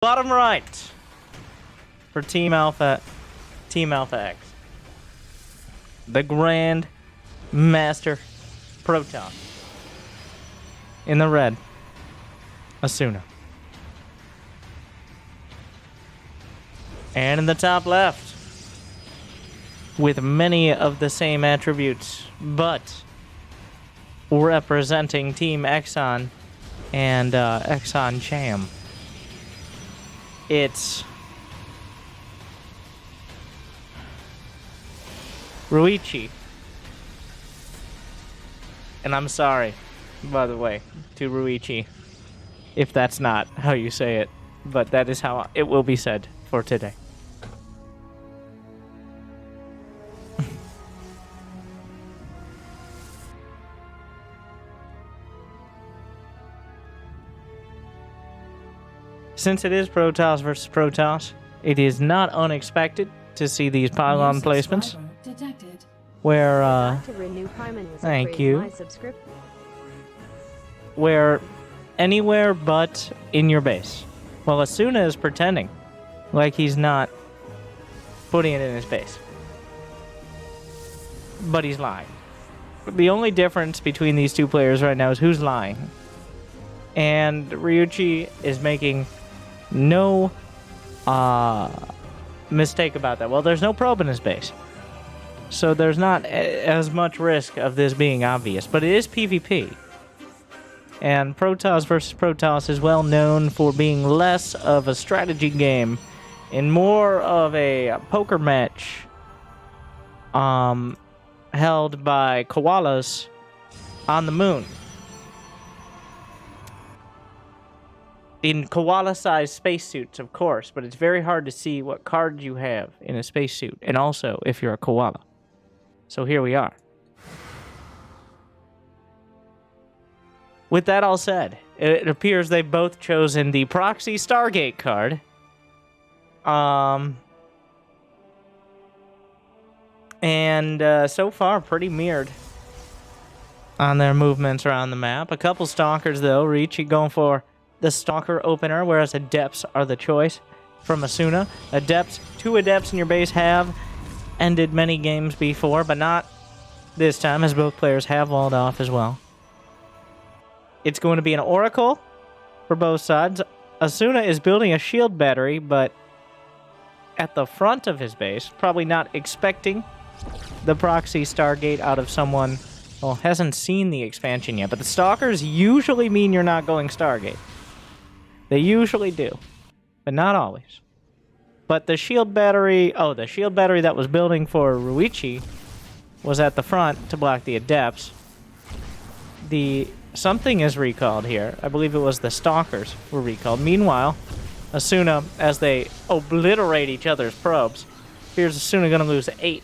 Bottom right for Team AlphaX. The Grand Master PROTOSS. In the red, Asuna. And in the top left, with many of the same attributes, but representing Team eXoN and eXoN Cham. It's Ruichi. And I'm sorry, by the way, to Ruichi, if that's not how you say it, but that is how it will be said for today. Since it is PROTOSS versus PROTOSS, it is not unexpected to see these pylon placements. Where, thank you. Where anywhere but in your base. Well, Asuna is pretending like he's not putting it in his base. But he's lying. The only difference between these two players right now is who's lying. And Ryuichi is making no mistake about that. Well, there's no probe in his base, so there's not as much risk of this being obvious, but it is PvP. And PROTOSS versus PROTOSS is well known for being less of a strategy game and more of a poker match held by koalas on the moon. In koala-sized spacesuits, of course, but it's very hard to see what cards you have in a spacesuit, and also if you're a koala. So here we are. With that all said, it appears they've both chosen the Proxy Stargate card. And so far, pretty mirrored on their movements around the map. A couple Stalkers, though. Riichi going for the Stalker opener, whereas Adepts are the choice from Asuna. Two Adepts in your base have ended many games before, but not this time, as both players have walled off as well. It's going to be an Oracle for both sides. Asuna is building a shield battery, but at the front of his base, probably not expecting the Proxy Stargate out of someone, well, hasn't seen the expansion yet, but the Stalkers usually mean you're not going Stargate. They usually do, but not always. But the shield battery, the shield battery that was building for Ruichi was at the front to block the Adepts. Something is recalled here. I believe it was the Stalkers were recalled. Meanwhile, Asuna, as they obliterate each other's probes, here's Asuna going to lose 8,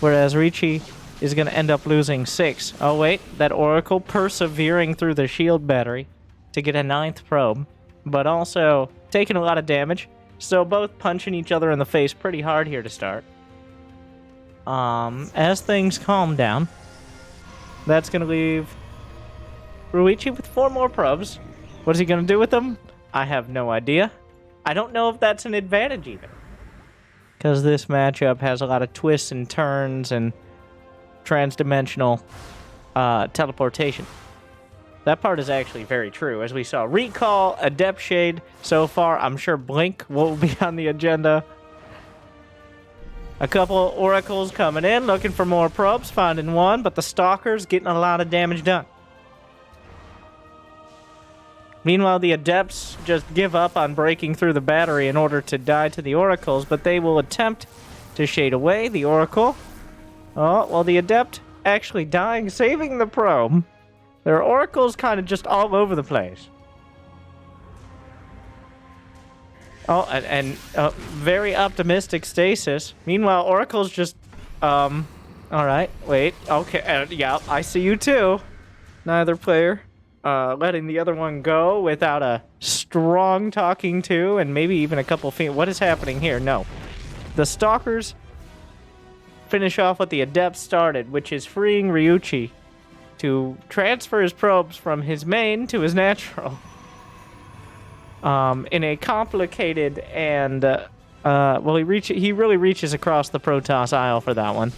whereas Ruichi is going to end up losing 6. Oh wait, that Oracle persevering through the shield battery to get a 9th probe, but also taking a lot of damage. So both punching each other in the face pretty hard here to start. As things calm down, that's going to leave Ruichi with 4 more probes. What is he going to do with them? I have no idea. I don't know if that's an advantage even, because this matchup has a lot of twists and turns and transdimensional teleportation. That part is actually very true, as we saw Recall, Adept Shade so far. I'm sure Blink will be on the agenda. A couple Oracles coming in, looking for more probes, finding one, but the Stalkers getting a lot of damage done. Meanwhile, the Adepts just give up on breaking through the battery in order to die to the Oracles, but they will attempt to shade away the Oracle. Oh, well, the Adept actually dying, saving the probe. There are Oracles kind of just all over the place. Oh, and very optimistic stasis. Meanwhile, Oracle's just, alright, wait, okay, yeah, I see you too. Neither player letting the other one go without a strong talking to, and maybe even a couple feet. What is happening here? No. The Stalkers finish off what the Adept started, which is freeing Ryuichi to transfer his probes from his main to his natural. in a complicated and well, he really reaches across the PROTOSS aisle for that one.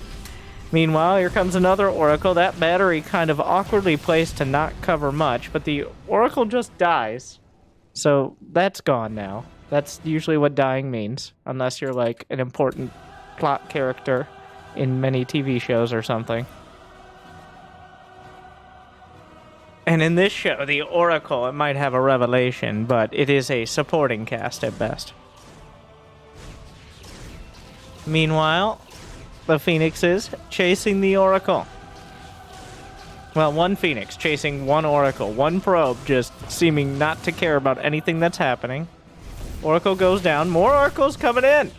Meanwhile, here comes another Oracle. That battery kind of awkwardly placed to not cover much, but the Oracle just dies. So that's gone now. That's usually what dying means, unless you're like an important plot character in many TV shows or something. And in this show, the Oracle, it might have a revelation, but it is a supporting cast at best. Meanwhile, the Phoenixes chasing the Oracle. Well, one Phoenix chasing one Oracle. One probe just seeming not to care about anything that's happening. Oracle goes down. More Oracles coming in.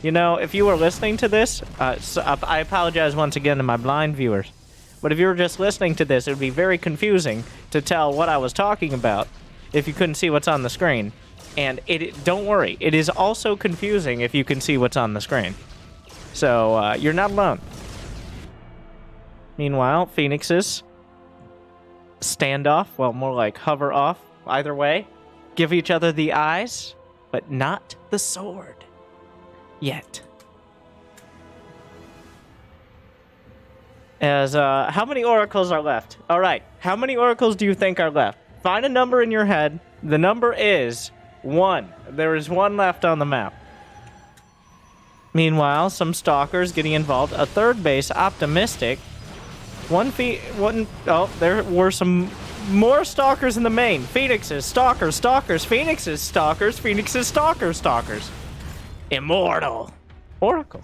You know, if you were listening to this, I apologize once again to my blind viewers. But if you were just listening to this, it would be very confusing to tell what I was talking about if you couldn't see what's on the screen. And don't worry, it is also confusing if you can see what's on the screen. So, you're not alone. Meanwhile, Phoenixes stand off, well, more like hover off, either way. Give each other the eyes, but not the sword. Yet. As, how many Oracles are left? Alright, how many Oracles do you think are left? Find a number in your head. The number is 1. There is 1 left on the map. Meanwhile, some Stalkers getting involved. A third base, optimistic. Oh, there were some more Stalkers in the main. Phoenixes, Stalkers, Stalkers, Phoenixes, Stalkers, Phoenixes, Stalkers, Stalkers. Immortal. Oracle.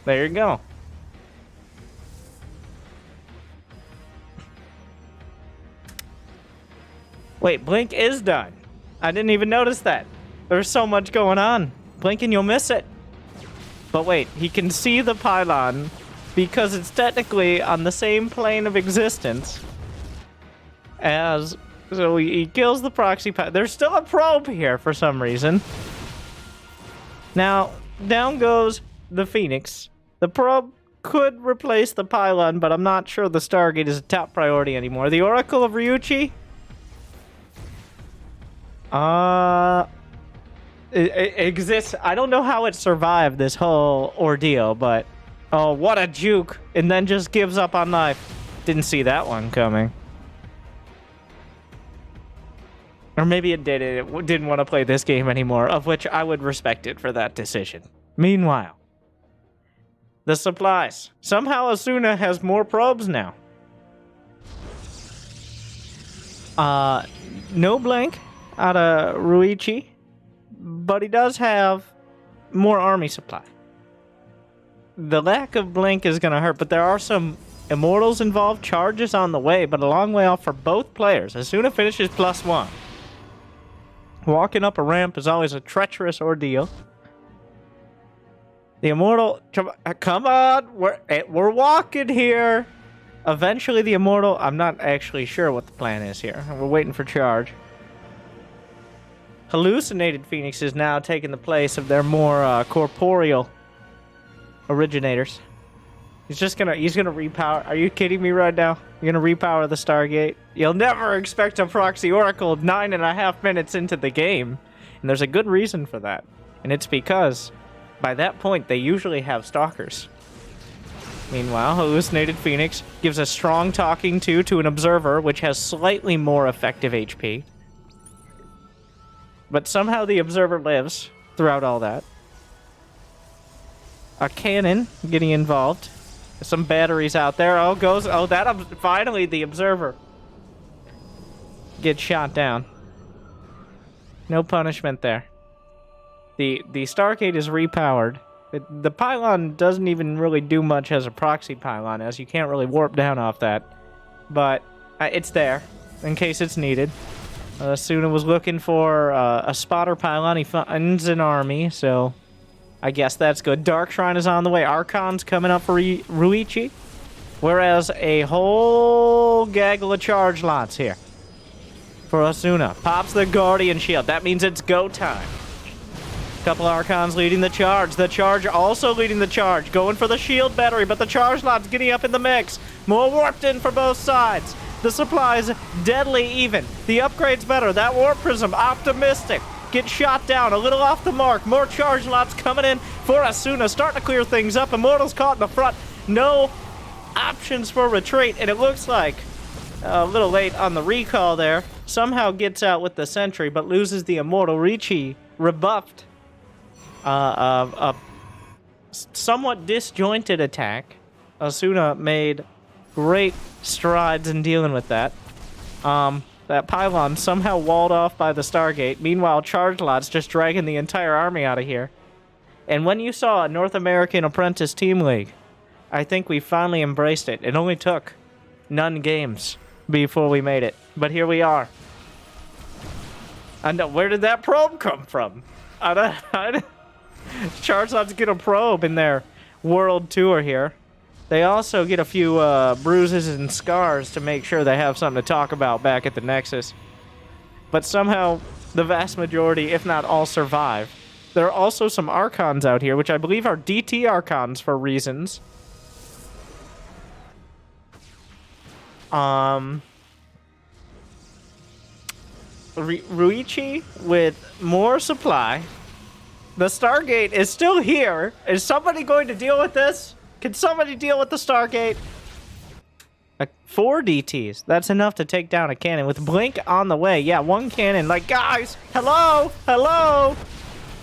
There you go. Wait, Blink is done. I didn't even notice that. There's so much going on. Blink and you'll miss it. But wait, he can see the pylon because it's technically on the same plane of existence as... So he kills the proxy pylon. There's still a probe here for some reason. Now, down goes the Phoenix. The probe could replace the pylon, but I'm not sure the Stargate is a top priority anymore. The Oracle of Ryuchi? It exists. I don't know how it survived this whole ordeal, but... Oh, what a juke. And then just gives up on life. Didn't see that one coming. Or maybe it did. It didn't want to play this game anymore, of which I would respect it for that decision. Meanwhile, the supplies. Somehow Asuna has more probes now. No Blink out of Ryuchi. But he does have more army supply. The lack of Blink is going to hurt, but there are some Immortals involved. Charges on the way, but a long way off for both players. Asuna finishes +1. Walking up a ramp is always a treacherous ordeal. The Immortal... Come on! We're walking here! Eventually the Immortal... I'm not actually sure what the plan is here. We're waiting for charge. Hallucinated Phoenix is now taking the place of their more corporeal originators. He's gonna repower. Are you kidding me right now? You're gonna repower the Stargate? You'll never expect a proxy Oracle 9.5 minutes into the game. And there's a good reason for that. And it's because by that point they usually have Stalkers. Meanwhile, Hallucinated Phoenix gives a strong talking to an Observer, which has slightly more effective HP. But somehow the Observer lives throughout all that. A cannon getting involved. Some batteries out there. Finally the Observer gets shot down. No punishment there. The Stargate is repowered. The pylon doesn't even really do much as a proxy pylon, as you can't really warp down off that. But it's there in case it's needed. Asuna was looking for a spotter pylon. He finds an army, so I guess that's good. Dark Shrine is on the way. Archon's coming up for Ryuchi. Whereas a whole gaggle of charge lots here for Asuna. Pops the Guardian Shield. That means it's go time. Couple Archons leading the charge. The charge also leading the charge. Going for the shield battery, but the charge lot's getting up in the mix. More warped in for both sides. The supplies deadly even. The upgrade's better. That warp prism optimistic. Get shot down a little off the mark. More charge lots coming in for Asuna. Starting to clear things up. Immortal's caught in the front. No options for retreat, and it looks like a little late on the recall there. Somehow gets out with the sentry, but loses the Immortal. Ricci rebuffed a somewhat disjointed attack. Asuna made great strides in dealing with that. That pylon somehow walled off by the Stargate. Meanwhile, charge lots just dragging the entire army out of here. And when you saw a North American Apprentice Team League, I think we finally embraced it. It only took none games before we made it. But here we are. I know, where did that probe come from? Charge lots get a probe in their world tour here. They also get a few bruises and scars to make sure they have something to talk about back at the Nexus. But somehow, the vast majority, if not all, survive. There are also some Archons out here, which I believe are DT Archons for reasons. Ruichi with more supply. The Stargate is still here. Is somebody going to deal with this? Can somebody deal with the Stargate? 4 DTs. That's enough to take down a cannon. With Blink on the way. Yeah, 1 cannon. Like, guys, hello? Hello?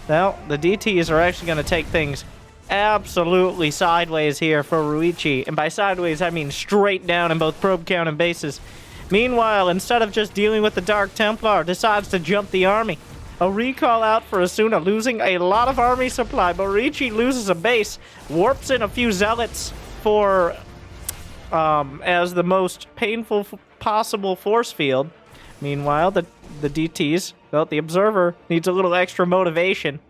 Well, the DTs are actually going to take things absolutely sideways here for Ruichi. And by sideways, I mean straight down in both probe count and bases. Meanwhile, instead of just dealing with the Dark Templar, decides to jump the army. A recall out for Asuna, losing a lot of army supply. But Ruichi loses a base, warps in a few zealots for as the most painful possible force field. Meanwhile, the DTs, well, the Observer needs a little extra motivation.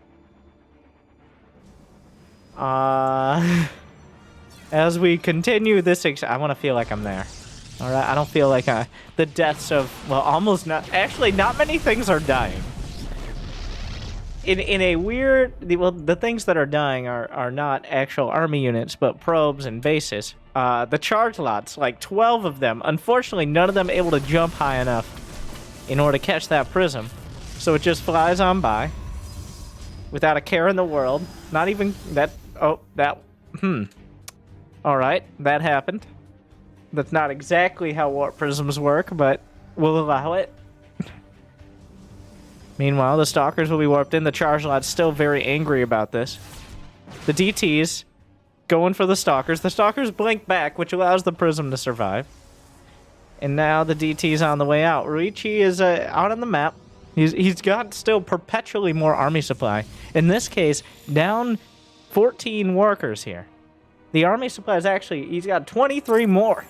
As we continue this, I want to feel like I'm there. All right, I don't feel like the deaths of, well, almost not. Actually, not many things are dying. In a weird, well, the things that are dying are not actual army units, but probes and bases. The charge lots, like 12 of them. Unfortunately, none of them able to jump high enough in order to catch that prism. So it just flies on by without a care in the world. Not even that. Oh, that. All right, that happened. That's not exactly how warp prisms work, but we'll allow it. Meanwhile, the Stalkers will be warped in. The charge lot's still very angry about this. The DTs going for the Stalkers. The Stalkers blink back, which allows the prism to survive. And now the DT's on the way out. Ruichi is out on the map. He's got still perpetually more army supply. In this case, down 14 workers here. The army supply is actually, he's got 23 more.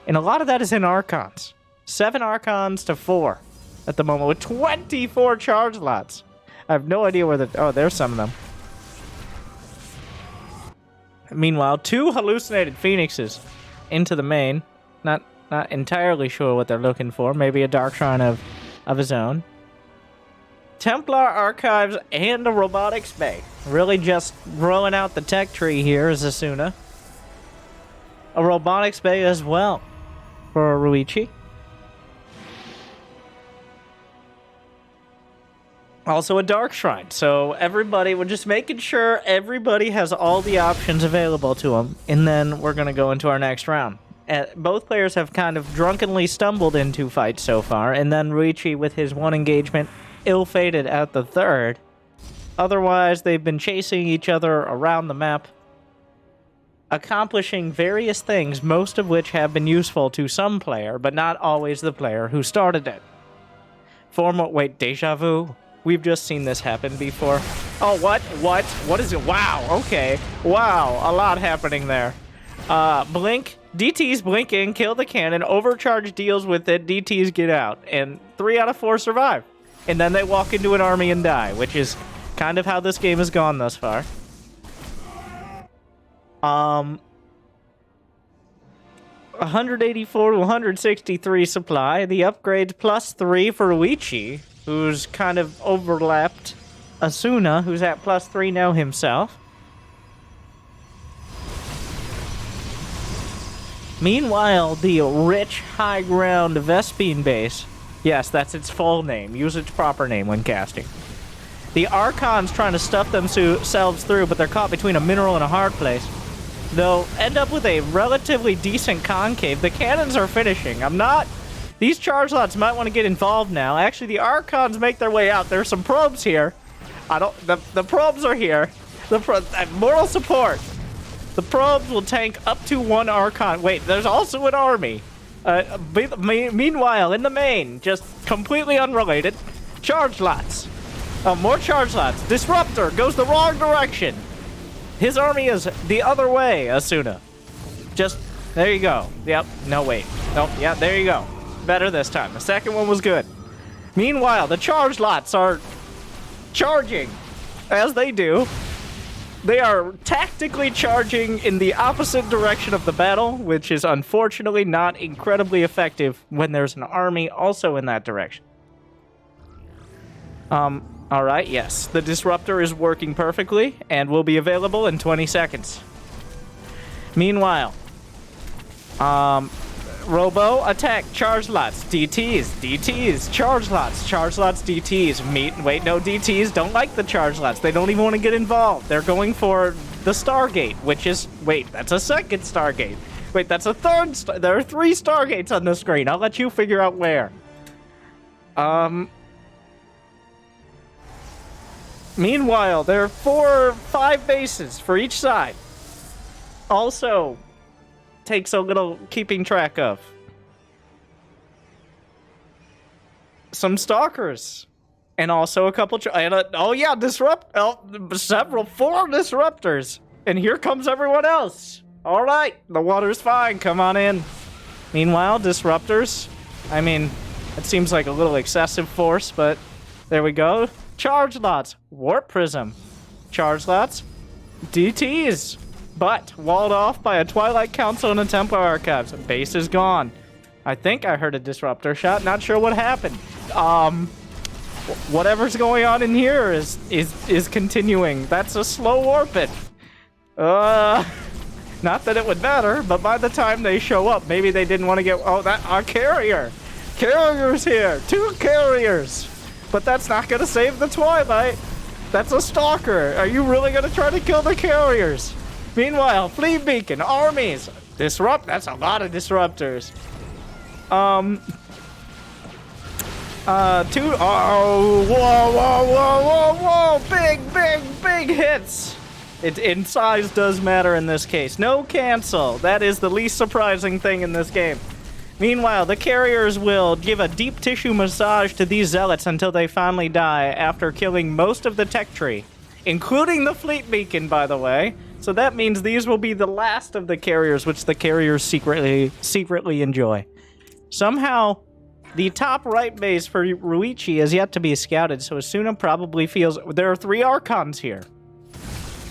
And a lot of that is in Archons. 7 Archons to 4 at the moment with 24 charge lots. I have no idea where oh, there's some of them. Meanwhile, 2 hallucinated Phoenixes into the main. Not entirely sure what they're looking for. Maybe a Dark Shrine of his own. Templar Archives and a Robotics Bay. Really just growing out the tech tree here is Asuna. A Robotics Bay as well for Ruichi. Also a Dark Shrine. So everybody, we're just making sure everybody has all the options available to them. And then we're going to go into our next round. Both players have kind of drunkenly stumbled into fights so far. And then Ruichi with his 1 engagement ill-fated at the 3rd. Otherwise, they've been chasing each other around the map, accomplishing various things, most of which have been useful to some player, but not always the player who started it. Wait, deja vu? We've just seen this happen before. Oh, what? What is it? Wow, okay. Wow, a lot happening there. Blink. DTs blink in, kill the cannon, overcharge deals with it, DTs get out, and 3 out of 4 survive. And then they walk into an army and die, which is kind of how this game has gone thus far. 184 to 163 supply. The upgrades +3 for Ruichi, who's kind of overlapped Asuna, who's at +3 now himself. Meanwhile, the rich high ground Vespine base, yes, that's its full name. Use its proper name when casting. The Archon's trying to stuff themselves through, but they're caught between a mineral and a hard place. They'll end up with a relatively decent concave. The cannons are finishing. These charge lots might want to get involved now. Actually, the Archons make their way out. There's some probes here. The probes are here. Mortal support. The probes will tank up to 1 Archon. Wait, there's also an army. Meanwhile, in the main, just completely unrelated, charge lots. More charge lots. Disruptor goes the wrong direction. His army is the other way, Asuna. Just, there you go. Yep, no, wait. Nope, yeah, there you go. Better this time. The second one was good. Meanwhile, the charge lots are charging, as they do. They are tactically charging in the opposite direction of the battle, which is unfortunately not incredibly effective when there's an army also in that direction. Alright, yes. The disruptor is working perfectly and will be available in 20 seconds. Meanwhile, Robo, attack, charge lots, DTs, charge lots, DTs, wait, no DTs, don't like the charge lots, they don't even want to get involved, they're going for the Stargate, which is, wait, that's a second Stargate, wait, that's a third, there are 3 Stargates on the screen, I'll let you figure out where. Meanwhile, there are 4 or 5 bases for each side. Also, takes a little keeping track of. Some stalkers. And also a couple... oh yeah, 4 disruptors. And here comes everyone else. Alright, the water's fine, come on in. Meanwhile, disruptors. I mean, it seems like a little excessive force, but there we go. Charge lots. Warp prism. Charge lots. DTs. But walled off by a Twilight Council and a Templar Archives. Base is gone. I think I heard a disruptor shot. Not sure what happened. Whatever's going on in here is continuing. That's a slow orbit. Not that it would matter, but by the time they show up, maybe they didn't want to get... oh, that our carrier. Carrier's here. 2 carriers. But that's not going to save the Twilight. That's a stalker. Are you really going to try to kill the carriers? Meanwhile, Fleet Beacon, armies, that's a lot of disruptors. 2, whoa, big hits. It in size does matter in this case. No cancel, that is the least surprising thing in this game. Meanwhile, the carriers will give a deep tissue massage to these zealots until they finally die after killing most of the tech tree, including the Fleet Beacon, by the way. So that means these will be the last of the carriers, which the carriers secretly enjoy. Somehow, the top right base for Ruichi is yet to be scouted, so Asuna probably feels... there are 3 Archons here.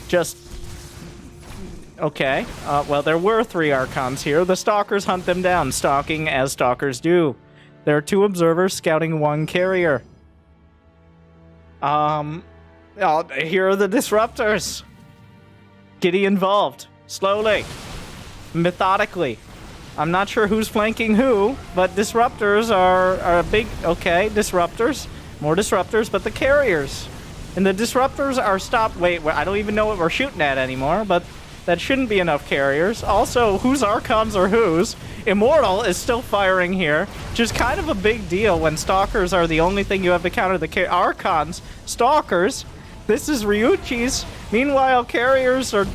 Just... okay. Well, there were 3 Archons here. The Stalkers hunt them down, stalking as Stalkers do. There are 2 observers scouting 1 carrier. Here are the disruptors. Getting involved. Slowly. Methodically. I'm not sure who's flanking who, but disruptors are a big... okay, disruptors. More disruptors, but the carriers. And the disruptors are stopped... wait, I don't even know what we're shooting at anymore, but that shouldn't be enough carriers. Also, whose Archons are whose? Immortal is still firing here, which is kind of a big deal when Stalkers are the only thing you have to counter the Archons. Stalkers... this is Ryuichi's. Meanwhile, carriers are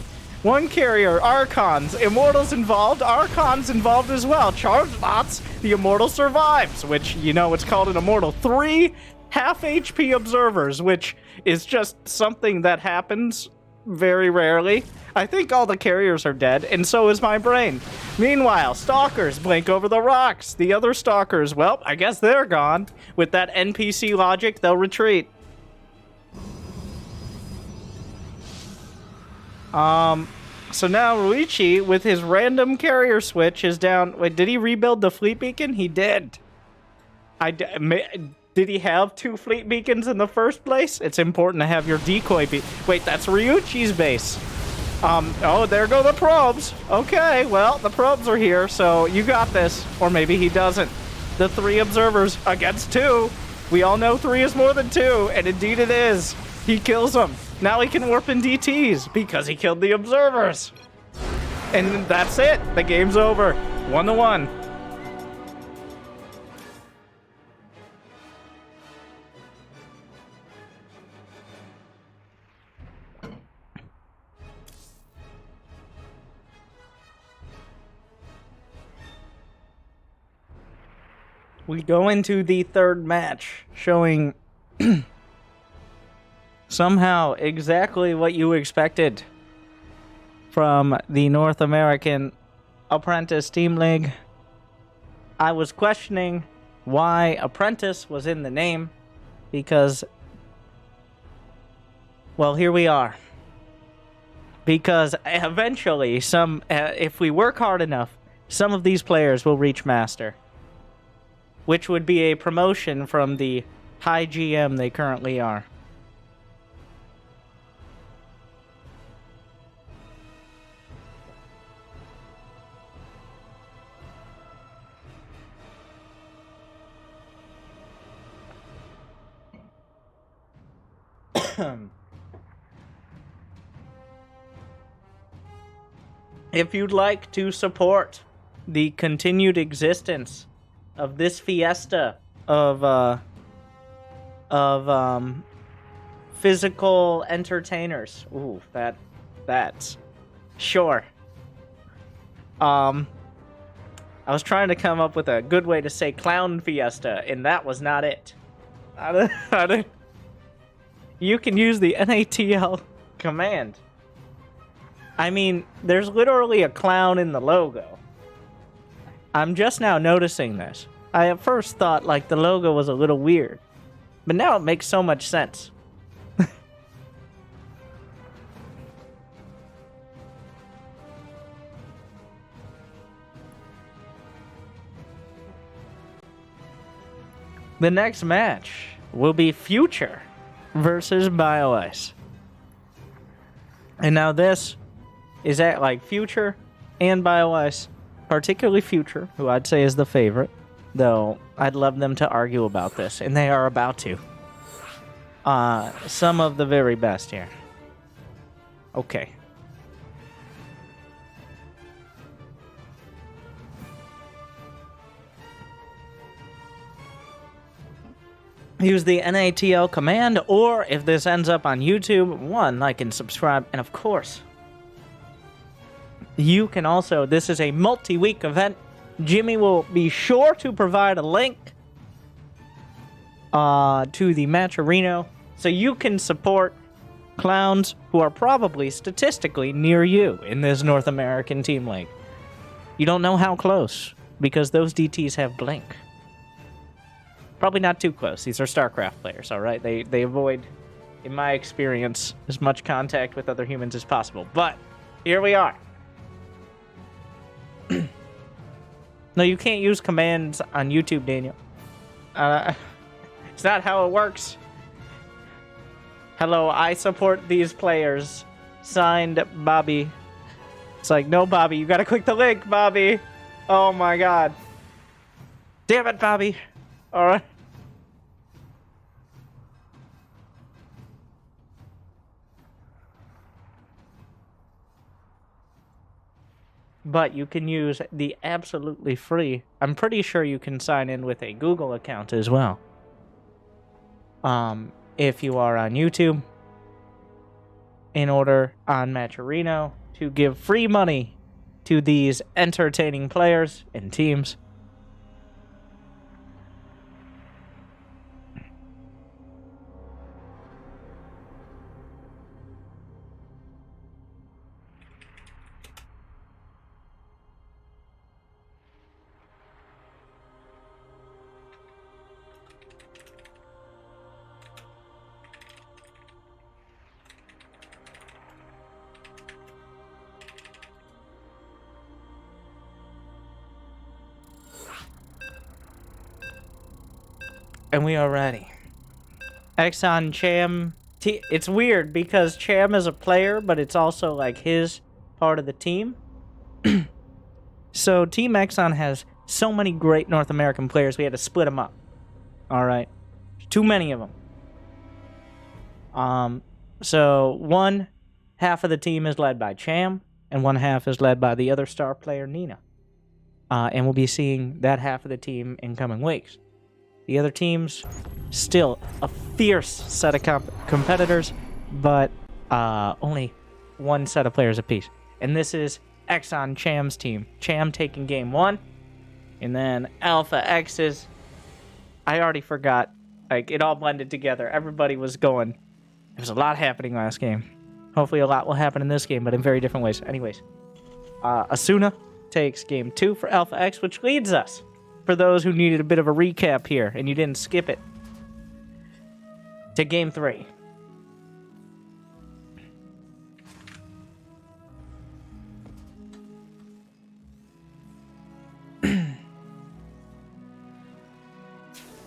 1 carrier, Archons, Immortals involved, Archons involved as well. Charge lots, the Immortal survives, which, you know, it's called an Immortal. 3 half HP observers, which is just something that happens very rarely. I think all the carriers are dead, and so is my brain. Meanwhile, Stalkers blink over the rocks. The other Stalkers, well, I guess they're gone. With that NPC logic, they'll retreat. So now Ruichi, with his random carrier switch, is down... wait, did he rebuild the Fleet Beacon? He did. Did he have 2 Fleet Beacons in the first place? It's important to have your decoy wait, that's Ryuichi's base. Oh, there go the probes. Okay, well, the probes are here, so you got this. Or maybe he doesn't. The 3 observers against 2. We all know 3 is more than 2, and indeed it is. He kills them. Now he can warp in DTs because he killed the observers. And that's it. The game's over. 1-1. We go into the 3rd match, showing somehow exactly what you expected from the North American Apprentice Team League. I was questioning why Apprentice was in the name, because, well, here we are. Because eventually, if we work hard enough, some of these players will reach Master, which would be a promotion from the high GM they currently are. If you'd like to support the continued existence of this fiesta of physical entertainers. Ooh, that's sure. I was trying to come up with a good way to say clown fiesta, and that was not it. You can use the NATL command. I mean, there's literally a clown in the logo. I'm just now noticing this. I at first thought like the logo was a little weird, but now it makes so much sense. The next match will be Future versus BioIce. And now this is at like Future and BioIce, particularly Future, who I'd say is the favorite, though I'd love them to argue about this, and they are about to. Some of the very best here. Okay. Use the NATL command, or if this ends up on YouTube, 1, like and subscribe, and of course, you can also, this is a multi-week event. Jimmy will be sure to provide a link to the Matcherino, so you can support clowns who are probably statistically near you in this North American Team League. You don't know how close, because those DTs have blink. Probably not too close. These are Starcraft players, all right? They avoid, in my experience, as much contact with other humans as possible. But here we are. No, you can't use commands on YouTube, Daniel. It's not how it works. Hello, I support these players. Signed, Bobby. It's like, no, Bobby, you gotta click the link, Bobby. Oh my god. Damn it, Bobby. Alright. But you can use the absolutely free. I'm pretty sure you can sign in with a Google account as well. If you are on YouTube, in order on Matcherino to give free money to these entertaining players and teams. And we are ready. eXoN, Cham, It's weird because Cham is a player, but it's also like his part of the team. So Team eXoN has so many great North American players, we had to split them up. All right. Too many of them. So one half of the team is led by Cham, and one half is led by the other star player, Nina. And we'll be seeing that half of the team in coming weeks. The other teams, still a fierce set of competitors, but only one set of players apiece. And this is eXoN Cham's team. Cham taking game 1, and then AlphaX's. I already forgot. Like, it all blended together. Everybody was going. There was a lot happening last game. Hopefully a lot will happen in this game, but in very different ways. Anyways, Asuna takes game 2 for AlphaX, which leads us, for those who needed a bit of a recap here and you didn't skip it, to game 3.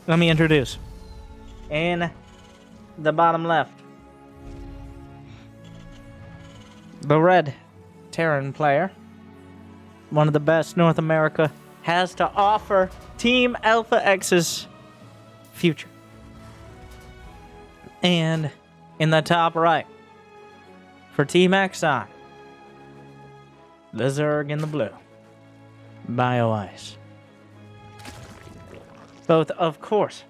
Let me introduce. In the bottom left, the red Terran player, one of the best North America has to offer, Team AlphaX's future. And in the top right, for Team eXoN, the Zerg in the blue, BioIce. Both, of course,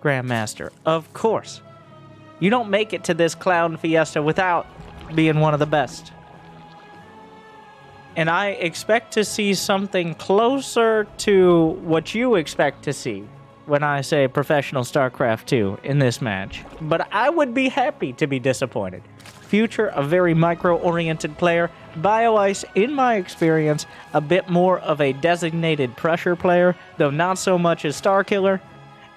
Grandmaster, of course. You don't make it to this clown fiesta without being one of the best. And I expect to see something closer to what you expect to see when I say professional StarCraft 2 in this match. But I would be happy to be disappointed. Future, a very micro-oriented player. BioIce, in my experience, a bit more of a designated pressure player, though not so much as Starkiller.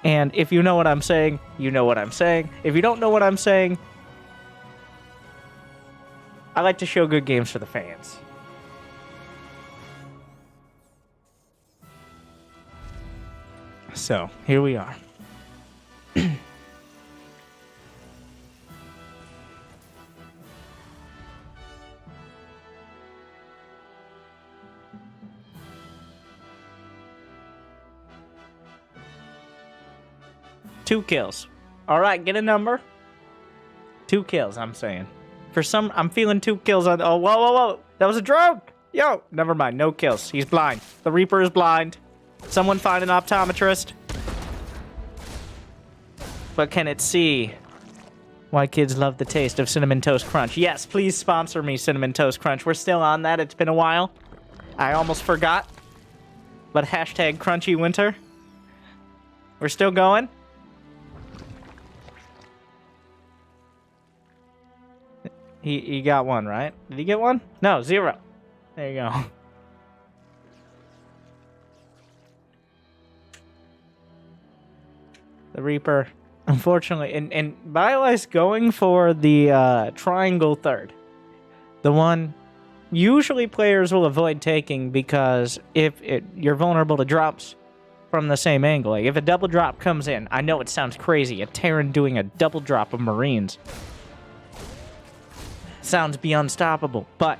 And if you know what I'm saying, you know what I'm saying. If you don't know what I'm saying, I like to show good games for the fans. So, here we are. Two kills. All right, get a number. 2 kills, I'm saying. For some, I'm feeling 2 kills on. Oh, whoa. That was a drone. Yo, never mind. No kills. He's blind. The Reaper is blind. Someone find an optometrist. But can it see why kids love the taste of Cinnamon Toast Crunch? Yes, please sponsor me, Cinnamon Toast Crunch. We're still on that. It's been a while. I almost forgot. But hashtag crunchy winter. We're still going. He got one, right? Did he get one? No, 0. There you go. The Reaper, unfortunately, and BioIce going for the triangle third. The one usually players will avoid taking because you're vulnerable to drops from the same angle. Like if a double drop comes in, I know it sounds crazy, a Terran doing a double drop of Marines sounds be unstoppable, but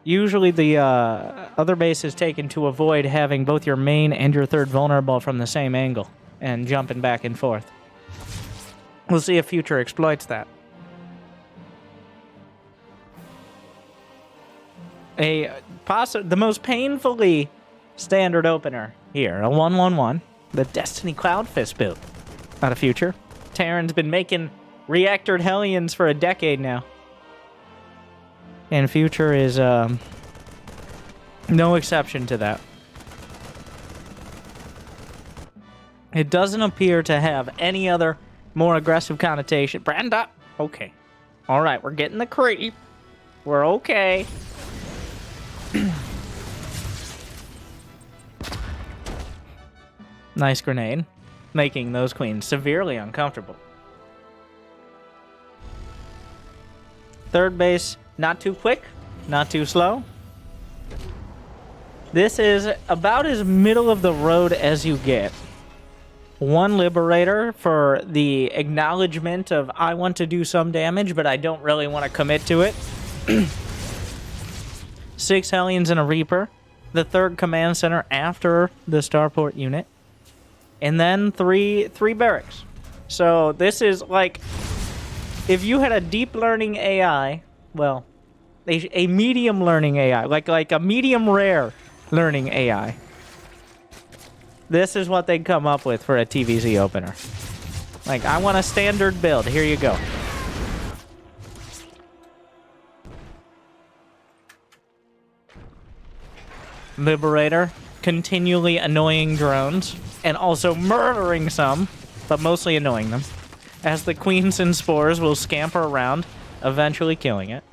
usually the other base is taken to avoid having both your main and your third vulnerable from the same angle and jumping back and forth. We'll see if Future exploits that. The most painfully standard opener here, a 1-1-1, the Destiny Cloudfist build out of Future. Terran's been making reactored Hellions for a decade now. And Future is no exception to that. It doesn't appear to have any other more aggressive connotation. Branda! Okay. Alright, we're getting the creep. We're okay. Nice grenade. Making those queens severely uncomfortable. Third base, not too quick, not too slow. This is about as middle of the road as you get 1 Liberator for the acknowledgement of I want to do some damage, but I don't really want to commit to it. 6 Hellions and a Reaper. The 3rd command center after the starport unit. And then three barracks. So this is like, if you had a deep learning AI, well, a medium learning AI, like a medium rare learning AI. This is what they'd come up with for a TVZ opener. Like, I want a standard build. Here you go. Liberator, continually annoying drones, and also murdering some, but mostly annoying them, as the queens and spores will scamper around, eventually killing it.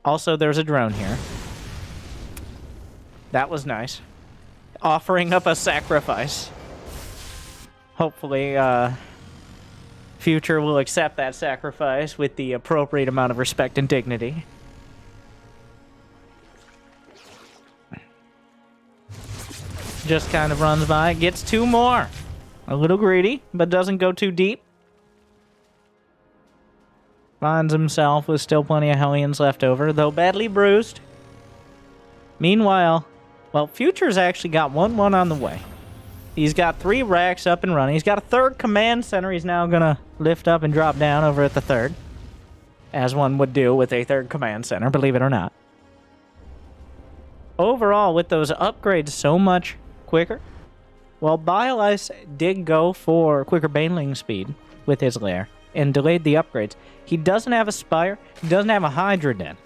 Also, there's a drone here. That was nice. Offering up a sacrifice. Hopefully, Future will accept that sacrifice with the appropriate amount of respect and dignity. Just kind of runs by, gets 2 more. A little greedy, but doesn't go too deep. Finds himself with still plenty of Hellions left over, though badly bruised. Meanwhile, well, Future's actually got 1-1 on the way. He's got 3 racks up and running. He's got a 3rd command center he's now gonna lift up and drop down over at the 3rd. As one would do with a 3rd command center, believe it or not. Overall, with those upgrades so much quicker, well, BioIce did go for quicker baneling speed with his lair and delayed the upgrades. He doesn't have a Spire, he doesn't have a Hydra Den.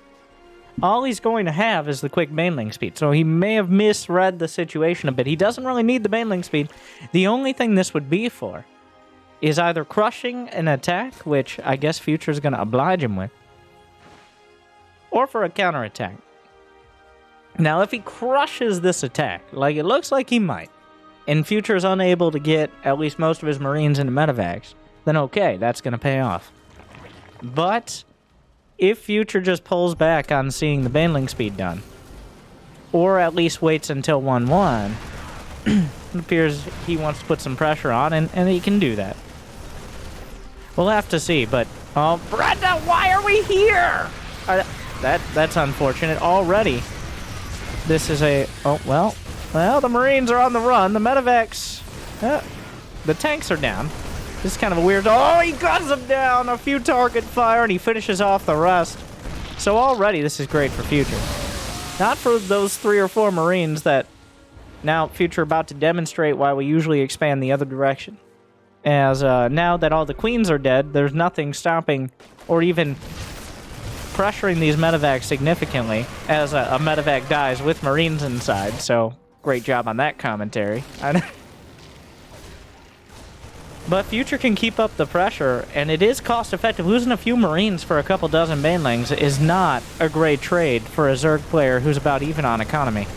All he's going to have is the quick baneling speed, so he may have misread the situation a bit. He doesn't really need the baneling speed. The only thing this would be for is either crushing an attack, which I guess Future's going to oblige him with, or for a counterattack. Now, if he crushes this attack, like it looks like he might, and Future's unable to get at least most of his Marines into medevacs, then okay, that's going to pay off. But if Future just pulls back on seeing the baneling speed done, or at least waits until 1-1, it appears he wants to put some pressure on, and he can do that. We'll have to see, but... Oh, Brenda, why are we here? That's unfortunate already. This is a... Oh, well, the Marines are on the run. The medevacs... the tanks are down. This is kind of a weird... Oh, he guns them down! A few target fire, and he finishes off the rest. So already, this is great for Future. Not for those 3 or 4 Marines that... Now, Future about to demonstrate why we usually expand the other direction. As now that all the queens are dead, there's nothing stopping or even pressuring these medevacs significantly, as a medevac dies with Marines inside, so great job on that commentary. But Future can keep up the pressure, and it is cost-effective. Losing a few Marines for a couple dozen banelings is not a great trade for a Zerg player who's about even on economy.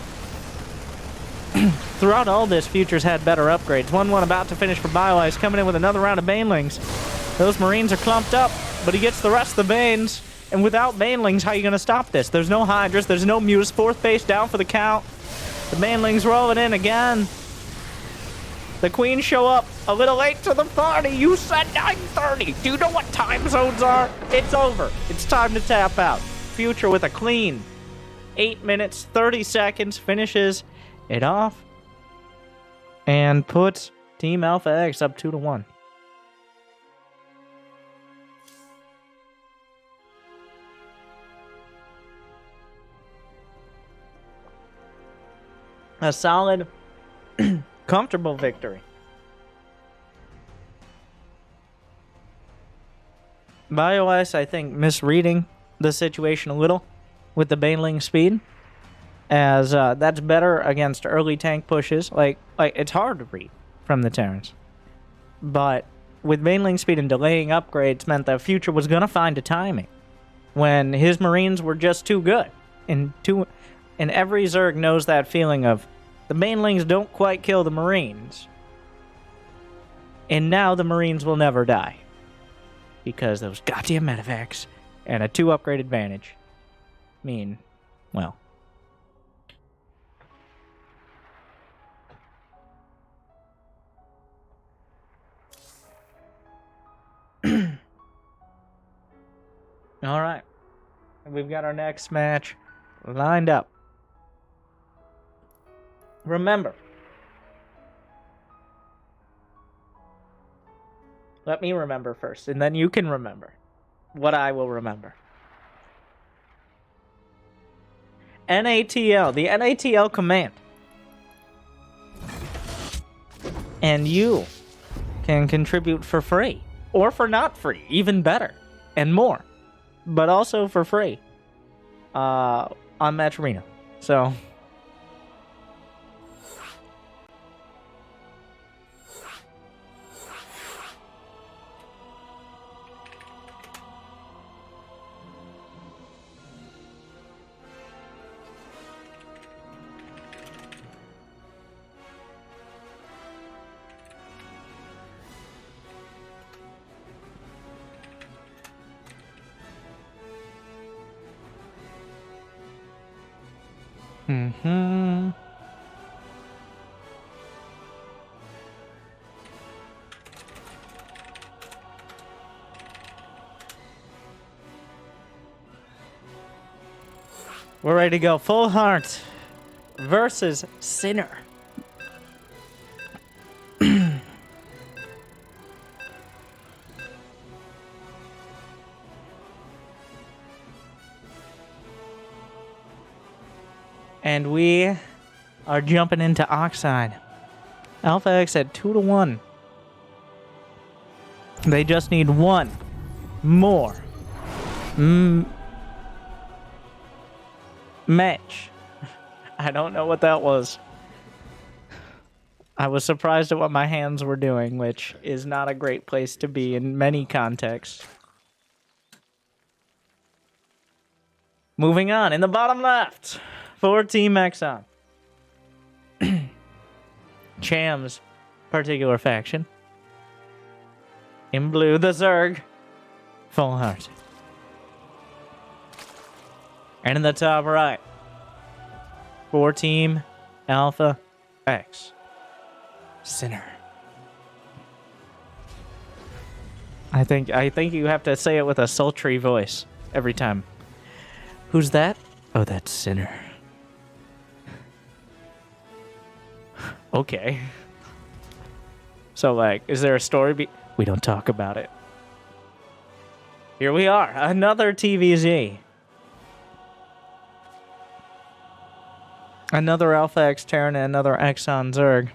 Throughout all this, Future's had better upgrades. 1-1 about to finish for BioIce, coming in with another round of banelings. Those Marines are clumped up, but he gets the rest of the banes. And without banelings, how are you going to stop this? There's no Hydras, there's no Mutas. 4th base down for the count. The banelings rolling in again. The queens show up a little late to the party. You said 9:30. Do you know what time zones are? It's over. It's time to tap out. Future with a clean 8 minutes, 30 seconds, finishes it off and puts Team AlphaX up 2-1. A solid, comfortable victory. BioIce, I think, misreading the situation a little with the baneling speed, as that's better against early tank pushes. Like it's hard to read from the Terrans. But with baneling speed and delaying upgrades meant that Future was going to find a timing when his Marines were just too good. And every Zerg knows that feeling of the banelings don't quite kill the Marines. And now the Marines will never die. Because those goddamn medevacs and a 2 upgrade advantage mean, well. All right. We've got our next match lined up. Remember. Let me remember first, and then you can remember what I will remember. NATL, the NATL command. And you can contribute for free, or for not free, even better, and more, but also for free on Match Arena. So... We're ready to go. Full Heart versus Sinner. And we are jumping into Oxide. AlphaX at 2-1. They just need one more match. I don't know what that was. I was surprised at what my hands were doing, which is not a great place to be in many contexts. Moving on, in the bottom left, for Team eXoN. Cham's particular faction. In blue, the Zerg. Full Heart. And in the top right, for Team AlphaX. Sinner. I think you have to say it with a sultry voice every time. Who's that? Oh, that's Sinner. Okay. So, like, is there a story? We don't talk about it. Here we are, another TVZ. Another AlphaX Terran, another eXoN Zerg.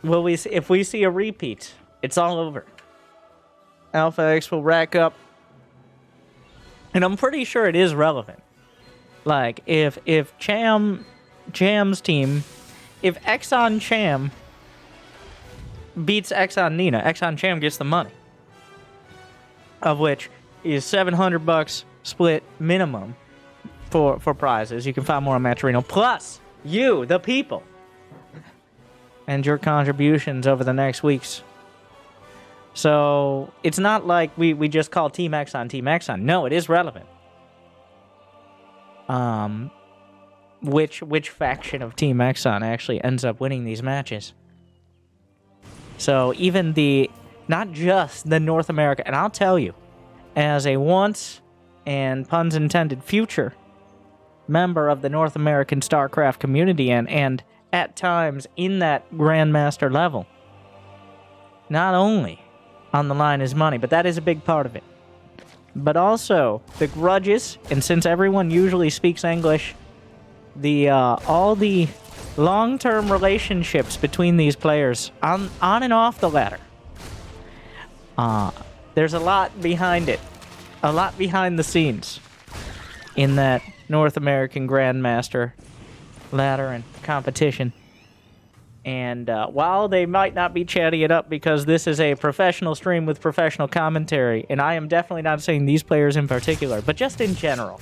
Will we see, if we see a repeat, it's all over. AlphaX will rack up. And I'm pretty sure it is relevant. Like, if Cham's team, if eXoN Cham beats eXoN Nina, eXoN Cham gets the money. Of which is $700 split minimum for prizes. You can find more on Match Arena. Plus, you, the people, and your contributions over the next weeks. So, it's not like we just call Team eXoN Team eXoN. No, it is relevant. Which faction of Team eXoN actually ends up winning these matches? So, even not just the North America, and I'll tell you, as a once, and puns intended, future member of the North American Starcraft community, and at times in that Grandmaster level, not only on the line is money, but that is a big part of it, but also the grudges, and since everyone usually speaks English, all the long-term relationships between these players on and off the ladder. There's a lot behind it, a lot behind the scenes in that North American Grandmaster ladder and competition. And while they might not be chatting it up because this is a professional stream with professional commentary, and I am definitely not saying these players in particular, but just in general,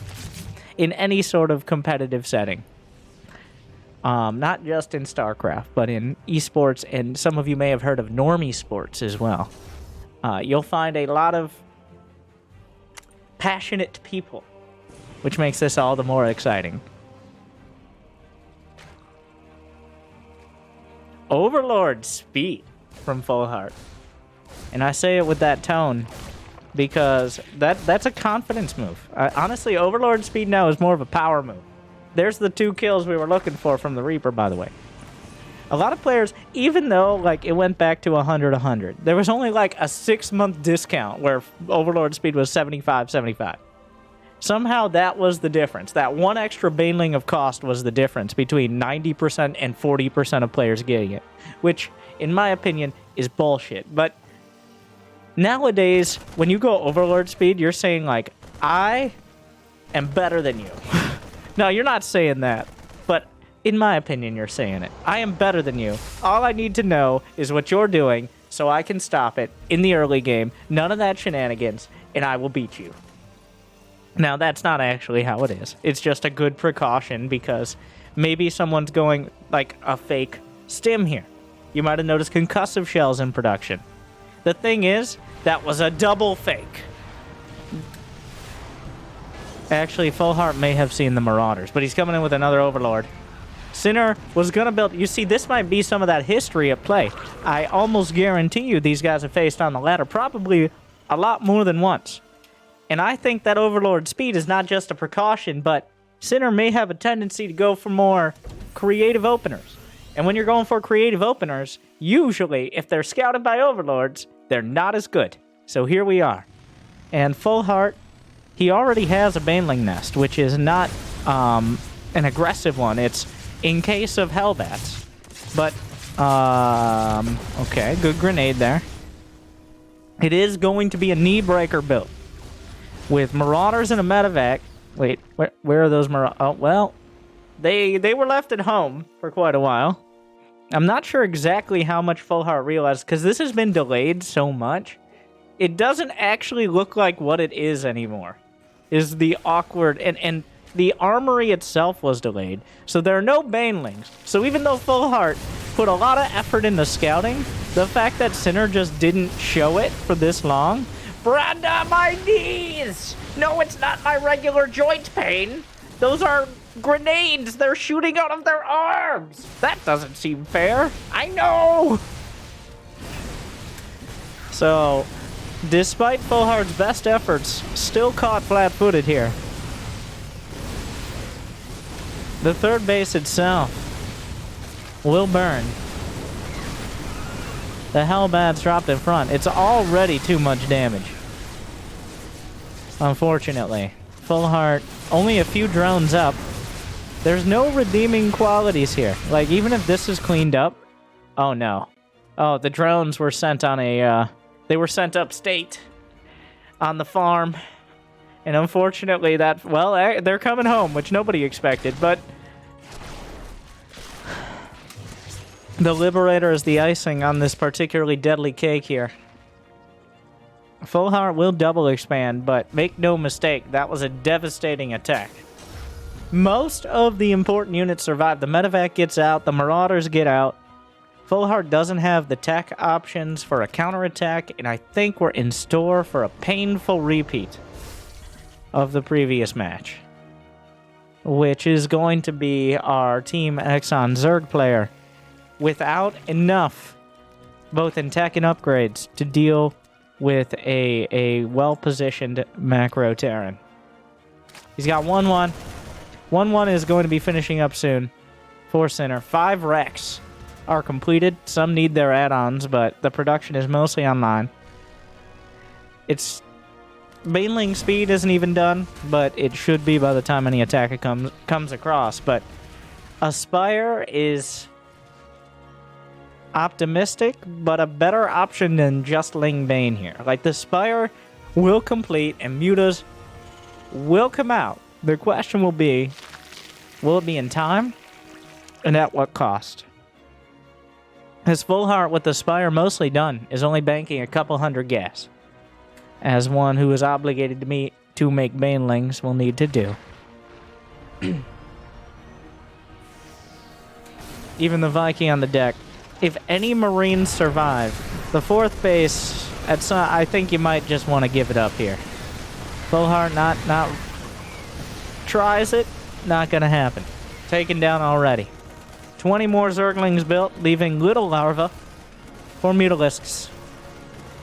in any sort of competitive setting. Not just in StarCraft, but in esports, and some of you may have heard of normie sports as well. You'll find a lot of passionate people, which makes this all the more exciting. Overlord speed from Full Heart. And I say it with that tone because that's a confidence move. Honestly, Overlord speed now is more of a power move. There's the 2 kills we were looking for from the Reaper, by the way. A lot of players, even though like it went back to 100, there was only like a 6-month discount where Overlord speed was 75. Somehow that was the difference. That 1 extra baneling of cost was the difference between 90% and 40% of players getting it, which, in my opinion, is bullshit. But nowadays, when you go Overlord speed, you're saying, like, I am better than you. No, you're not saying that. But in my opinion, you're saying it. I am better than you. All I need to know is what you're doing so I can stop it in the early game. None of that shenanigans, and I will beat you. Now, that's not actually how it is. It's just a good precaution because maybe someone's going like a fake stim here. You might have noticed concussive shells in production. The thing is, that was a double fake. Actually, Full Heart may have seen the Marauders, but he's coming in with another Overlord. Sinner was going to build... You see, this might be some of that history at play. I almost guarantee you these guys have faced on the ladder probably a lot more than once. And I think that Overlord speed is not just a precaution, but Sinner may have a tendency to go for more creative openers. And when you're going for creative openers, usually, if they're scouted by Overlords, they're not as good. So here we are. And Full Heart, he already has a Baneling Nest, which is not an aggressive one. It's in case of Hellbats. But, okay, good grenade there. It is going to be a knee breaker build. With Marauders and a medevac. Wait, where are those Marauders? Oh, well, they were left at home for quite a while. I'm not sure exactly how much Full Heart realized, because this has been delayed so much. It doesn't actually look like what it is anymore. Is the awkward... And the armory itself was delayed, so there are no Banelings. So even though Full Heart put a lot of effort into scouting, the fact that Sinner just didn't show it for this long... Branda, my knees! No, it's not my regular joint pain. Those are grenades. They're shooting out of their arms. That doesn't seem fair. I know. So, despite Full Heart's best efforts, still caught flat-footed here. The third base itself will burn. The Hellbats dropped in front. It's already too much damage. Unfortunately. Full Heart, only a few drones up. There's no redeeming qualities here. Like, even if this is cleaned up... Oh, no. Oh, the drones were sent on a... They were sent upstate on the farm. And unfortunately, that... Well, they're coming home, which nobody expected, but... The Liberator is the icing on this particularly deadly cake here. Full Heart will double expand, but make no mistake, that was a devastating attack. Most of the important units survive. The medevac gets out, the Marauders get out. Full Heart doesn't have the tech options for a counterattack, and I think we're in store for a painful repeat of the previous match, which is going to be our Team eXoN Zerg player without enough, both in tech and upgrades, to deal with a well-positioned macro Terran. He's got 1-1. 1-1 is going to be finishing up soon for Sinner. 5 wrecks are completed. Some need their add-ons, but the production is mostly online. It's... Baneling speed isn't even done, but it should be by the time any attacker comes across. But Aspire is... optimistic, but a better option than just Ling Bane here. Like, the Spire will complete and Mutas will come out. The question will be, will it be in time? And at what cost? His Full Heart with the Spire mostly done is only banking a couple hundred gas, as one who is obligated to make Banelings will need to do. Even the Viking on the deck. If any Marines survive, the 4th base, I think you might just want to give it up here. Full Heart not tries it, not gonna happen. Taken down already. 20 more Zerglings built, leaving little larva for Mutalisks.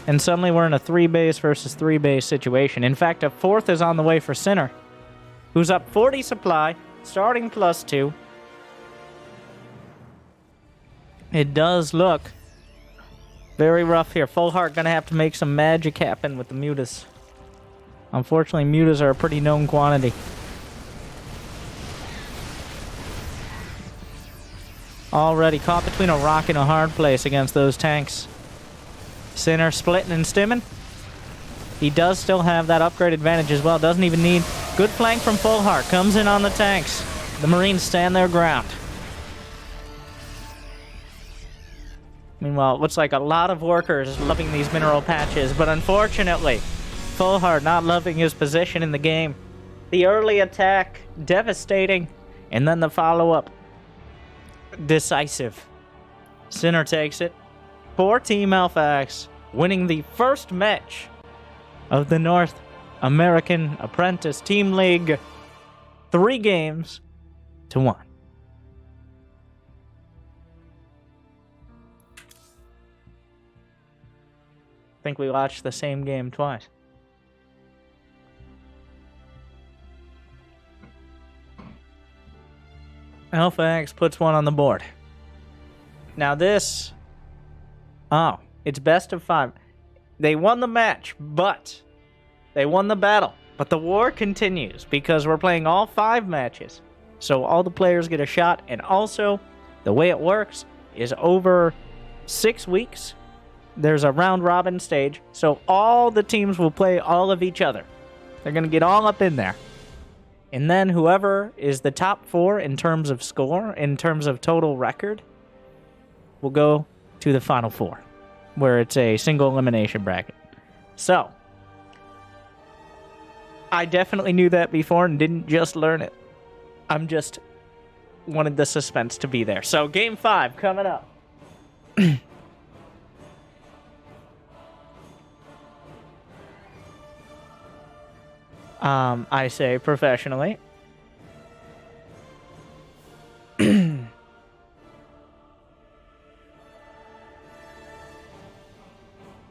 And suddenly we're in a 3-base versus 3-base situation. In fact, a 4th is on the way for Sinner, who's up 40 supply, starting +2. It does look very rough here. Full Heart gonna have to make some magic happen with the Mutas. Unfortunately, Mutas are a pretty known quantity. Already caught between a rock and a hard place against those tanks. Sinner splitting and stimming. He does still have that upgrade advantage as well. Doesn't even need. Good flank from Full Heart. Comes in on the tanks. The Marines stand their ground. Meanwhile, it looks like a lot of workers loving these mineral patches, but unfortunately, Full Heart not loving his position in the game. The early attack, devastating, and then the follow-up, decisive. Sinner takes it for Team AlphaX, winning the first match of the North American Apprentice Team League, 3-1. I think we watched the same game twice. AlphaX puts one on the board. Now this... Oh, it's best of 5. They won the match, but... They won the battle. But the war continues, because we're playing all 5 matches. So all the players get a shot, and also, the way it works is over 6 weeks, there's a round-robin stage, so all the teams will play all of each other. They're going to get all up in there. And then whoever is the top 4 in terms of score, in terms of total record, will go to the Final 4, where it's a single elimination bracket. So, I definitely knew that before and didn't just learn it. I'm just wanted the suspense to be there. So, Game 5 coming up. I say professionally.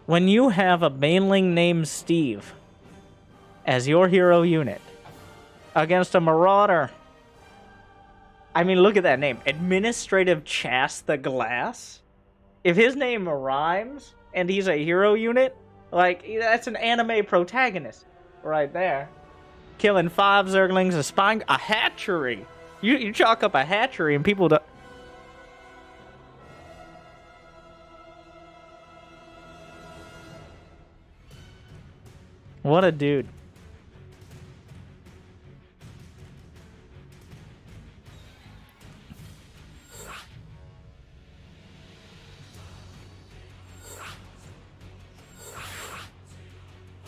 When you have a mainling named Steve as your hero unit against a Marauder, I mean, look at that name. Administrative Chas the Glass? If his name rhymes and he's a hero unit, like, that's an anime protagonist right there. Killing 5 Zerglings, a spine, a hatchery. You chalk up a hatchery and people don't... What a dude.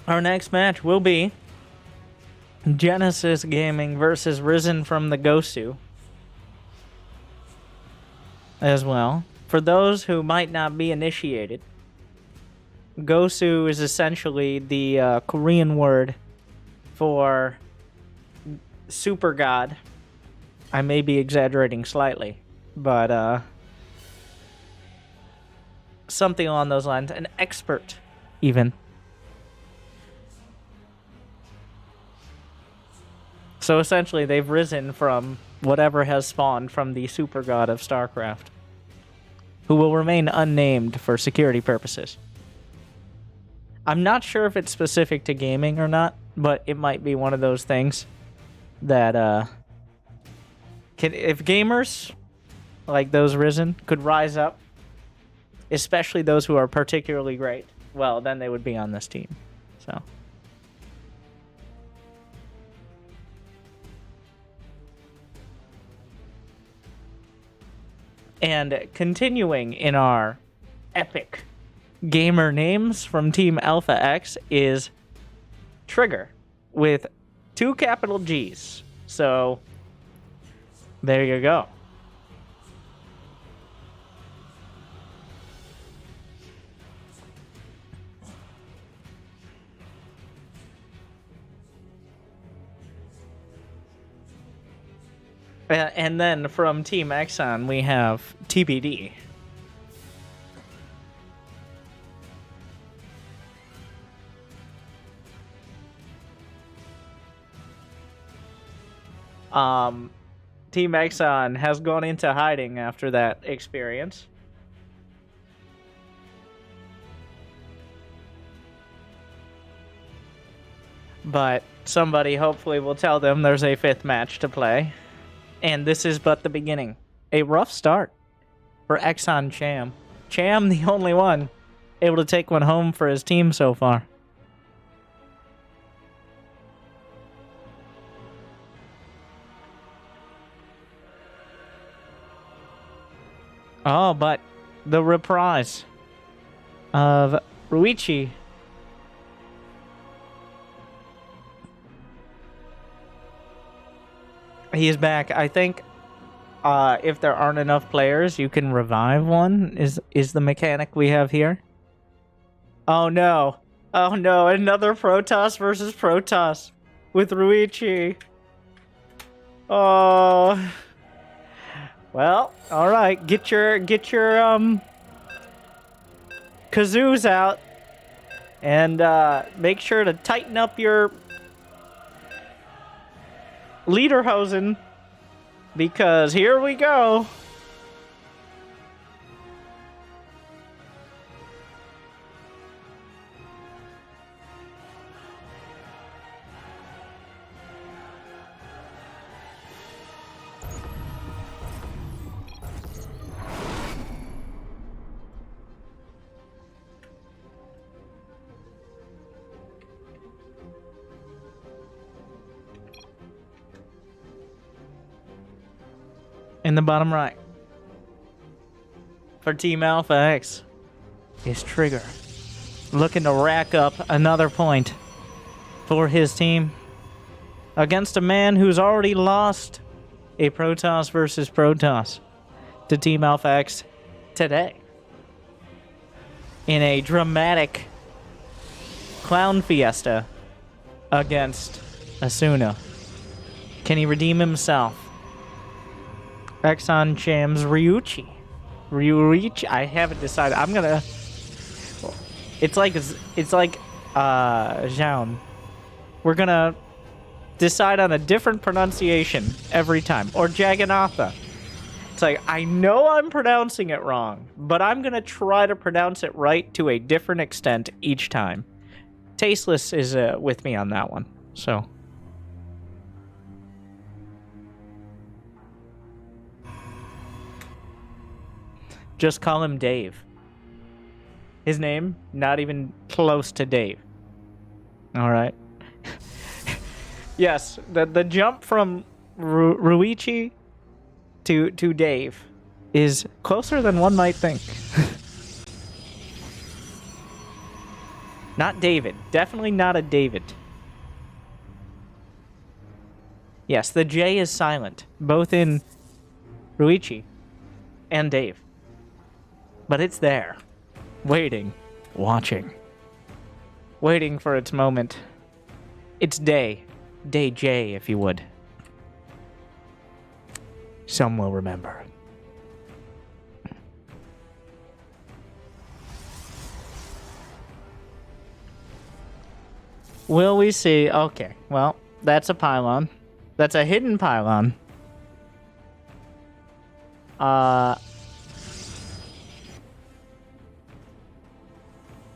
Our next match will be Genesis Gaming versus Risen from the Gosu as well. For those who might not be initiated, Gosu is essentially the Korean word for super god. I may be exaggerating slightly, but something along those lines. An expert, even. So essentially, they've risen from whatever has spawned from the super god of Starcraft, who will remain unnamed for security purposes. I'm not sure if it's specific to gaming or not, but it might be one of those things that if gamers like those Risen could rise up, especially those who are particularly great, well, then they would be on this team. So. And continuing in our epic gamer names from Team AlphaX is Trigger with 2 capital G's. So, there you go. And then from Team eXoN, we have TBD. Team eXoN has gone into hiding after that experience. But somebody hopefully will tell them there's a 5th match to play. And this is but the beginning. A rough start for eXoN Cham. Cham, the only one able to take one home for his team so far. Oh, but the reprise of Ruichi. He is back. I think if there aren't enough players, you can revive one, is the mechanic we have here. Oh no. Oh no, another PROTOSS versus PROTOSS with Ruichi. Oh. Well, all right. Get your kazoos out and make sure to tighten up your lederhosen, because here we go. In the bottom right, for Team AlphaX, is Trigger, looking to rack up another point for his team against a man who's already lost a PROTOSS versus PROTOSS to Team AlphaX today in a dramatic clown fiesta against Asuna. Can he redeem himself? eXoN Cham's Ryuichi. I haven't decided. I'm gonna. It's like Zhaun. We're gonna decide on a different pronunciation every time, or Jagannatha. It's like, I know I'm pronouncing it wrong, but I'm gonna try to pronounce it right to a different extent each time. Tasteless is with me on that one, so. Just call him Dave. His name, not even close to Dave. All right. Yes, the jump from Ruichi to Dave is closer than one might think. Not David. Definitely not a David. Yes, the J is silent, both in Ruichi and Dave. But it's there, waiting, watching, waiting for its moment. It's Day J, if you would. Some will remember. Will we see? Okay, well, that's a pylon. That's a hidden pylon.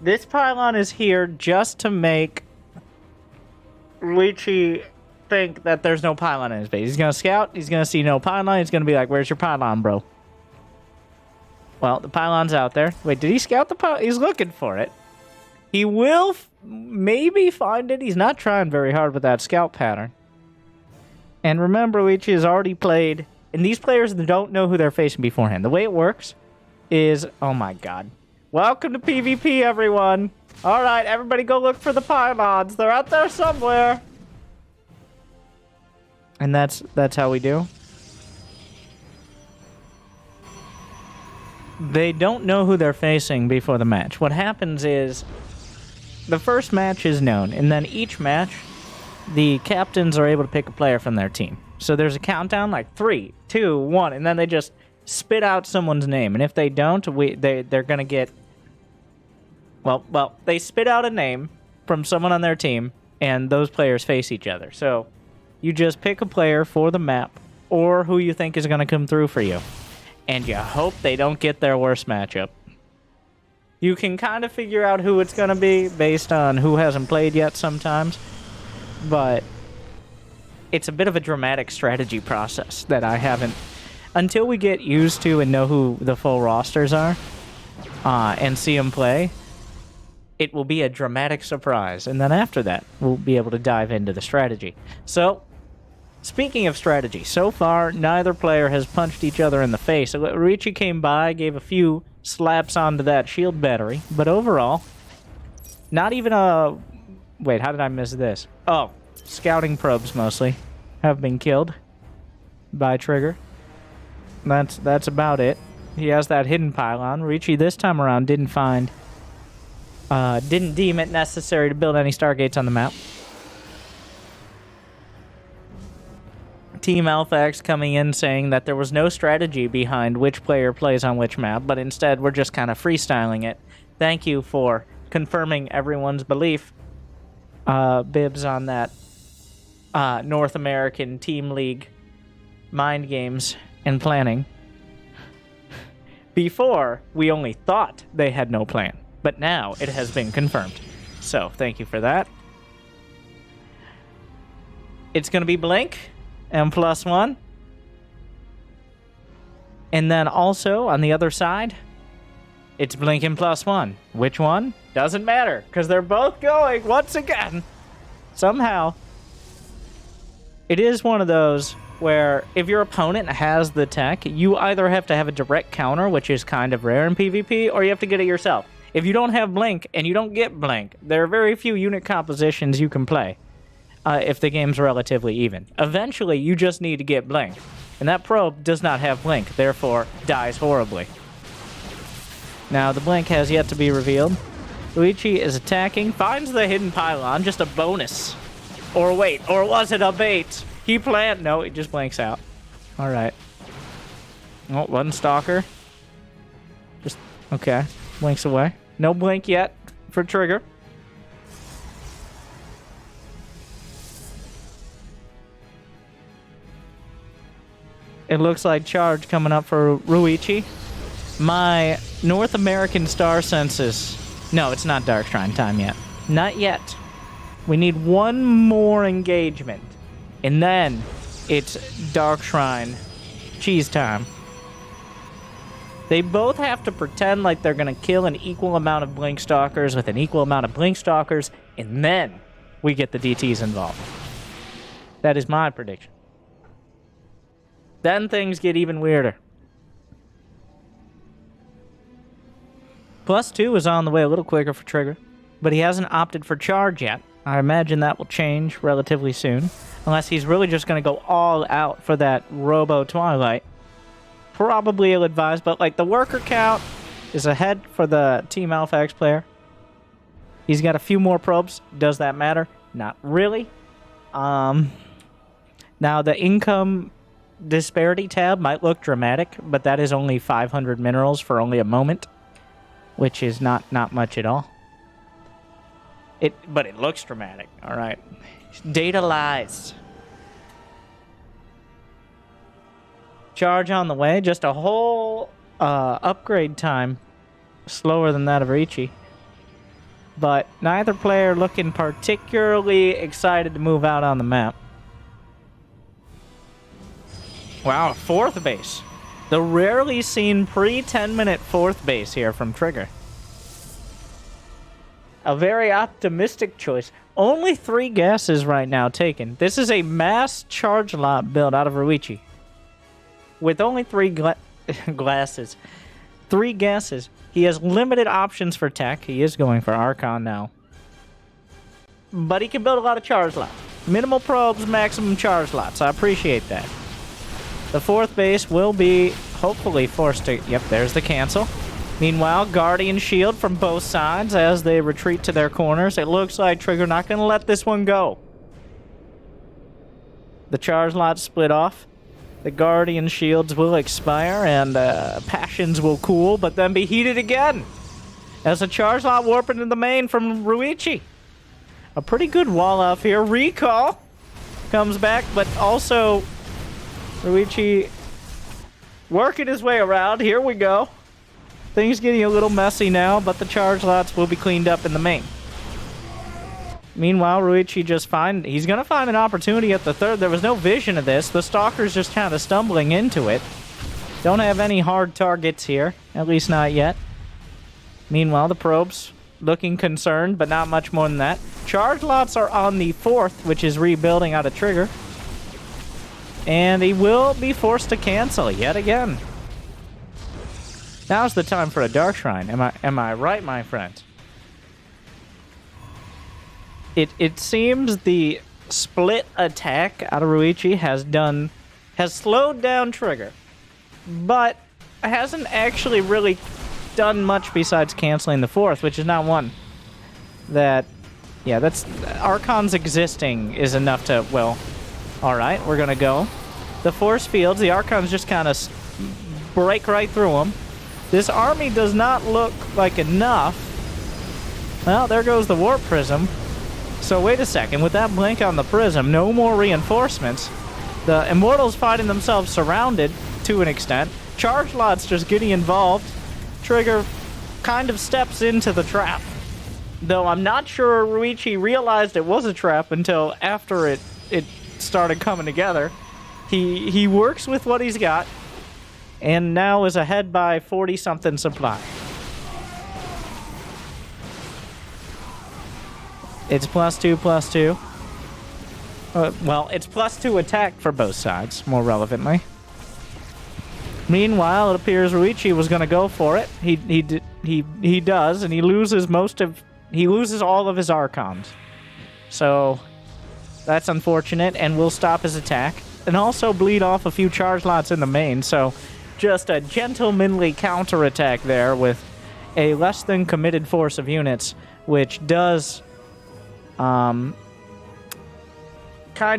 This pylon is here just to make Luigi think that there's no pylon in his base. He's gonna scout, he's gonna see no pylon, he's gonna be like, where's your pylon, bro? Well, the pylon's out there. Wait, did he scout the pylon? He's looking for it. He will maybe find it. He's not trying very hard with that scout pattern. And remember, Luigi has already played, and these players don't know who they're facing beforehand. The way it works is, oh my god. Welcome to PvP, everyone. All right, everybody go look for the pylons. They're out there somewhere. And that's how we do. They don't know who they're facing before the match. What happens is the first match is known, and then each match the captains are able to pick a player from their team. So there's a countdown, like 3, 2, 1, and then they just spit out someone's name. And if they don't, they're gonna get... Well, they spit out a name from someone on their team, and those players face each other. So you just pick a player for the map, or who you think is gonna come through for you. And you hope they don't get their worst matchup. You can kind of figure out who it's gonna be based on who hasn't played yet sometimes, but it's a bit of a dramatic strategy process that I haven't... Until we get used to and know who the full rosters are, and see them play, it will be a dramatic surprise. And then after that, we'll be able to dive into the strategy. So, speaking of strategy, so far, neither player has punched each other in the face. Richie came by, gave a few slaps onto that shield battery, but overall, not even a... Wait, how did I miss this? Oh, scouting probes mostly have been killed by Trigger. That's about it. He has that hidden pylon. Richie this time around didn't deem it necessary to build any Stargates on the map. Team AlphaX coming in saying that there was no strategy behind which player plays on which map, but instead we're just kind of freestyling it. Thank you for confirming everyone's belief. Bibs on that North American Team League mind games and planning. Before, we only thought they had no plan, but now it has been confirmed. So, thank you for that. It's going to be Blink, M+1. And then also, on the other side, it's Blink M+1. Which one? Doesn't matter, because they're both going once again. Somehow. It is one of those where if your opponent has the tech, you either have to have a direct counter, which is kind of rare in PvP, or you have to get it yourself. If you don't have Blink and you don't get Blink, there are very few unit compositions you can play if the game's relatively even. Eventually, you just need to get Blink. And that probe does not have Blink, therefore dies horribly. Now, the Blink has yet to be revealed. Luigi is attacking, finds the hidden pylon, just a bonus. Or wait, or was it a bait? He planned... No, it just blanks out. Alright. Oh, one stalker. Just... Okay. Blinks away. No blink yet for Trigger. It looks like charge coming up for Ruichi. My North American star senses... No, it's not Dark Shrine time yet. Not yet. We need one more engagement. And then it's Dark Shrine cheese time. They both have to pretend like they're going to kill an equal amount of Blink Stalkers with an equal amount of Blink Stalkers, and then we get the DTs involved. That is my prediction. Then things get even weirder. +2 is on the way a little quicker for Trigger, but he hasn't opted for charge yet. I imagine that will change relatively soon, unless he's really just going to go all out for that Robo Twilight. Probably ill-advised, but like the worker count is ahead for the Team AlphaX player. He's got a few more probes. Does that matter? Not really. Now the income disparity tab might look dramatic, but that is only 500 minerals for only a moment, which is not much at all. But it looks dramatic. All right. Data lies. Charge on the way. Just a whole upgrade time slower than that of Richie. But neither player looking particularly excited to move out on the map. Wow, fourth base. The rarely seen pre-10-minute fourth base here from Trigger. A very optimistic choice. Only 3 gases right now taken. This is a mass charge lot build out of Ruichi. With only 3 glasses. 3 gases. He has limited options for tech. He is going for Archon now. But he can build a lot of charge lots. Minimal probes, maximum charge lots. I appreciate that. The fourth base will be hopefully forced to... Yep, there's the cancel. Meanwhile, Guardian Shield from both sides as they retreat to their corners. It looks like Trigger not going to let this one go. The charge lots split off. The Guardian shields will expire, and passions will cool, but then be heated again. As a charge lot warp into the main from Ruichi. A pretty good wall off here. Recall comes back, but also Ruichi working his way around. Here we go. Things getting a little messy now, but the charge lots will be cleaned up in the main. Meanwhile, Ruichi he's going to find an opportunity at the third. There was no vision of this. The Stalker's just kind of stumbling into it. Don't have any hard targets here, at least not yet. Meanwhile, the probes looking concerned, but not much more than that. Charge lots are on the fourth, which is rebuilding out of trigger. And he will be forced to cancel yet again. Now's the time for a Dark Shrine. Am I right, my friend? It seems the split attack out of Ruichi has slowed down trigger, but hasn't actually really done much besides canceling the fourth, which is not one that, yeah, that's Archon's existing is enough to, well, all right, we're gonna go. The force fields, the Archons just kind of break right through them. This army does not look like enough. Well, there goes the warp prism. So wait a second, with that blink on the prism, no more reinforcements. The Immortals finding themselves surrounded to an extent. Charge lots just getting involved. Trigger kind of steps into the trap. Though I'm not sure Ruichi realized it was a trap until after it started coming together. He works with what he's got, and now is ahead by 40-something supply. It's +2/+2. Well, it's +2 attack for both sides, more relevantly. Meanwhile, it appears Ruichi was going to go for it. He does, and he loses all of his Archons. So that's unfortunate, and will stop his attack, and also bleed off a few charge lots in the main. So just a gentlemanly counterattack there with a less than committed force of units, which does kind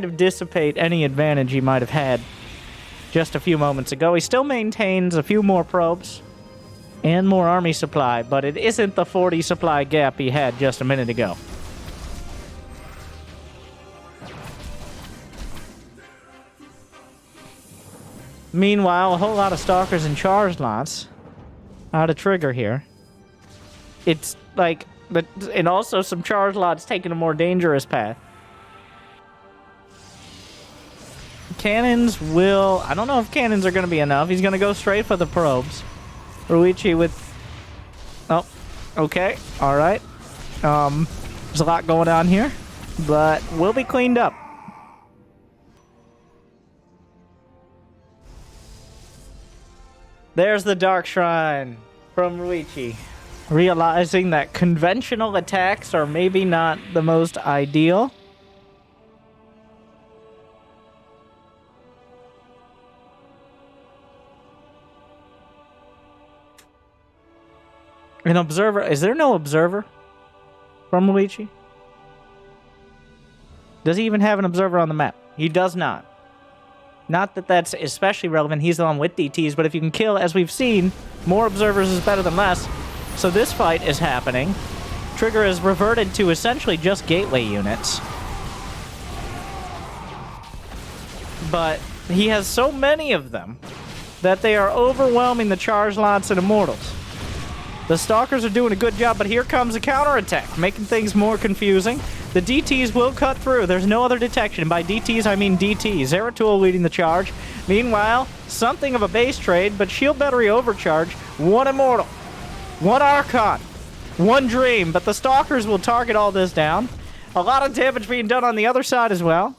of dissipate any advantage he might have had just a few moments ago. He still maintains a few more probes and more army supply, but it isn't the 40 supply gap he had just a minute ago. Meanwhile, a whole lot of Stalkers and charge lots out of trigger here. It's like, and also some charge lots taking a more dangerous path. Cannons will... I don't know if cannons are going to be enough. He's going to go straight for the probes. Ruichi with... Oh, okay. All right. There's a lot going on here, but will be cleaned up. There's the Dark Shrine from Ruichi. Realizing that conventional attacks are maybe not the most ideal. An observer. Is there no observer from Ruichi? Does he even have an observer on the map? He does not. Not that that's especially relevant. He's the one with DTs, but if you can kill, as we've seen, more observers is better than less. So this fight is happening. Trigger is reverted to essentially just gateway units. But he has so many of them that they are overwhelming the charge lots and Immortals. The Stalkers are doing a good job, but here comes a counterattack, making things more confusing. The DTs will cut through. There's no other detection. By DTs, I mean DTs. Zeratul leading the charge. Meanwhile, something of a base trade, but shield battery overcharge. One Immortal. One Archon. One Dream. But the Stalkers will target all this down. A lot of damage being done on the other side as well.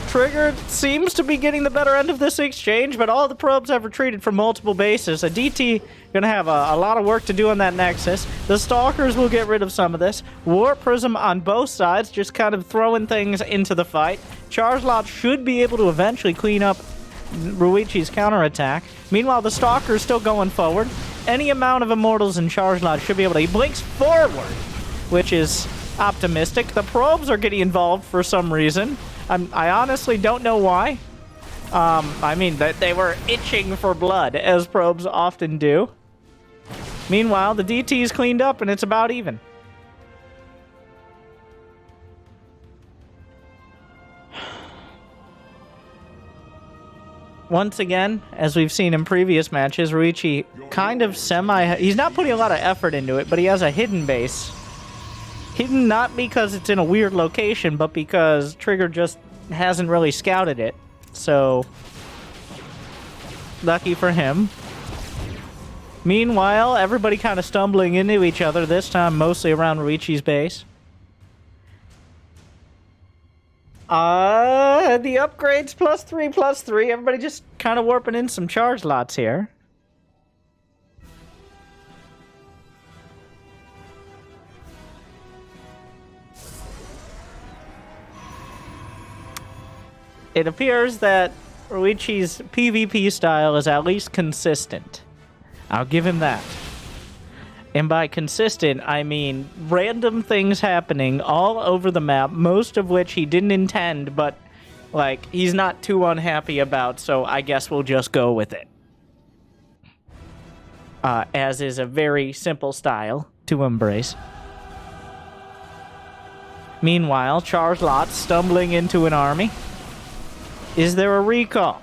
Trigger seems to be getting the better end of this exchange, but all the probes have retreated from multiple bases. A DT going to have a lot of work to do on that Nexus. The Stalkers will get rid of some of this. Warp Prism on both sides, just kind of throwing things into the fight. Charge Lot should be able to eventually clean up Ruichi's counterattack. Meanwhile, the Stalker's still going forward. Any amount of Immortals and Charge Lot should be able to... He blinks forward, which is optimistic. The probes are getting involved for some reason. I honestly don't know why. I mean, they were itching for blood, as probes often do. Meanwhile, the DT's cleaned up, and it's about even. Once again, as we've seen in previous matches, Ruichi kind of he's not putting a lot of effort into it, but he has a hidden base. Hidden not because it's in a weird location, but because Trigger just hasn't really scouted it. So, lucky for him. Meanwhile, everybody kind of stumbling into each other, this time mostly around Ruichi's base. The upgrades +3/+3. Everybody just kind of warping in some charge lots here. It appears that Ruichi's PvP style is at least consistent. I'll give him that. And by consistent, I mean random things happening all over the map, most of which he didn't intend, but, like, he's not too unhappy about, so I guess we'll just go with it. As is a very simple style to embrace. Meanwhile, charge lots stumbling into an army. Is there a recall?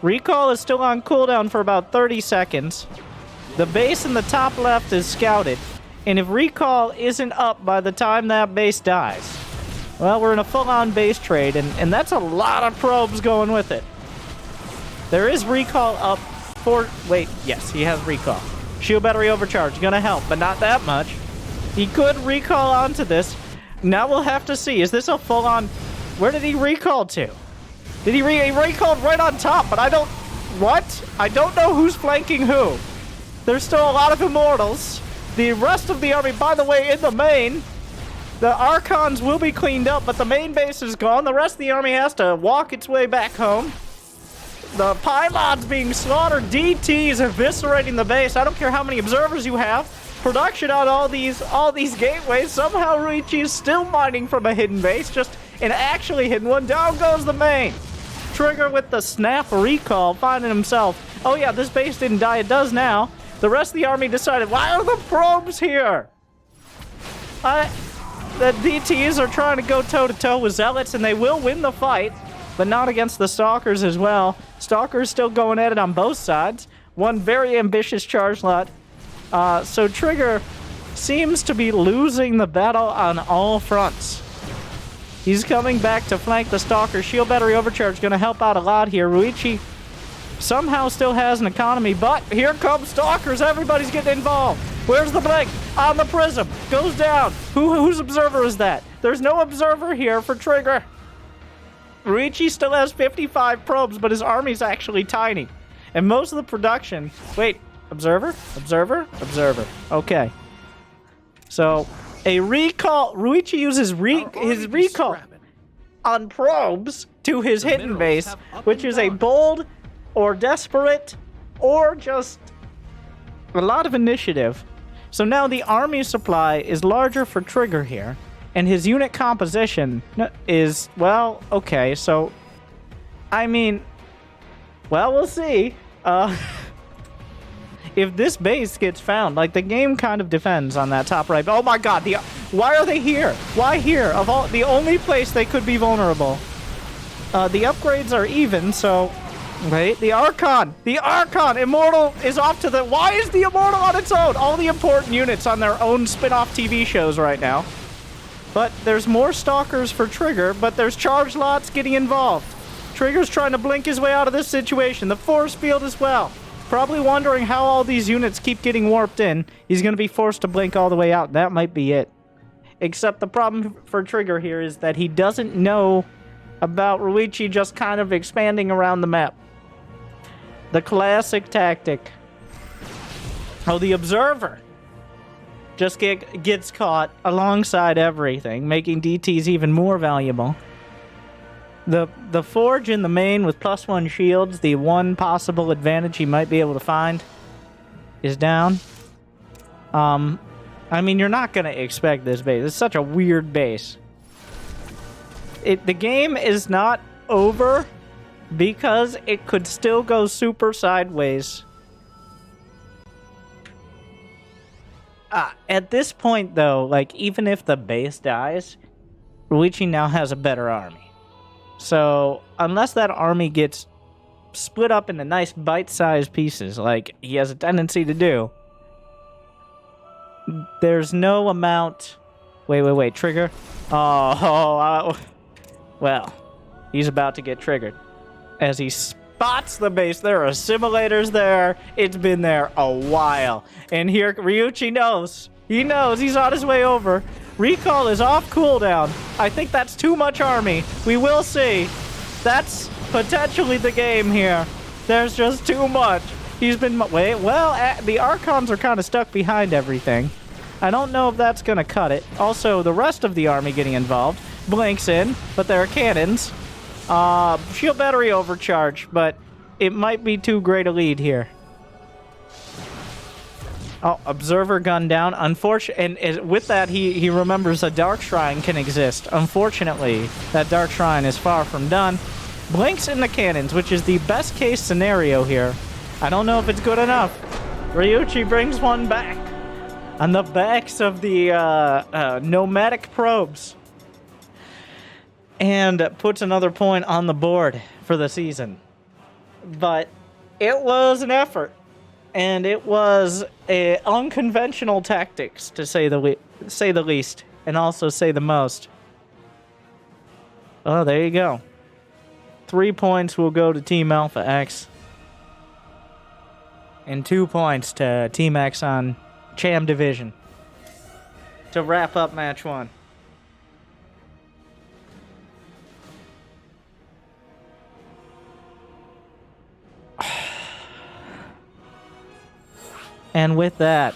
Recall is still on cooldown for about 30 seconds. The base in the top left is scouted, and if recall isn't up by the time that base dies, well, we're in a full-on base trade, and that's a lot of probes going with it. There is recall up for... Wait, yes, he has recall. Shield battery overcharge, gonna help, but not that much. He could recall onto this. Now we'll have to see. Is this a full-on... Where did he recall to? Did he recalled right on top, but I don't... What? I don't know who's flanking who. There's still a lot of Immortals. The rest of the army, by the way, in the main, the Archons will be cleaned up, but the main base is gone. The rest of the army has to walk its way back home. The pylons being slaughtered. DTs eviscerating the base. I don't care how many observers you have. Production on all these gateways. Somehow Ruichi is still mining from a hidden base. Just an actually hidden one. Down goes the main. Trigger with the snap recall, finding himself. Oh yeah, this base didn't die. It does now. The rest of the army decided, why are the probes here? The DTs are trying to go toe-to-toe with Zealots, and they will win the fight, but not against the Stalkers as well. Stalkers still going at it on both sides. One very ambitious charge lot. So Trigger seems to be losing the battle on all fronts. He's coming back to flank the Stalker. Shield battery overcharge going to help out a lot here. Ruichi somehow still has an economy, but here comes Stalkers. Everybody's getting involved. Where's the blink? On the prism. Goes down. Whose observer is that? There's no observer here for Trigger. Ruichi still has 55 probes, but his army's actually tiny. And most of the production... Wait, observer? Observer? Observer. Okay. So, a recall... Ruichi uses his recall on probes to his hidden base, which is a bold... or desperate, or just a lot of initiative. So now the army supply is larger for Trigger here, and his unit composition is, well, okay, so, I mean, well, we'll see. If this base gets found, like, the game kind of depends on that top right. Oh my god, why are they here? Why here? Of all, the only place they could be vulnerable. The upgrades are even, so... Wait, the Archon! The Archon! Immortal is off to the... Why is the Immortal on its own? All the important units on their own spin-off TV shows right now. But there's more Stalkers for Trigger, but there's charge lots getting involved. Trigger's trying to blink his way out of this situation. The force field as well. Probably wondering how all these units keep getting warped in. He's going to be forced to blink all the way out. That might be it. Except the problem for Trigger here is that he doesn't know about Ruichi just kind of expanding around the map. The classic tactic. Oh, the Observer just gets caught alongside everything, making DTs even more valuable. The Forge in the main with +1 shields, the one possible advantage he might be able to find, is down. I mean, you're not going to expect this base. It's such a weird base. The game is not over because it could still go super sideways. At this point, though, like, even if the base dies, Luigi now has a better army. So, unless that army gets split up into nice bite-sized pieces, like he has a tendency to do, there's no amount... Wait, trigger? Well, he's about to get triggered. As he spots the base, there are simulators there. It's been there a while. And here, Ryuichi knows. He knows he's on his way over. Recall is off cooldown. I think that's too much army. We will see. That's potentially the game here. There's just too much. He's been... the Archons are kind of stuck behind everything. I don't know if that's going to cut it. Also, the rest of the army getting involved. Blinks in, but there are cannons. Shield battery overcharge, but it might be too great a lead here. Oh, observer gun down. And with that, he remembers a dark shrine can exist. Unfortunately, that dark shrine is far from done. Blinks in the cannons, which is the best case scenario here. I don't know if it's good enough. Ryuichi brings one back on the backs of the nomadic probes. And puts another point on the board for the season. But it was an effort. And it was unconventional tactics, to say the least. And also say the most. Oh, there you go. 3 points will go to Team AlphaX. And 2 points to Team eXoN Cham Division. To wrap up match 1. And with that,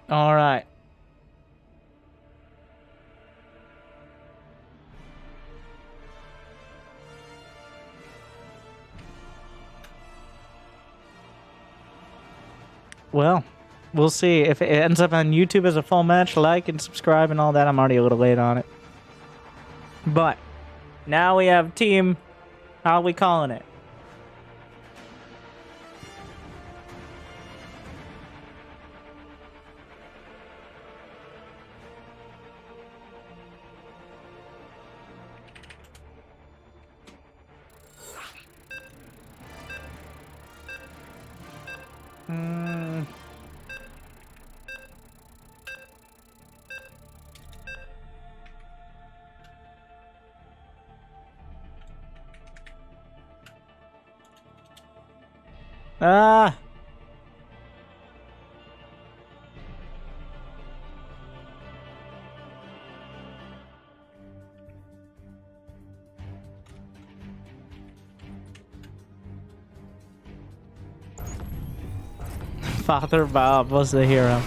all right. Well, we'll see. If it ends up on YouTube as a full match, like and subscribe and all that. I'm already a little late on it. But now we have team... How are we calling it? Father Bob was the hero.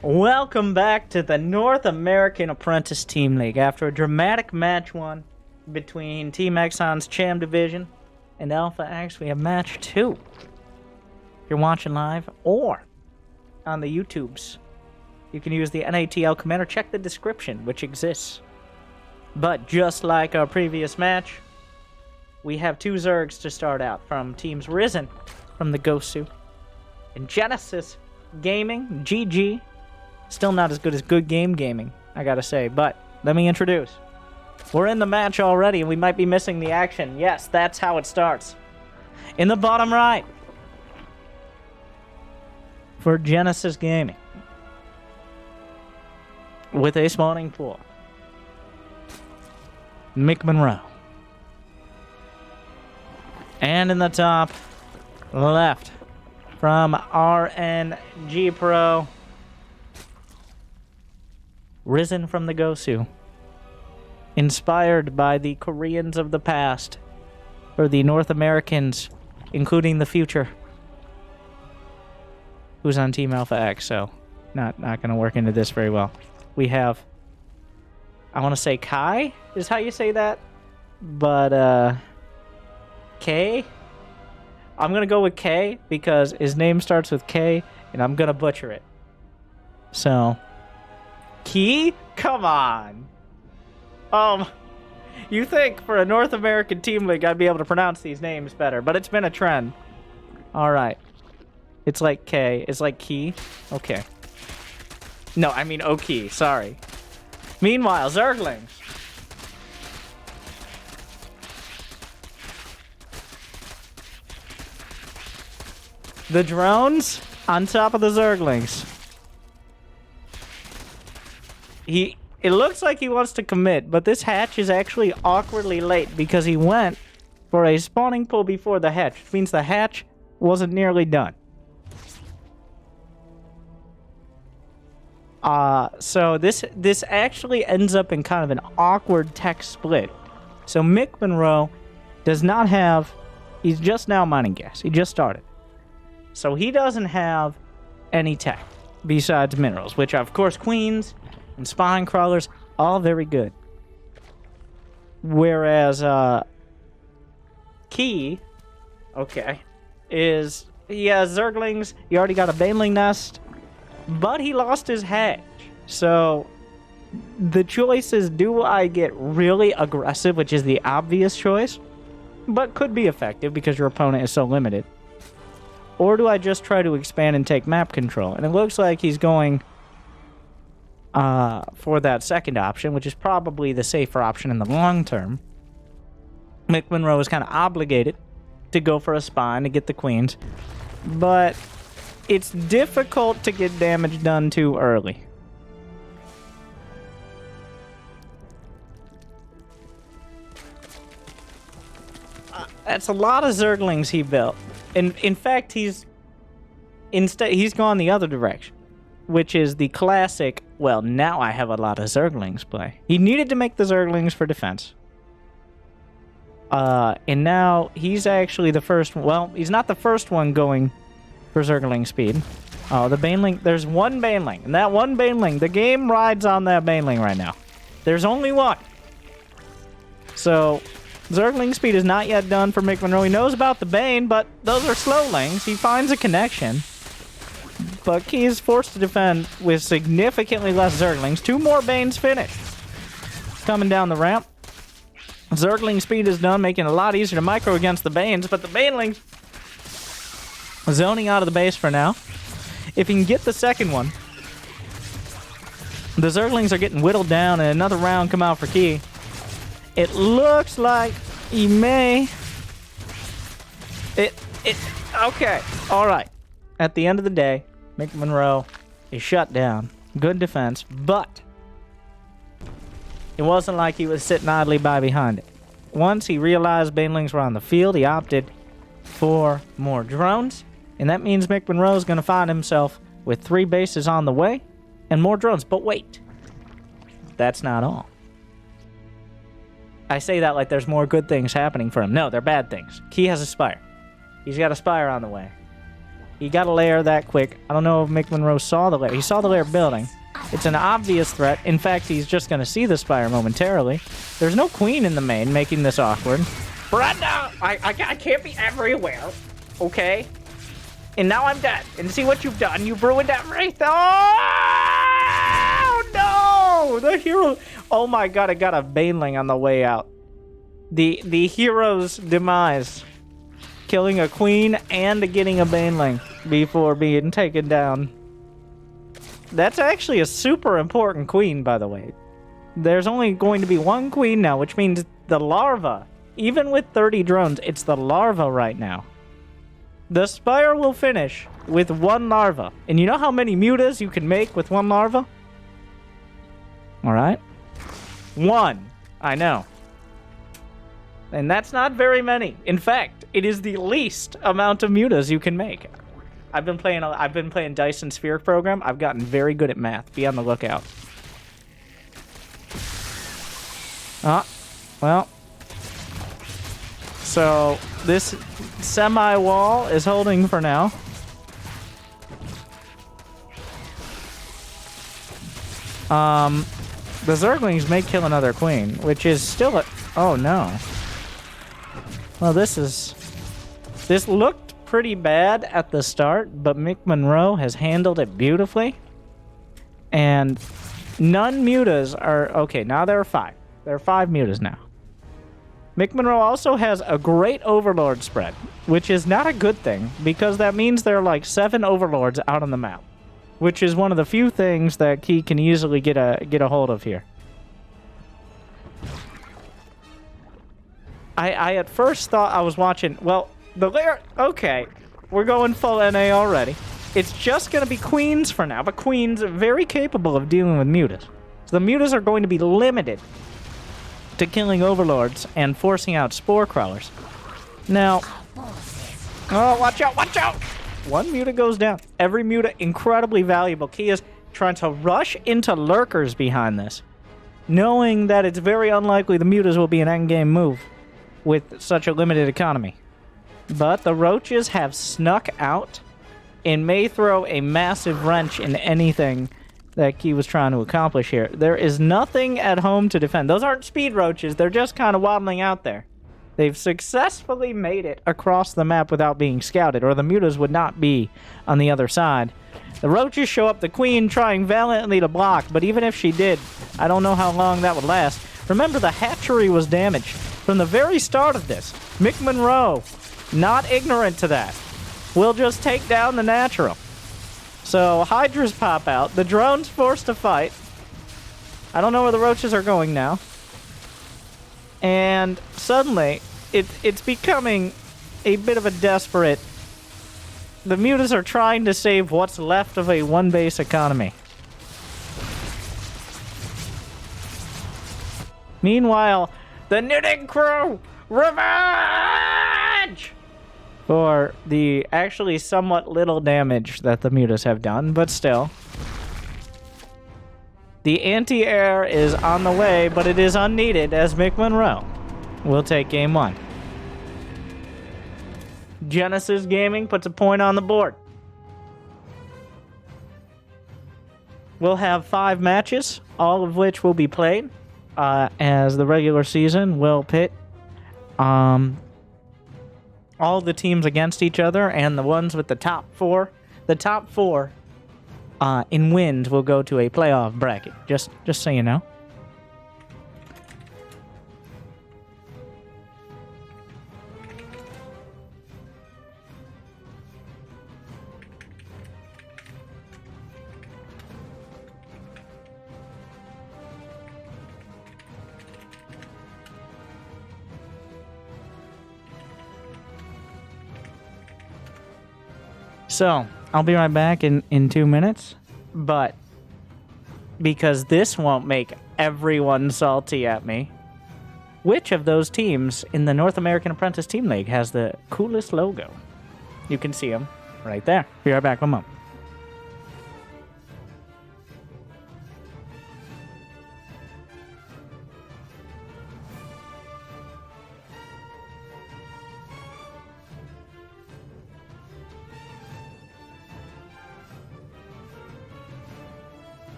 Welcome back to the North American Apprentice Team League. After a dramatic match 1 between Team eXoN's Cham Division and AlphaX, we have match 2. If you're watching live or on the YouTubes, you can use the NATL command or check the description, which exists. But just like our previous match, we have 2 Zergs to start out from Teams Risen from the Gosu and Genesis Gaming, GG. Still not as good as Good Game Gaming, I gotta say, but let me introduce. We're in the match already, and we might be missing the action. Yes, that's how it starts. In the bottom right, for Genesis Gaming, with a spawning pool, Mick Monroe. And in the top left, from RNGPro risen from the Gosu, inspired by the Koreans of the past, or the North Americans, including the future, who's on Team AlphaX, so not going to work into this very well. We have, I want to say Kai is how you say that, but K? I'm going to go with K because his name starts with K, and I'm going to butcher it. So, Key? Come on. You think for a North American team league I'd be able to pronounce these names better, but it's been a trend. Alright. It's like K. It's like Key. Okay. No, I mean Oki. Sorry. Meanwhile, Zerglings. The drones on top of the Zerglings. It looks like he wants to commit, but this hatch is actually awkwardly late because he went for a spawning pull before the hatch, which means the hatch wasn't nearly done. So this actually ends up in kind of an awkward tech split. So Mick Monroe does not have, he's just now mining gas. He just started. So he doesn't have any tech besides minerals, which are, of course, queens and spine crawlers, all very good. Whereas Key, okay, he has Zerglings, he already got a Baneling nest, but he lost his hatch. So the choice is, do I get really aggressive, which is the obvious choice, but could be effective because your opponent is so limited? Or do I just try to expand and take map control? And it looks like he's going for that second option, which is probably the safer option in the long term. Mick Monroe is kind of obligated to go for a spine to get the queens, but it's difficult to get damage done too early. That's a lot of Zerglings he built. In fact, he's gone the other direction, which is the classic, well, now I have a lot of Zerglings play. He needed to make the Zerglings for defense. And now he's actually the first, well, he's not the first one going for Zergling speed. Oh, the Baneling, there's one Baneling, and that one Baneling, the game rides on that Baneling right now. There's only one. So Zergling speed is not yet done for Mick Monroe. He knows about the Bane, but those are slowlings. He finds a connection. But Key is forced to defend with significantly less Zerglings. 2 more Banes finished. Coming down the ramp. Zergling speed is done, making it a lot easier to micro against the Banes, but the Banelings zoning out of the base for now. If he can get the second one, the Zerglings are getting whittled down, and another round come out for Key. It looks like he may... Okay, alright. At the end of the day, Mick Monroe is shut down. Good defense, but it wasn't like he was sitting idly by behind it. Once he realized Banelings were on the field, he opted for more drones, and that means Mick Monroe is going to find himself with 3 bases on the way and more drones. But wait, that's not all. I say that like there's more good things happening for him. No, they're bad things. Key has a Spire. He's got a Spire on the way. He got a lair that quick. I don't know if Mick Monroe saw the lair. He saw the lair building. It's an obvious threat. In fact, he's just going to see the Spire momentarily. There's no queen in the main, making this awkward. Brenda! I can't be everywhere, okay? And now I'm dead. And see what you've done. You've ruined everything. Oh, no! The hero... Oh my god, I got a Baneling on the way out. The hero's demise. Killing a queen and getting a Baneling before being taken down. That's actually a super important queen, by the way. There's only going to be 1 queen now, which means the larva, even with 30 drones, it's the larva right now. The Spire will finish with 1 larva. And you know how many mutas you can make with 1 larva? Alright? 1. I know. And that's not very many. In fact, it is the least amount of mutas you can make. I've been playing Dyson Sphere program. I've gotten very good at math. Be on the lookout. Well. So this semi-wall is holding for now. The Zerglings may kill another queen, which is still a... Oh, no. Well, this looked pretty bad at the start, but Mick Monroe has handled it beautifully. And none mutas are... Okay, now there are 5. There are 5 mutas now. Mick Monroe also has a great Overlord spread, which is not a good thing, because that means there are like 7 Overlords out on the map, which is one of the few things that he can easily get a hold of here. I at first thought I was watching... Well, the layer... Okay, we're going full NA already. It's just going to be queens for now, but queens are very capable of dealing with mutas. So the mutas are going to be limited to killing overlords and forcing out spore crawlers. Now... Oh, watch out, watch out! One muta goes down. Every muta incredibly valuable. Key is trying to rush into lurkers behind this, knowing that it's very unlikely the mutas will be an endgame move with such a limited economy. But the roaches have snuck out and may throw a massive wrench in anything that Key was trying to accomplish here. There is nothing at home to defend. Those aren't speed roaches. They're just kind of waddling out there. They've successfully made it across the map without being scouted, or the mutas would not be on the other side. The roaches show up, the queen trying valiantly to block, but even if she did, I don't know how long that would last. Remember, the hatchery was damaged from the very start of this. Mick Monroe, not ignorant to that, will just take down the natural. So hydras pop out, the drone's forced to fight. I don't know where the roaches are going now. And suddenly, it's becoming a bit of a desperate... The mutas are trying to save what's left of a one-base economy. Meanwhile, the knitting crew, revenge! For the actually somewhat little damage that the mutas have done, but still. The anti-air is on the way, but it is unneeded as Mick Monroe will take game 1. Genesis Gaming puts a point on the board. We'll have 5 matches, all of which will be played, as the regular season will pit all the teams against each other, and the ones with the top 4. The top 4 in wins will go to a playoff bracket, just so you know. So, I'll be right back in 2 minutes, but because this won't make everyone salty at me, which of those teams in the North American Apprentice Team League has the coolest logo? You can see them right there. Be right back, one moment.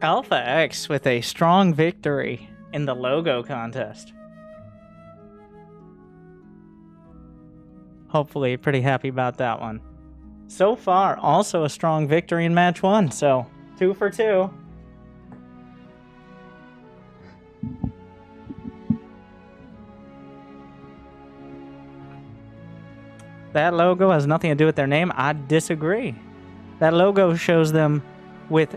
AlphaX with a strong victory in the logo contest. Hopefully pretty happy about that one. So far, also a strong victory in match 1, so 2 for 2. That logo has nothing to do with their name. I disagree. That logo shows them with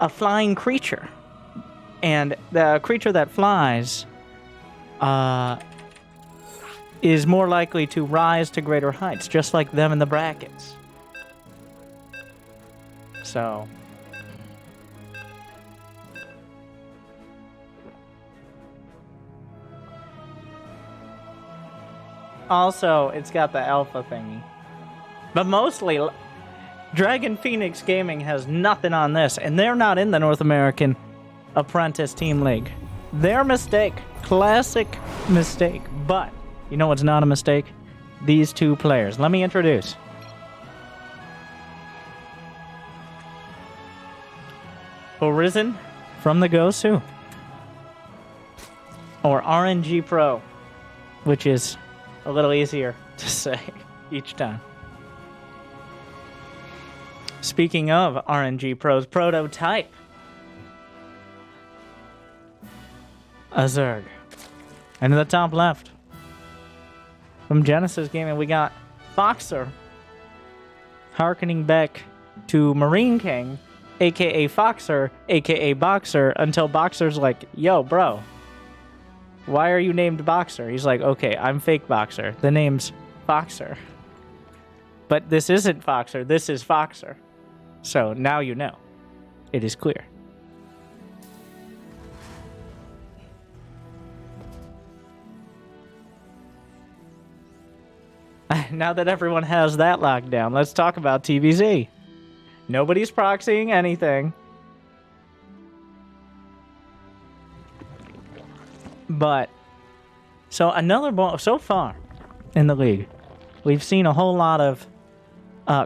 a flying creature. And the creature that flies is more likely to rise to greater heights, just like them in the brackets. So... also, it's got the alpha thingy. But mostly, Dragon Phoenix Gaming has nothing on this, and they're not in the North American Apprentice Team League. Their mistake. Classic mistake. But, you know what's not a mistake? These two players. Let me introduce. Arisen from the Gosu. Or RNGPro, which is a little easier to say each time. Speaking of RNGPro's prototype, a Zerg. And in the top left, from Genesis Gaming, we got Foxer, harkening back to Marine King, aka Foxer, aka Boxer, until Boxer's like, yo, bro, why are you named Boxer? He's like, okay, I'm fake Boxer. The name's Foxer. But this isn't Foxer, this is Foxer. So now you know. It is clear. Now that everyone has that locked down, let's talk about TVZ. Nobody's proxying anything. But, so so far in the league, we've seen a whole lot of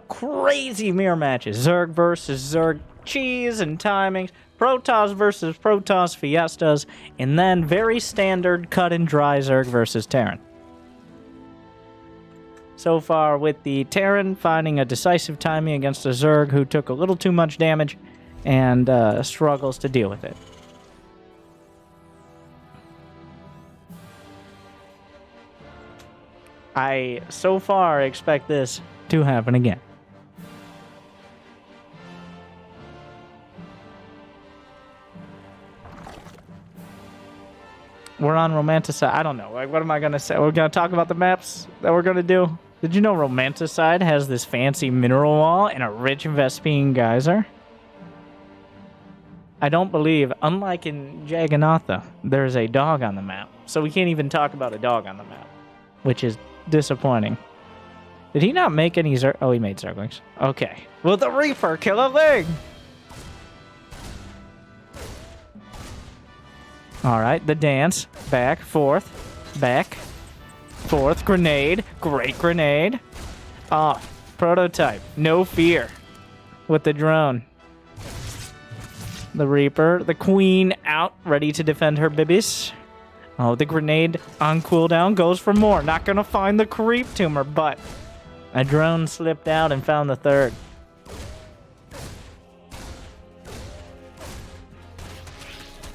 crazy mirror matches. Zerg versus Zerg, cheese and timings, PROTOSS versus PROTOSS Fiestas, and then very standard cut and dry Zerg versus Terran. So far with the Terran finding a decisive timing against a Zerg who took a little too much damage and struggles to deal with it. I, so far, expect this to happen again. We're on Romanticide. I don't know. Like, what am I going to say? We're going to talk about the maps that we're going to do. Did you know Romanticide has this fancy mineral wall and a rich Vespine geyser? I don't believe, unlike in Jagannatha, there's a dog on the map. So we can't even talk about a dog on the map, which is disappointing. Did he not make any Oh, he made Zerglings. Okay. Will the Reaper kill a leg? Alright, the dance. Back, forth, back, forth. Grenade. Great grenade. Ah, prototype. No fear. With the drone. The Reaper. The Queen out, ready to defend her bibbies. Oh, the grenade on cooldown goes for more. Not gonna find the creep tumor, but a drone slipped out and found the third.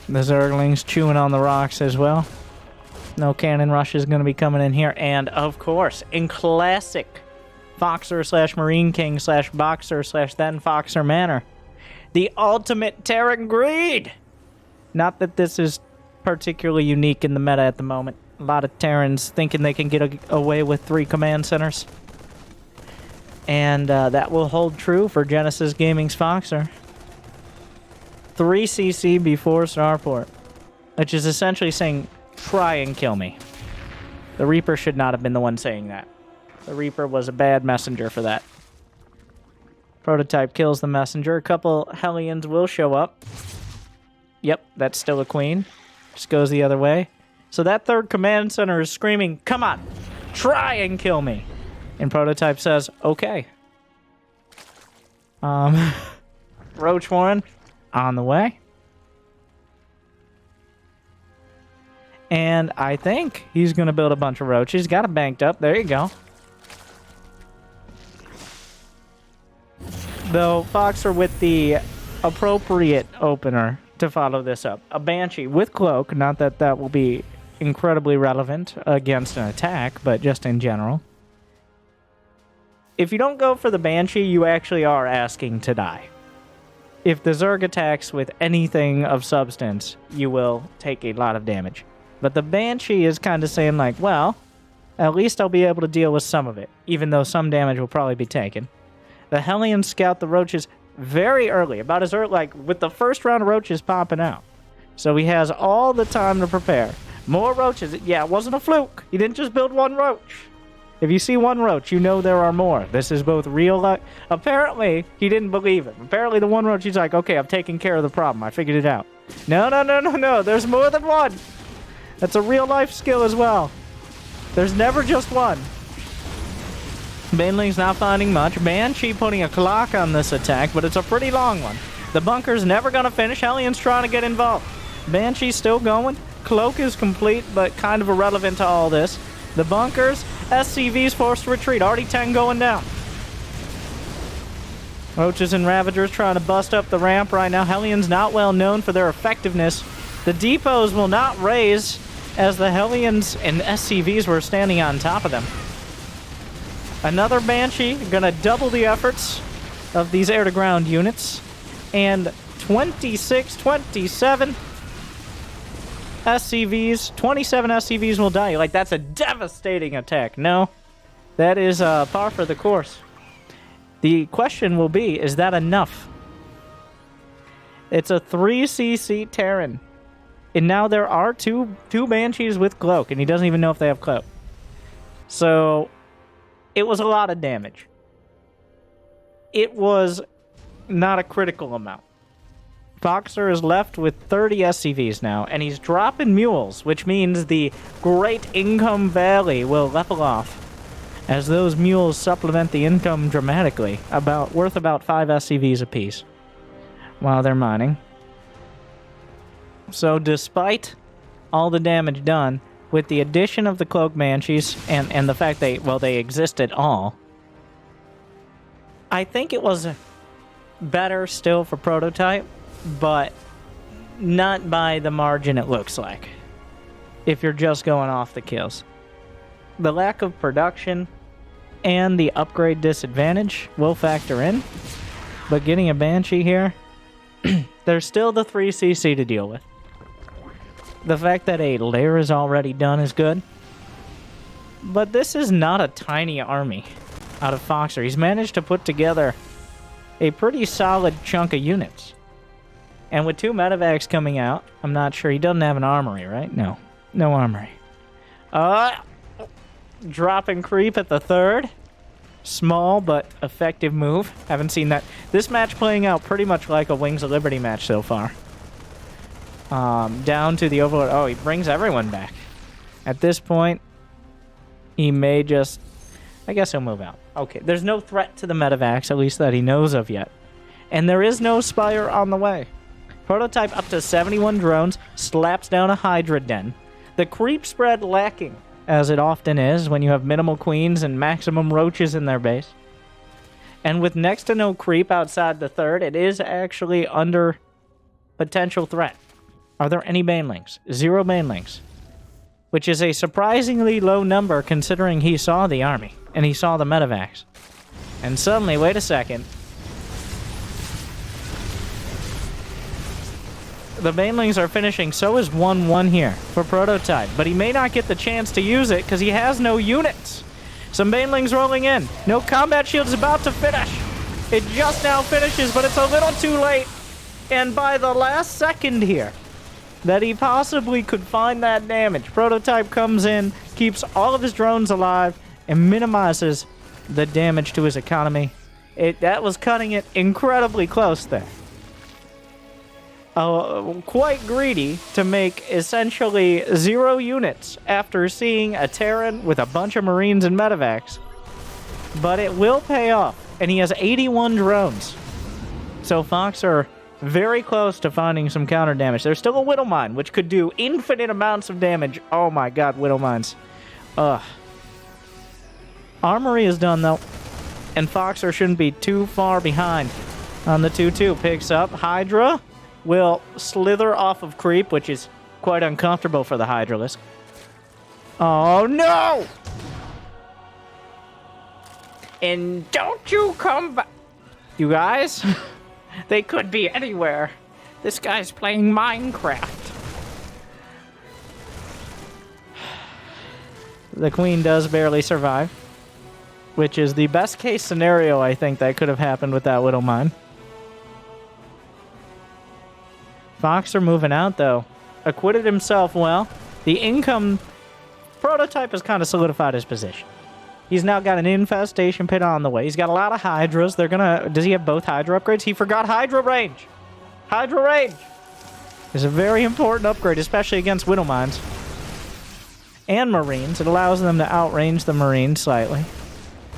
The Zerglings chewing on the rocks as well. No cannon rush is going to be coming in here. And, of course, in classic Foxer / Marine King / Boxer / then Foxer manner, the ultimate Terran greed! Not that this is particularly unique in the meta at the moment. A lot of Terrans thinking they can get away with 3 command centers. And that will hold true for Genesis Gaming's Foxer. 3 CC before Starport, which is essentially saying, try and kill me. The Reaper should not have been the one saying that. The Reaper was a bad messenger for that. Prototype kills the messenger. A couple Hellions will show up. Yep, that's still a queen. Just goes the other way. So that 3rd command center is screaming, come on, try and kill me. And Prototype says, okay. Roach Warren, on the way. And I think he's going to build a bunch of roaches. Got it banked up. There you go. Though Foxer with the appropriate opener to follow this up. A Banshee with Cloak. Not that that will be incredibly relevant against an attack, but just in general. If you don't go for the Banshee, you actually are asking to die. If the Zerg attacks with anything of substance, you will take a lot of damage. But the Banshee is kind of saying like, well, at least I'll be able to deal with some of it, even though some damage will probably be taken. The Hellions scout the roaches very early, about as early, like with the first round of roaches popping out. So he has all the time to prepare. More roaches. Yeah, it wasn't a fluke. He didn't just build one roach. If you see one roach, you know there are more. This is both real life. Apparently, he didn't believe it. Apparently, the one roach, he's like, okay, I've taken care of the problem. I figured it out. No, no, no, no, no. There's more than one. That's a real life skill as well. There's never just one. Baneling's not finding much. Banshee putting a clock on this attack, but it's a pretty long one. The bunker's never going to finish. Hellions trying to get involved. Banshee's still going. Cloak is complete, but kind of irrelevant to all this. The bunkers, SCV's forced to retreat. Already 10 going down. Roaches and Ravagers trying to bust up the ramp right now. Hellions not well known for their effectiveness. The depots will not raise as the Hellions and SCVs were standing on top of them. Another Banshee, gonna double the efforts of these air-to-ground units. And 26, 27 SCVs, 27 SCVs will die. Like, that's a devastating attack. No, that is par for the course. The question will be, is that enough? It's a 3cc Terran. And now there are two Banshees with Cloak, and he doesn't even know if they have Cloak. So, it was a lot of damage. It was not a critical amount. Foxer is left with 30 SCVs now, and he's dropping mules, which means the Great Income Valley will level off, as those mules supplement the income dramatically, worth about 5 SCVs apiece, while they're mining. So despite all the damage done, with the addition of the Cloak Banshees, and the fact they exist at all, I think it was better still for Prototype, but not by the margin it looks like, if you're just going off the kills. The lack of production and the upgrade disadvantage will factor in, but getting a Banshee here, there's still the 3cc to deal with. The fact that a lair is already done is good, but this is not a tiny army out of Foxer. He's managed to put together a pretty solid chunk of units. And with 2 medevacs coming out, I'm not sure. He doesn't have an armory, right? No. No armory. Dropping creep at the 3rd. Small but effective move. Haven't seen that. This match playing out pretty much like a Wings of Liberty match so far. Down to the Overlord. Oh, he brings everyone back. At this point, he may just... I guess he'll move out. Okay, there's no threat to the medevacs, at least that he knows of yet. And there is no Spire on the way. Prototype up to 71 drones, slaps down a Hydra den. The creep spread lacking, as it often is when you have minimal queens and maximum roaches in their base. And with next to no creep outside the 3rd, it is actually under potential threat. Are there any banelings? 0 banelings. Which is a surprisingly low number considering he saw the army. And he saw the medevacs. And suddenly, wait a second. The banelings are finishing. So is 1-1 here for Prototype. But he may not get the chance to use it because he has no units. Some banelings rolling in. No combat shield is about to finish. It just now finishes, but it's a little too late. And by the last second here, that he possibly could find that damage, Prototype comes in, keeps all of his drones alive, and minimizes the damage to his economy. That was cutting it incredibly close there. Quite greedy to make essentially 0 units after seeing a Terran with a bunch of Marines and medevacs. But it will pay off, and he has 81 drones. So Foxer Very close to finding some counter damage. There's still a Whittle Mine, which could do infinite amounts of damage. Oh my god, Whittle Mines. Ugh. Armory is done, though. And Foxer shouldn't be too far behind on the 2-2. Picks up. Hydra will slither off of creep, which is quite uncomfortable for the Hydralisk. Oh, no! And don't you come back. You guys? They could be anywhere. This guy's playing Minecraft. The queen does barely survive, which is the best case scenario, I think, that could have happened with that Whittle Mine. Foxer moving out, though. Acquitted himself well. The income prototype has kind of solidified his position. He's now got an infestation pit on the way. He's got a lot of Hydras. They're gonna... Does he have both Hydra upgrades? He forgot Hydra range. Hydra range is a very important upgrade, especially against Whittle Mines. And Marines. It allows them to outrange the Marines slightly.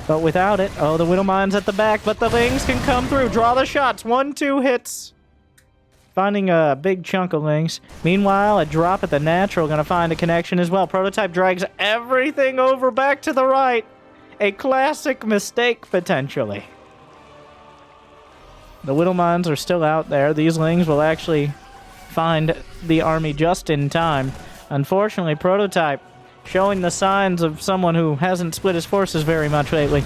But without it... Oh, the Whittle Mine's at the back, but the Lings can come through. Draw the shots. 1-2 hits. Finding a big chunk of Lings. Meanwhile, a drop at the natural. Gonna find a connection as well. Prototype drags everything over back to the right. A classic mistake, potentially. The Whittle Mines are still out there. These Lings will actually find the army just in time. Unfortunately, Prototype showing the signs of someone who hasn't split his forces very much lately.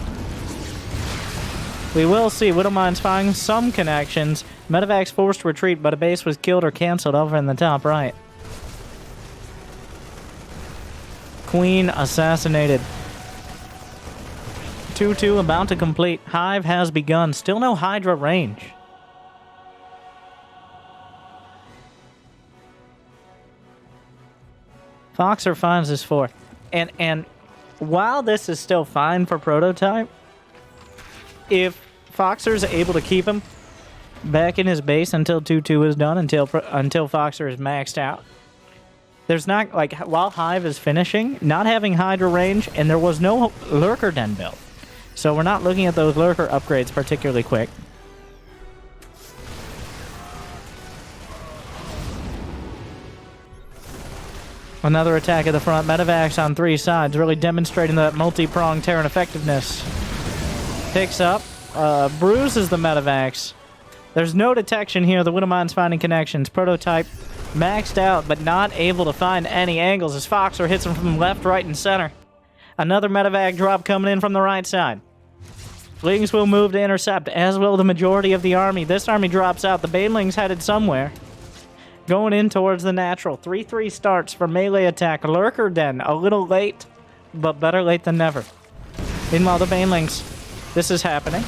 We will see Whittle Mines find some connections. Medevacs forced to retreat, but a base was killed or canceled over in the top right. Queen assassinated. 2-2 about to complete. Hive has begun. Still no Hydra range. Foxer finds his fourth. And while this is still fine for Prototype, if Foxer's able to keep him back in his base until 2-2 is done, until Foxer is maxed out, there's not, like, while Hive is finishing, not having Hydra range, and there was no Lurker Den built. So we're not looking at those Lurker upgrades particularly quick. Another attack at the front. Medevacs on 3 sides, really demonstrating that multi-pronged Terran effectiveness. Picks up. Bruises the Medevacs. There's no detection here. The Whittle Mine's finding connections. Prototype maxed out, but not able to find any angles as Foxer hits him from left, right, and center. Another Medevac drop coming in from the right side. Lings will move to intercept, as will the majority of the army. This army drops out. The Banelings headed somewhere. Going in towards the natural. 3-3 starts for melee attack. Lurker Den, a little late, but better late than never. Meanwhile, the Banelings, this is happening.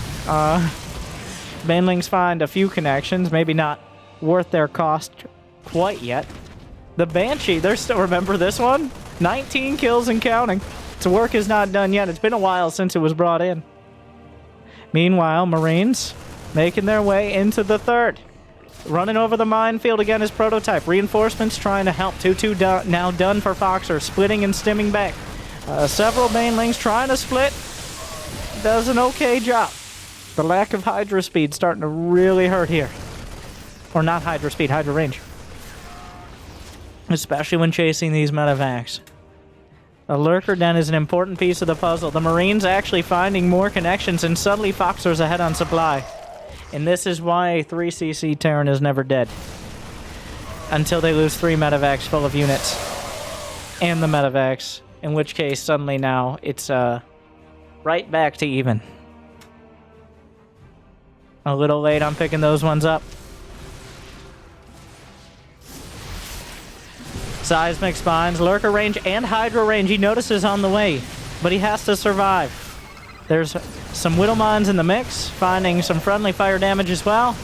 Banelings find a few connections, maybe not worth their cost quite yet. The Banshee, they're still, remember this one? 19 kills and counting. Its work is not done yet. It's been a while since it was brought in. Meanwhile, Marines making their way into the third. Running over the minefield again is Prototype. Reinforcements trying to help. 2-2 now done for Foxer. Splitting and stimming back. Several Banelings trying to split. Does an okay job. The lack of Hydra speed starting to really hurt here. Or not Hydra speed, Hydra range. Especially when chasing these Medevacs. A Lurker Den is an important piece of the puzzle. The Marines actually finding more connections, and suddenly Foxer's ahead on supply. And this is why a 3cc Terran is never dead. Until they lose 3 Medevacs full of units. And the Medevacs. In which case, suddenly now, it's right back to even. A little late on picking those ones up. Seismic spines, Lurker range, and Hydra range. He notices on the way, but he has to survive. There's some Whittle Mines in the mix, finding some friendly fire damage as well.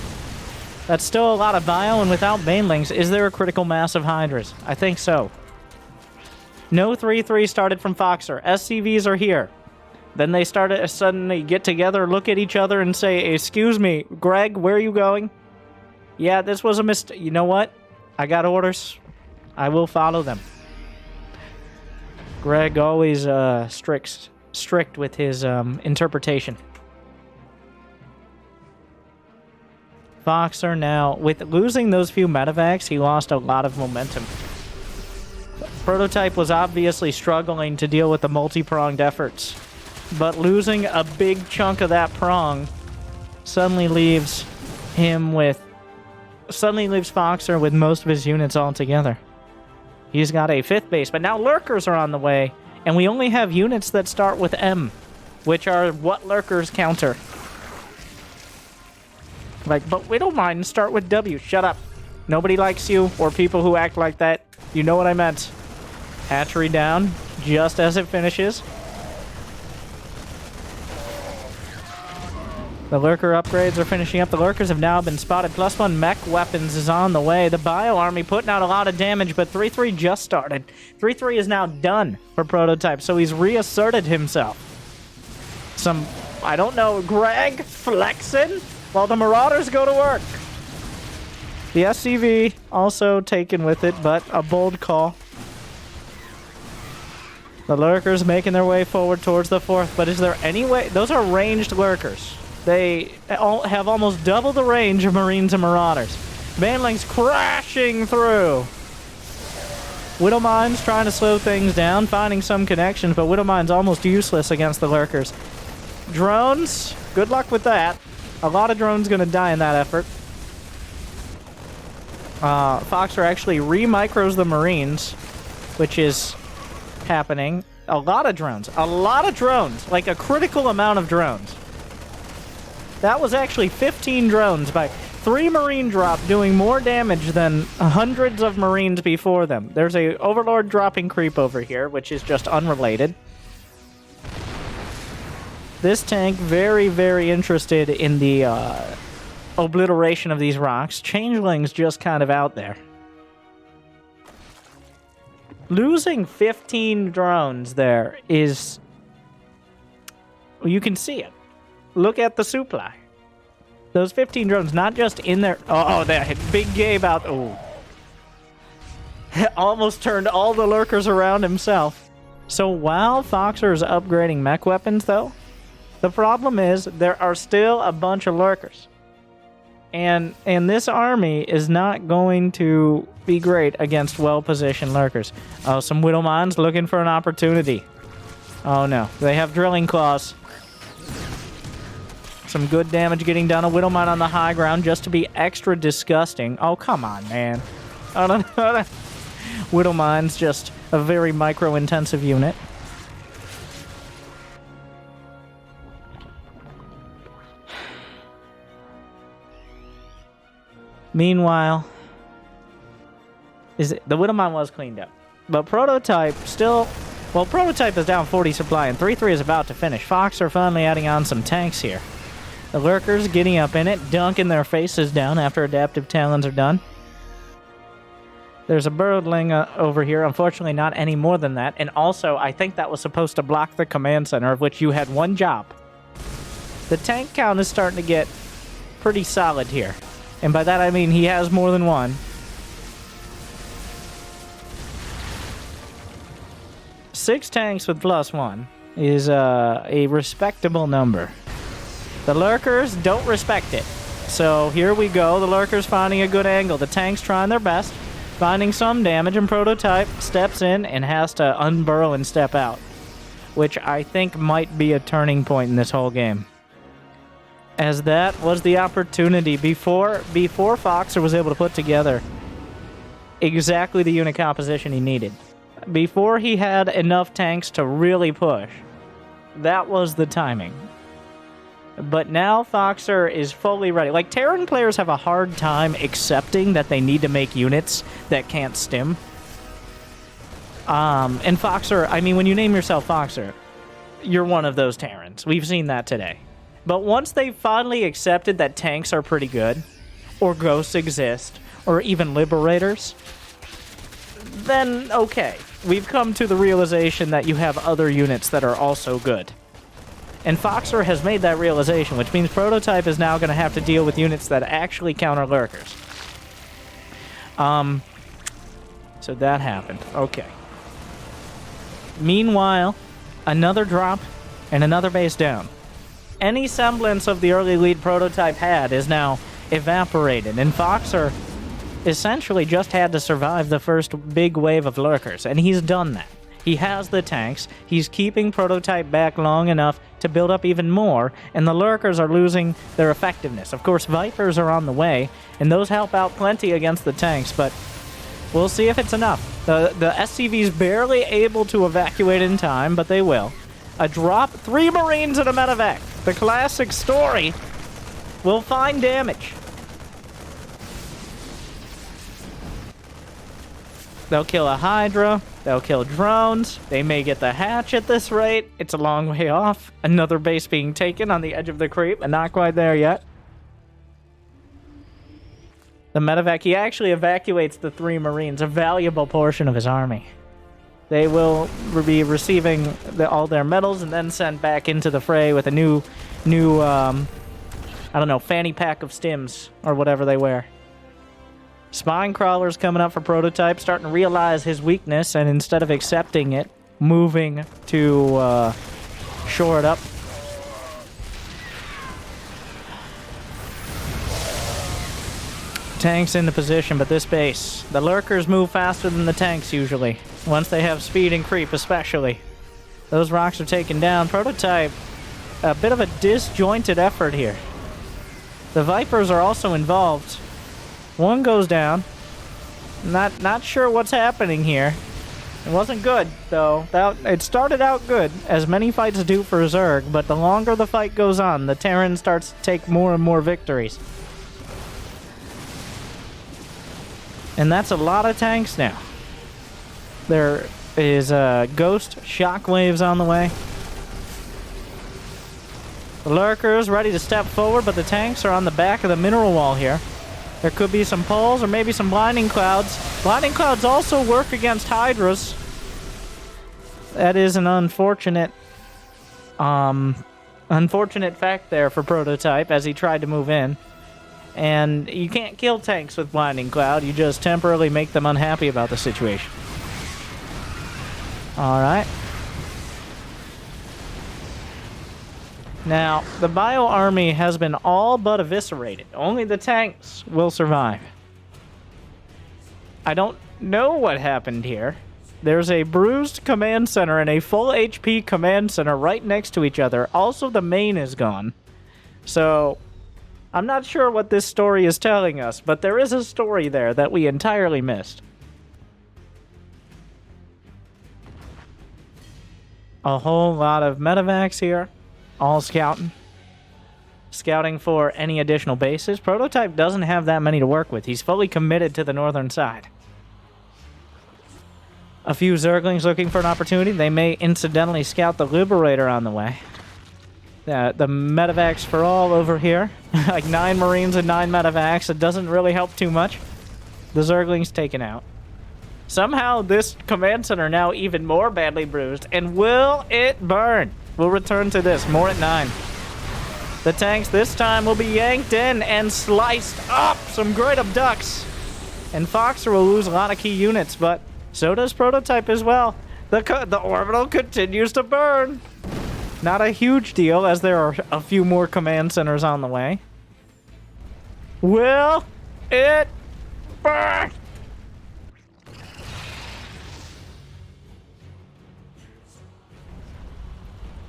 That's still a lot of bio, and without Banelings, is there a critical mass of Hydras? I think so. No 3-3 started from Foxer. SCVs are here. Then they started to suddenly get together, look at each other, and say, "Excuse me, Greg, where are you going?" Yeah, this was a mistake. You know what? I got orders. I will follow them. Greg always strict with his interpretation. Foxer now, with losing those few medevacs, he lost a lot of momentum. Prototype was obviously struggling to deal with the multi-pronged efforts, but losing a big chunk of that prong suddenly leaves Foxer with most of his units all together. He's got a 5th base, but now lurkers are on the way, and we only have units that start with M, which are what lurkers counter. Like, but we don't mind, start with W. Shut up. Nobody likes you or people who act like that. You know what I meant. Hatchery down just as it finishes. The lurker upgrades are finishing up. The lurkers have now been spotted. +1 mech weapons is on the way. The bio army putting out a lot of damage, but 3-3 just started. 3-3 is now done for Prototype, so he's reasserted himself. Some, I don't know, Greg flexing while the Marauders go to work. The SCV also taken with it, but a bold call. The lurkers making their way forward towards the 4th, but is there any way? Those are ranged lurkers. They all have almost double the range of Marines and Marauders. Banlings crashing through. Widowmine's trying to slow things down, finding some connections, but Widowmine's almost useless against the lurkers. Drones, good luck with that. A lot of drones going to die in that effort. Foxer actually re-micros the Marines, which is happening. A lot of drones. A lot of drones. Like a critical amount of drones. That was actually 15 drones by 3 Marine drop doing more damage than hundreds of Marines before them. There's a Overlord dropping creep over here, which is just unrelated. This tank very, very interested in the obliteration of these rocks. Changeling's just kind of out there. Losing 15 drones there is... Well, you can see it. Look at the supply. Those 15 drones, not just in there... Oh, that Big Gabe out... Oh. Almost turned all the lurkers around himself. So while Foxer is upgrading mech weapons, though, the problem is there are still a bunch of lurkers. And this army is not going to be great against well-positioned lurkers. Oh, some Widowmines looking for an opportunity. Oh no, they have drilling claws. Some good damage getting done. A Widowmine on the high ground just to be extra disgusting. Oh, come on, man. Oh, no. Widowmine's just a very micro-intensive unit. Meanwhile, the Widowmine was cleaned up. But Prototype still... Well, Prototype is down 40 supply, and 3-3 is about to finish. Fox are finally adding on some tanks here. The lurkers getting up in it, dunking their faces down after adaptive talons are done. There's a birdling over here. Unfortunately, not any more than that. And also, I think that was supposed to block the command center, of which you had one job. The tank count is starting to get pretty solid here. And by that I mean he has more than one. 6 tanks with +1 is a respectable number. The lurkers don't respect it. So here we go. The lurkers finding a good angle. The tanks trying their best, finding some damage, and Prototype steps in and has to unburrow and step out, which I think might be a turning point in this whole game. As that was the opportunity before Foxer was able to put together exactly the unit composition he needed. Before he had enough tanks to really push. That was the timing. But now Foxer is fully ready. Like, Terran players have a hard time accepting that they need to make units that can't stim. And Foxer, I mean, when you name yourself Foxer, you're one of those Terrans. We've seen that today. But once they finally accepted that tanks are pretty good, or ghosts exist, or even liberators, then okay. We've come to the realization that you have other units that are also good. And Foxer has made that realization, which means Prototype is now going to have to deal with units that actually counter lurkers. So that happened. Okay. Meanwhile, another drop and another base down. Any semblance of the early lead Prototype had is now evaporated, and Foxer essentially just had to survive the first big wave of lurkers, and he's done that. He has the tanks, he's keeping Prototype back long enough to build up even more, and the lurkers are losing their effectiveness. Of course, Vipers are on the way, and those help out plenty against the tanks, but we'll see if it's enough. The SCV's barely able to evacuate in time, but they will. A drop, 3 Marines and a medevac. The classic story will find damage. They'll kill a Hydra, they'll kill drones, they may get the hatch at this rate. It's a long way off. Another base being taken on the edge of the creep, and not quite there yet. The medevac, he actually evacuates the 3 Marines, a valuable portion of his army. They will be receiving all their medals and then sent back into the fray with a new I don't know, fanny pack of stims or whatever they wear. Spine Crawler's coming up for Prototype, starting to realize his weakness, and instead of accepting it, moving to shore it up. Tanks into position, but this base, the lurkers move faster than the tanks usually, once they have speed and creep especially. Those rocks are taken down. Prototype, a bit of a disjointed effort here. The Vipers are also involved. One goes down. Not sure what's happening here. It wasn't good, though. It started out good, as many fights do for Zerg, but the longer the fight goes on, the Terran starts to take more and more victories. And that's a lot of tanks now. There is Ghost Shockwaves on the way. The lurkers ready to step forward, but the tanks are on the back of the mineral wall here. There could be some poles or maybe some blinding clouds. Blinding clouds also work against Hydras. That is an unfortunate fact there for Prototype as he tried to move in. And you can't kill tanks with blinding cloud. You just temporarily make them unhappy about the situation. Alright. Now, the Bio Army has been all but eviscerated. Only the tanks will survive. I don't know what happened here. There's a bruised command center and a full HP command center right next to each other. Also, the main is gone. So, I'm not sure what this story is telling us, but there is a story there that we entirely missed. A whole lot of medevacs here. All scouting. Scouting for any additional bases. Prototype doesn't have that many to work with. He's fully committed to the northern side. A few Zerglings looking for an opportunity. They may incidentally scout the Liberator on the way. The medevacs for all over here. Like 9 Marines and 9 medevacs. It doesn't really help too much. The Zerglings taken out. Somehow this command center now even more badly bruised. And will it burn? We'll return to this. More at 9. The tanks this time will be yanked in and sliced up. Some great abducts. And Foxer will lose a lot of key units, but so does Prototype as well. The orbital continues to burn. Not a huge deal, as there are a few more command centers on the way. Will it burn?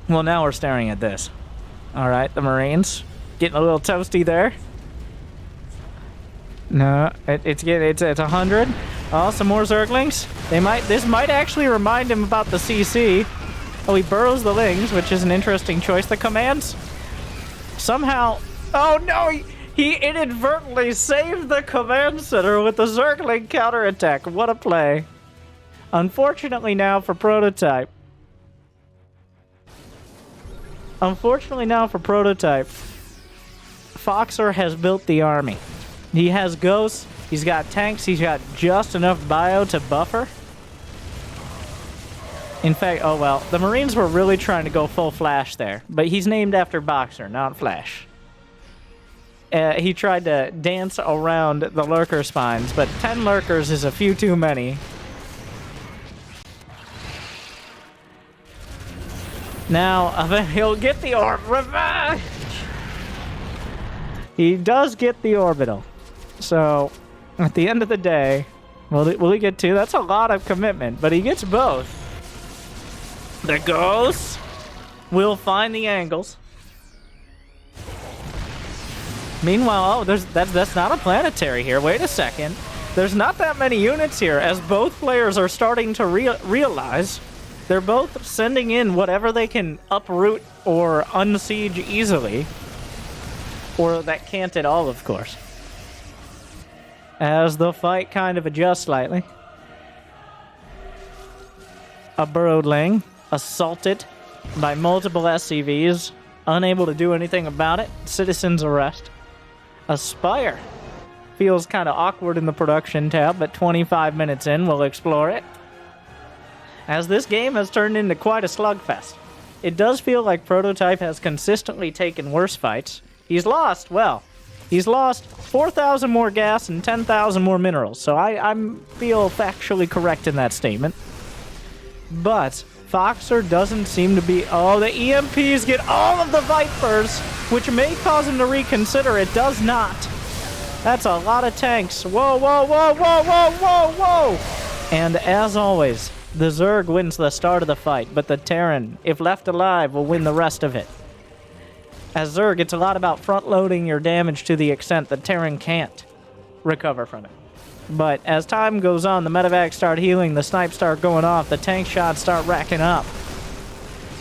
Well, now we're staring at this. Alright, the Marines. Getting a little toasty there. No, it's 100. Oh, some more Zerglings. This might actually remind him about the CC. Oh, he burrows the Lings, which is an interesting choice. The commands somehow... Oh, no! He inadvertently saved the command center with the Zergling counterattack. What a play. Unfortunately now for Prototype. Foxer has built the army. He has ghosts, he's got tanks, he's got just enough bio to buffer. In fact, oh well, the Marines were really trying to go full Flash there, but he's named after Boxer, not Flash. He tried to dance around the lurker spines, but 10 lurkers is a few too many. Now, he'll get the orb. Revenge! He does get the orbital. So, at the end of the day, will he get 2? That's a lot of commitment, but he gets both. The ghosts will find the angles. Meanwhile, oh, that's not a planetary here. Wait a second. There's not that many units here, as both players are starting to realize they're both sending in whatever they can uproot or unsiege easily. Or that can't at all, of course. As the fight kind of adjusts slightly. A Burrowling assaulted by multiple SCVs, unable to do anything about it. Citizen's arrest. A Spire feels kind of awkward in the production tab, but 25 minutes in, we'll explore it. As this game has turned into quite a slugfest. It does feel like Prototype has consistently taken worse fights. He's lost 4,000 more gas and 10,000 more minerals, so I feel factually correct in that statement. But Foxer doesn't seem to be... Oh, the EMPs get all of the Vipers, which may cause him to reconsider. It does not. That's a lot of tanks. Whoa, whoa, whoa, whoa, whoa, whoa, whoa! And as always, the Zerg wins the start of the fight, but the Terran, if left alive, will win the rest of it. As Zerg, it's a lot about front-loading your damage to the extent that Terran can't recover from it. But as time goes on, the medevacs start healing, the snipes start going off, the tank shots start racking up.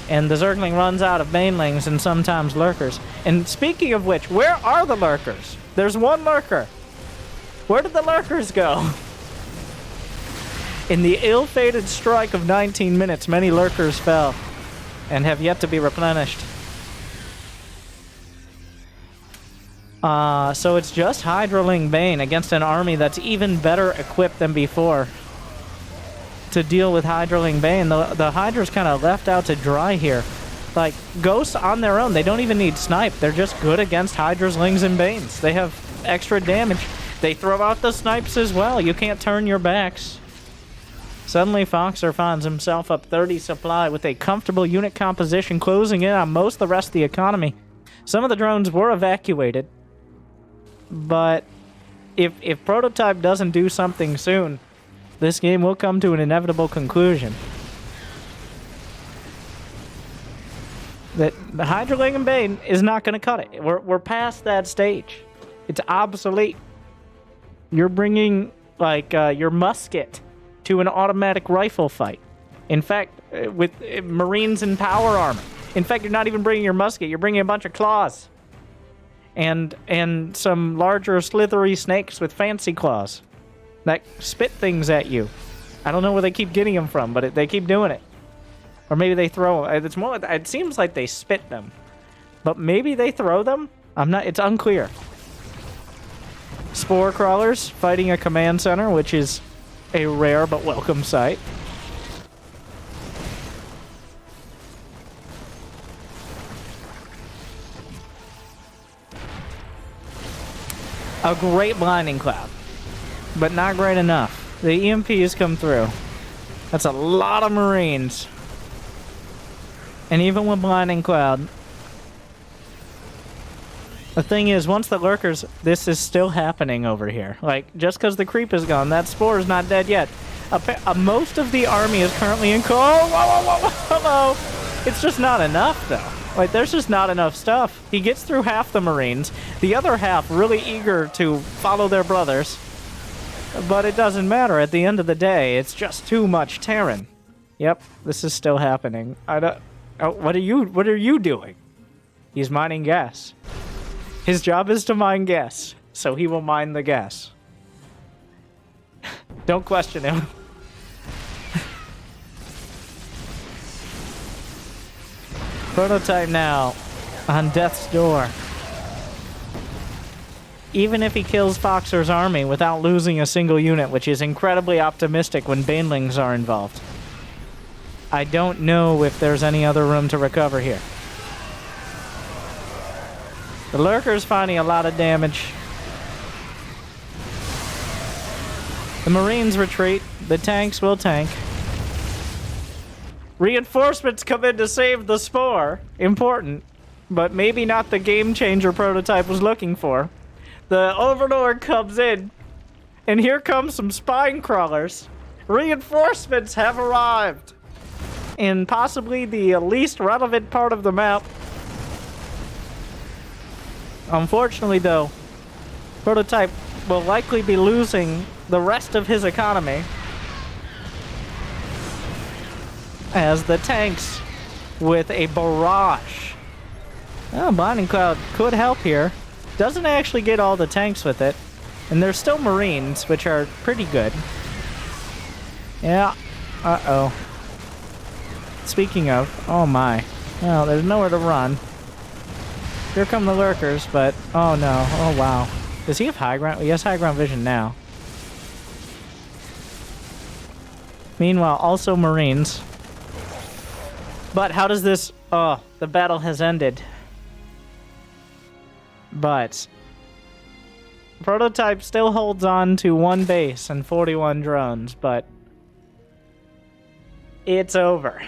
And the Zergling runs out of banelings and sometimes lurkers. And speaking of which, where are the lurkers? There's one lurker. Where did the lurkers go? In the ill-fated strike of 19 minutes, many lurkers fell and have yet to be replenished. So it's just Hydraling Bane against an army that's even better equipped than before to deal with Hydraling Bane. The Hydra's kind of left out to dry here. Like, Ghosts on their own, they don't even need snipe. They're just good against Hydras, Lings, and Banes. They have extra damage. They throw out the snipes as well. You can't turn your backs. Suddenly, Foxer finds himself up 30 supply with a comfortable unit composition closing in on most of the rest of the economy. Some of the drones were evacuated. But if Prototype doesn't do something soon, this game will come to an inevitable conclusion. That the Hydraling and Bane is not going to cut it. We're past that stage. It's obsolete. You're bringing, like, your musket to an automatic rifle fight. In fact, with Marines and power armor. In fact, you're not even bringing your musket. You're bringing a bunch of claws. And some larger slithery snakes with fancy claws that spit things at you. I don't know where they keep getting them from, but they keep doing it. Or maybe they throw. It's more. It seems like they spit them, but maybe they throw them. It's unclear. Spore crawlers fighting a command center, which is a rare but welcome sight. A great blinding cloud, but not great enough. The EMPs come through. That's a lot of Marines. And even with blinding cloud, the thing is, once the lurkers, this is still happening over here. Like, just because the creep is gone, that spore is not dead yet. Most of the army is currently in... Hello! It's just not enough, though. Like, there's just not enough stuff. He gets through half the Marines. The other half really eager to follow their brothers. But it doesn't matter. At the end of the day, it's just too much Terran. Yep, this is still happening. What are you doing? He's mining gas. His job is to mine gas, so he will mine the gas. Don't question him. Prototype now on death's door. Even if he kills Foxer's army without losing a single unit, which is incredibly optimistic when banelings are involved, I don't know if there's any other room to recover here. The lurker's finding a lot of damage. The Marines retreat. The tanks will tank. Reinforcements come in to save the spore. Important. but maybe not the game changer Prototype was looking for. The Overlord comes in, and here comes some spine crawlers. Reinforcements have arrived in possibly the least relevant part of the map. Unfortunately, though, Prototype will likely be losing the rest of his economy as the tanks with a barrage. Oh, Blinding Cloud could help here. Doesn't actually get all the tanks with it. And there's still Marines, which are pretty good. Yeah. Uh-oh. Speaking of, oh my. Well, there's nowhere to run. Here come the lurkers, but oh no. Oh wow. Does he have high ground? He has high ground vision now. Meanwhile, also Marines. But how does this... Oh, the battle has ended. But Prototype still holds on to one base and 41 drones, but it's over.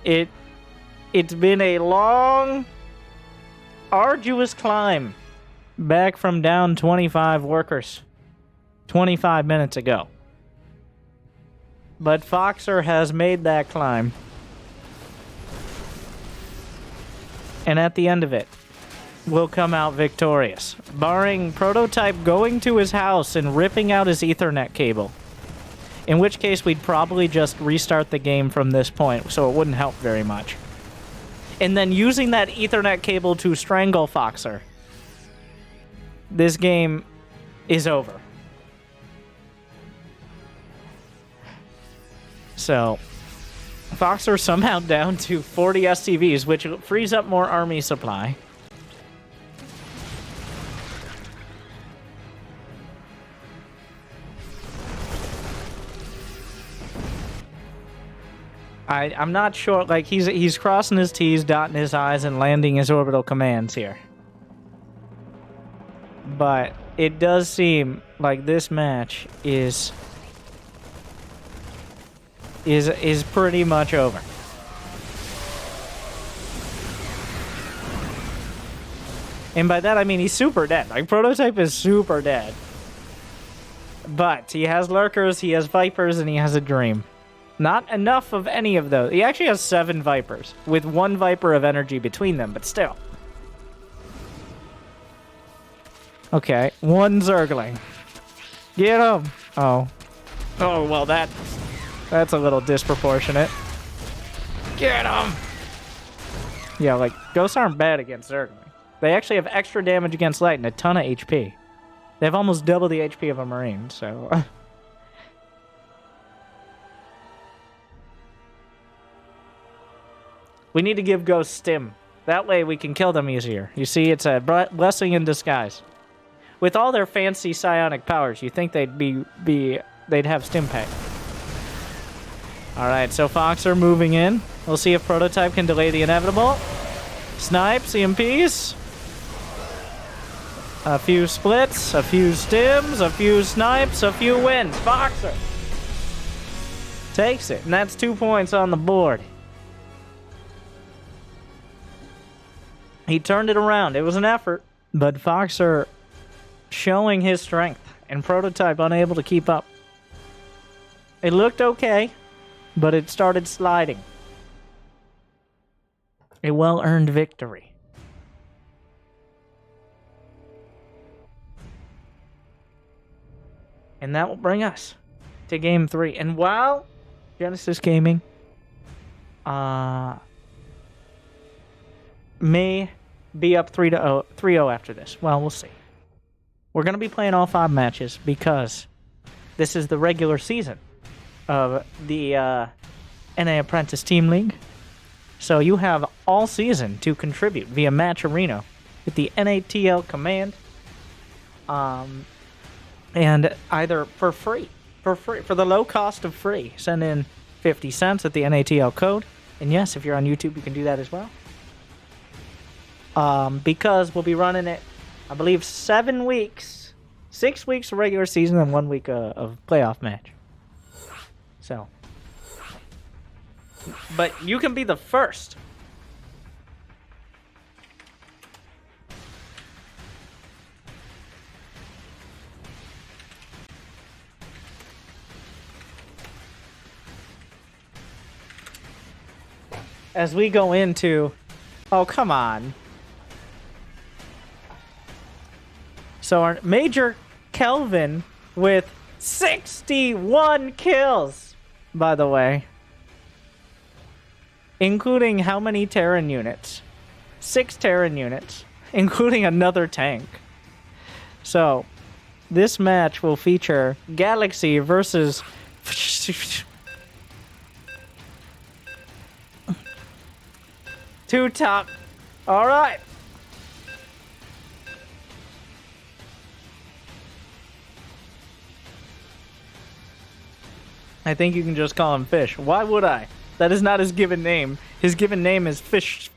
It's been a long, arduous climb back from down 25 workers 25 minutes ago. But Foxer has made that climb. And at the end of it, will come out victorious, barring Prototype going to his house and ripping out his Ethernet cable. In which case, we'd probably just restart the game from this point, so it wouldn't help very much. And then using that Ethernet cable to strangle Foxer. This game is over. So, Foxer somehow down to 40 SCVs, which frees up more army supply. I'm not sure, like, he's crossing his T's, dotting his I's, and landing his orbital commands here. But it does seem like this match is pretty much over. And by that I mean he's super dead. Like, Prototype is super dead. But he has lurkers, he has vipers, and he has a dream. Not enough of any of those. He actually has 7 vipers, with 1 viper of energy between them, but still. Okay, 1 Zergling. Get him! Oh. Oh, well, that's a little disproportionate. Get him! Yeah, like, ghosts aren't bad against Zergling. They actually have extra damage against light and a ton of HP. They have almost double the HP of a Marine, so... We need to give ghosts stim. That way we can kill them easier. You see, it's a blessing in disguise. With all their fancy psionic powers, you think they'd have stim pay. Alright, so Foxer moving in. We'll see if Prototype can delay the inevitable. Snipe, CMPs. A few splits, a few stims, a few snipes, a few wins. Foxer takes it, and that's 2 points on the board. He turned it around. It was an effort, but Foxer showing his strength, and Prototype unable to keep up. It looked okay, but it started sliding. A well-earned victory. And that will bring us to Game 3. And while Genesis Gaming may be up 3-0 after this. Well, we'll see. We're going to be playing all 5 matches because this is the regular season of the NA Apprentice Team League. So you have all season to contribute via Match Arena with the NATL command. And either for free, for the low cost of free, send in 50 cents at the NATL code. And yes, if you're on YouTube, you can do that as well. Because we'll be running it, I believe, 7 weeks, 6 weeks of regular season and 1 week of playoff match. So, but you can be the first as we go into... Oh, come on. So our Major Kelvin with 61 kills, by the way. Including how many Terran units? 6 Terran units, including another tank. So, this match will feature Galaxy versus... two top. All right. I think you can just call him Fish. Why would I? That is not his given name. His given name is Fish.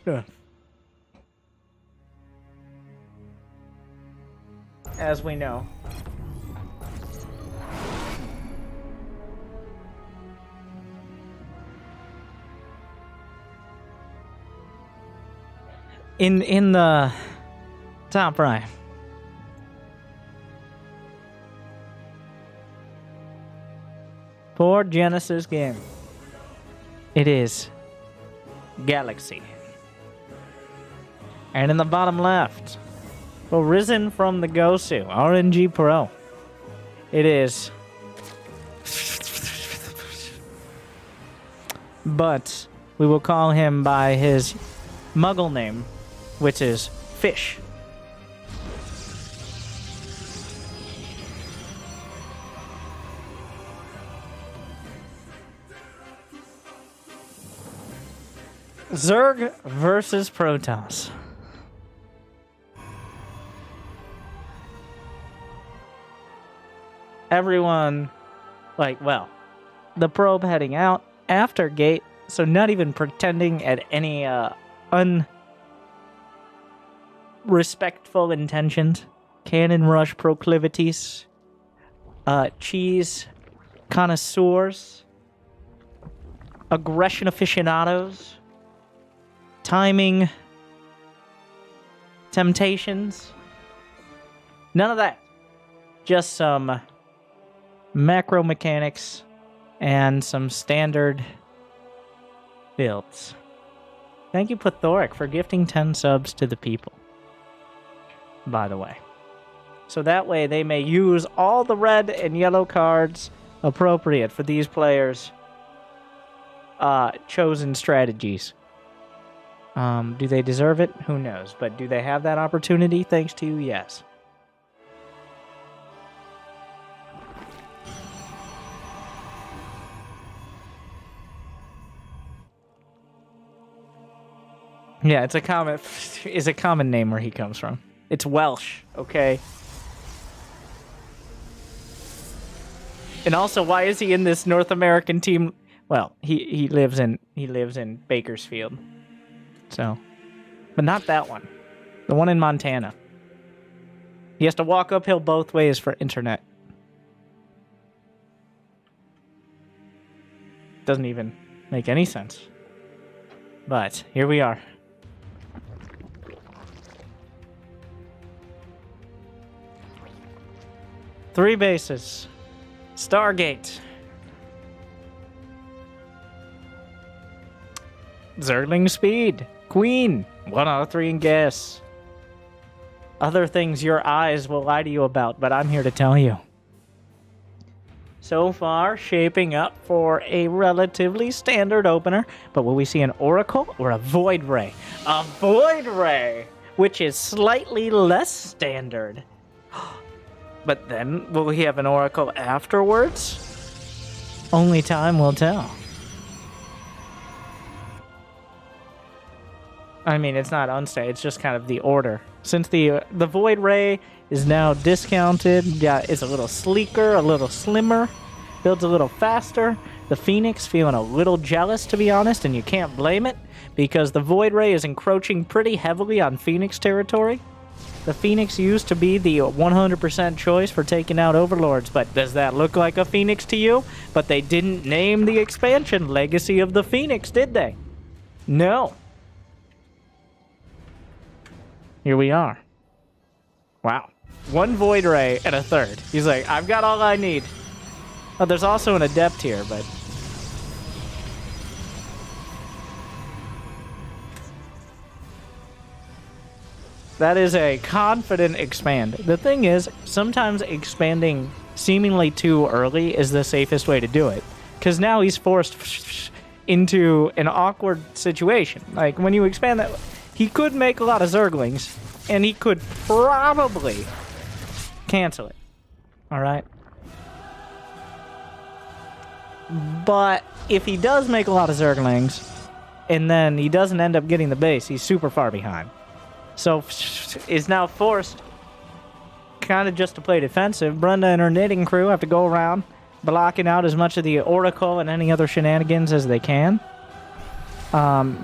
As we know. In the top right. For Genesis Gaming, it is Galaxy. And in the bottom left, for Risen from the Gosu, RNGPro, it is... But we will call him by his Muggle name, which is Fish. Zerg versus PROTOSS. Everyone, well, the probe heading out after gate, so not even pretending at any unrespectful intentions. Cannon rush proclivities. Cheese connoisseurs. Aggression aficionados. Timing temptations. None of that. Just some macro mechanics and some standard builds. Thank you, Plethoric, for gifting 10 subs to the people. By the way. So that way they may use all the red and yellow cards appropriate for these players' chosen strategies. Do they deserve it? Who knows? But do they have that opportunity? Thanks to you, yes. Yeah, it's a common name where he comes from. It's Welsh, okay? And also, why is he in this North American team? Well, he lives in Bakersfield. So, but not that one. The one in Montana. He has to walk uphill both ways for internet. Doesn't even make any sense. But here we are. Three bases. Stargate. Zergling speed. Queen. 1 out of 3 in guess. Other things your eyes will lie to you about, but I'm here to tell you. So far, shaping up for a relatively standard opener, but will we see an Oracle or a Void Ray? A Void Ray, which is slightly less standard. But then, will he have an Oracle afterwards? Only time will tell. I mean, it's not unstable, it's just kind of the order. Since the Void Ray is now discounted, it's a little sleeker, a little slimmer, builds a little faster. The Phoenix feeling a little jealous, to be honest, and you can't blame it, because the Void Ray is encroaching pretty heavily on Phoenix territory. The Phoenix used to be the 100% choice for taking out Overlords, but does that look like a Phoenix to you? But they didn't name the expansion Legacy of the Phoenix, did they? No. Here we are. Wow. 1 Void Ray and a 3rd. He's like, I've got all I need. Oh, there's also an Adept here, but... That is a confident expand. The thing is, sometimes expanding seemingly too early is the safest way to do it. Because now he's forced into an awkward situation. Like, when you expand that, he could make a lot of Zerglings, and he could probably cancel it. Alright? But if he does make a lot of Zerglings, and then he doesn't end up getting the base, he's super far behind. So, is now forced kind of just to play defensive. Brenda and her knitting crew have to go around blocking out as much of the Oracle and any other shenanigans as they can.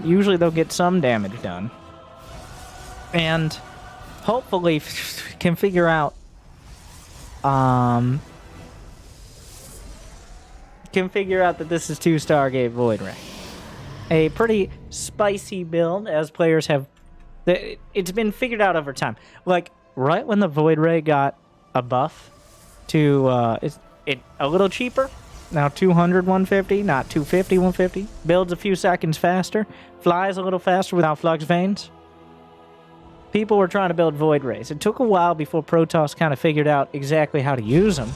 Usually they'll get some damage done. And hopefully can figure out that this is 2 Stargate Void Ray. A pretty spicy build, as players have... It's been figured out over time. Like, right when the Void Ray got a buff to... it a little cheaper. Now 200, 150, not 250, 150. Builds a few seconds faster. Flies a little faster without flux veins. People were trying to build Void Rays. It took a while before PROTOSS kind of figured out exactly how to use them.